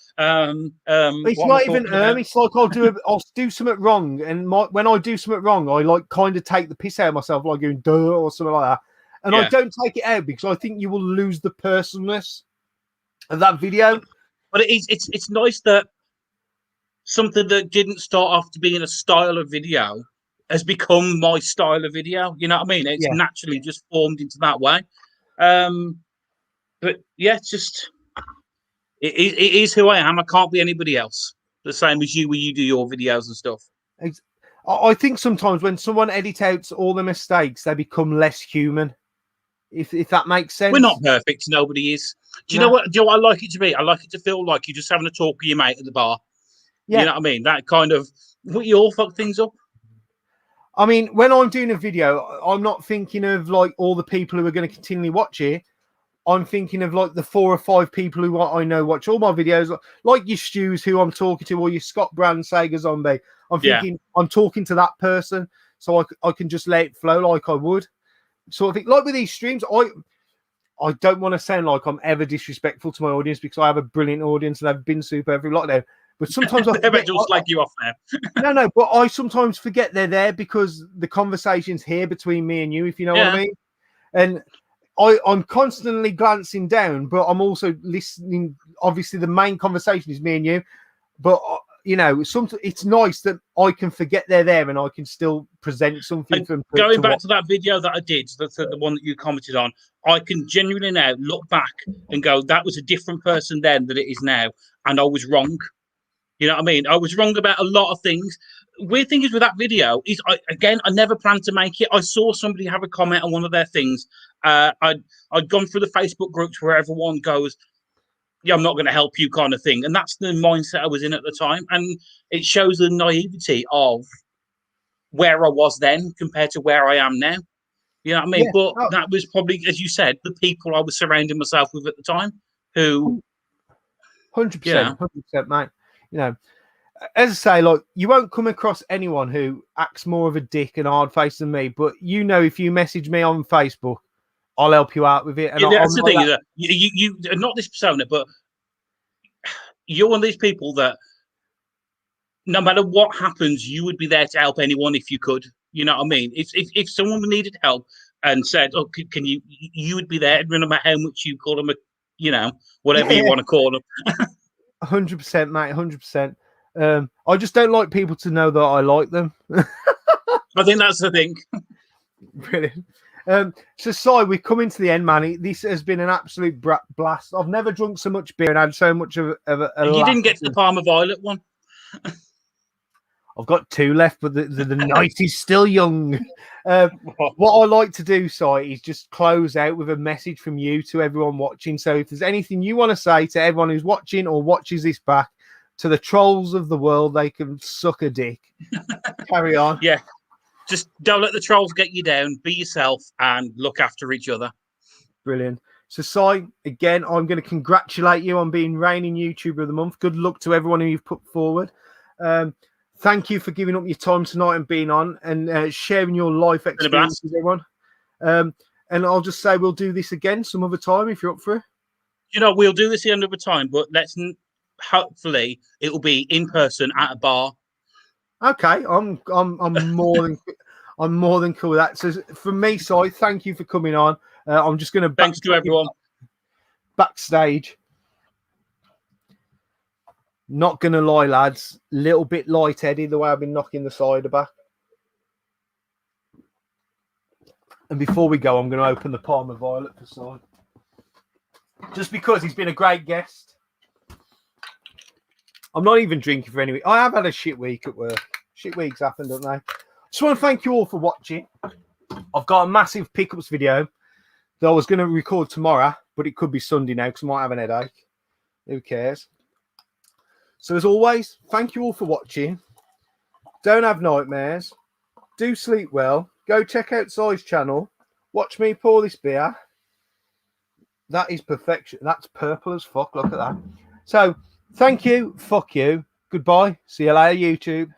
it's not even it's like I'll do something wrong, and when I do something wrong, I like kind of take the piss out of myself, like going duh or something like that, and I don't take it out because I think you will lose the personalness of that video. But it's nice that something that didn't start off to being a style of video has become my style of video. You know what I mean? It's naturally just formed into that way. But yeah, it's just it is who I am. I can't be anybody else. The same as you when you do your videos and stuff. I think sometimes when someone edits out all the mistakes, they become less human. If that makes sense. We're not perfect. Nobody is. Do you know what? Do you know what I like it to be? I like it to feel like you're just having a talk with your mate at the bar. Yeah. You know what I mean? That kind of, you all fuck things up. I mean, when I'm doing a video, I'm not thinking of like all the people who are going to continually watch it. I'm thinking of like the 4 or 5 people who I know watch all my videos, like your Stews who I'm talking to, or your Scott Brand, Sega Zombie. I'm thinking I'm talking to that person, so I can just let it flow like I would. Sort of thing. Like with these streams, I don't want to sound like I'm ever disrespectful to my audience because I have a brilliant audience and they've been super every lockdown. But sometimes I forget, just like you off there. No, but I sometimes forget they're there because the conversation's here between me and you, if you know what I mean. And I'm constantly glancing down, but I'm also listening. Obviously, the main conversation is me and you. But you know, it's nice that I can forget they're there and I can still present something for them. Going back to that video that I did, that's the one that you commented on. I can genuinely now look back and go, that was a different person then than it is now, and I was wrong. You know what I mean? I was wrong about a lot of things. Weird thing is with that video is, I never planned to make it. I saw somebody have a comment on one of their things. I'd gone through the Facebook groups where everyone goes, yeah, I'm not going to help you kind of thing. And that's the mindset I was in at the time. And it shows the naivety of where I was then compared to where I am now. You know what I mean? But that was probably, as you said, the people I was surrounding myself with at the time who... 100%, 100%, mate. You know, as I say, like, you won't come across anyone who acts more of a dick and hard face than me, but you know, if you message me on Facebook, I'll help you out with it. And that's the thing, is that you not this persona, but you're one of these people that no matter what happens, you would be there to help anyone if you could. You know what I mean? If someone needed help and said, "Oh, can you would be there, no matter how much you call them a, you know, whatever you want to call them." 100%, mate. 100%. I just don't like people to know that I like them. I think that's the thing. Brilliant. So, Si, we're coming to the end, man. This has been an absolute blast. I've never drunk so much beer and had so much of a you didn't get to the Parma Violet one. I've got 2 left, but the night is still young. What I like to do, Si, is just close out with a message from you to everyone watching. So if there's anything you want to say to everyone who's watching or watches this back, to the trolls of the world, they can suck a dick. Carry on. Yeah. Just don't let the trolls get you down. Be yourself and look after each other. Brilliant. So, Si, again, I'm going to congratulate you on being reigning YouTuber of the month. Good luck to everyone who you've put forward. Thank you for giving up your time tonight and being on and sharing your life experience with everyone. And I'll just say we'll do this again some other time if you're up for it. You know, we'll do this another time, but hopefully it will be in person at a bar. Okay, I'm more than cool with that. So for me, Si, thank you for coming on. I'm just going to thanks to everyone backstage. Not going to lie, lads, little bit lightheaded the way I've been knocking the cider back. And before we go, I'm going to open the Parma Violet for Si. Just because he's been a great guest. I'm not even drinking for any week. I have had a shit week at work. Shit weeks happen, don't they? Just want to thank you all for watching. I've got a massive pickups video that I was going to record tomorrow, but it could be Sunday now because I might have an headache. Who cares? So as always, thank you all for watching. Don't have nightmares. Do sleep well. Go check out Si's channel. Watch me pour this beer. That is perfection. That's purple as fuck. Look at that. So, thank you. Fuck you. Goodbye. See you later, YouTube.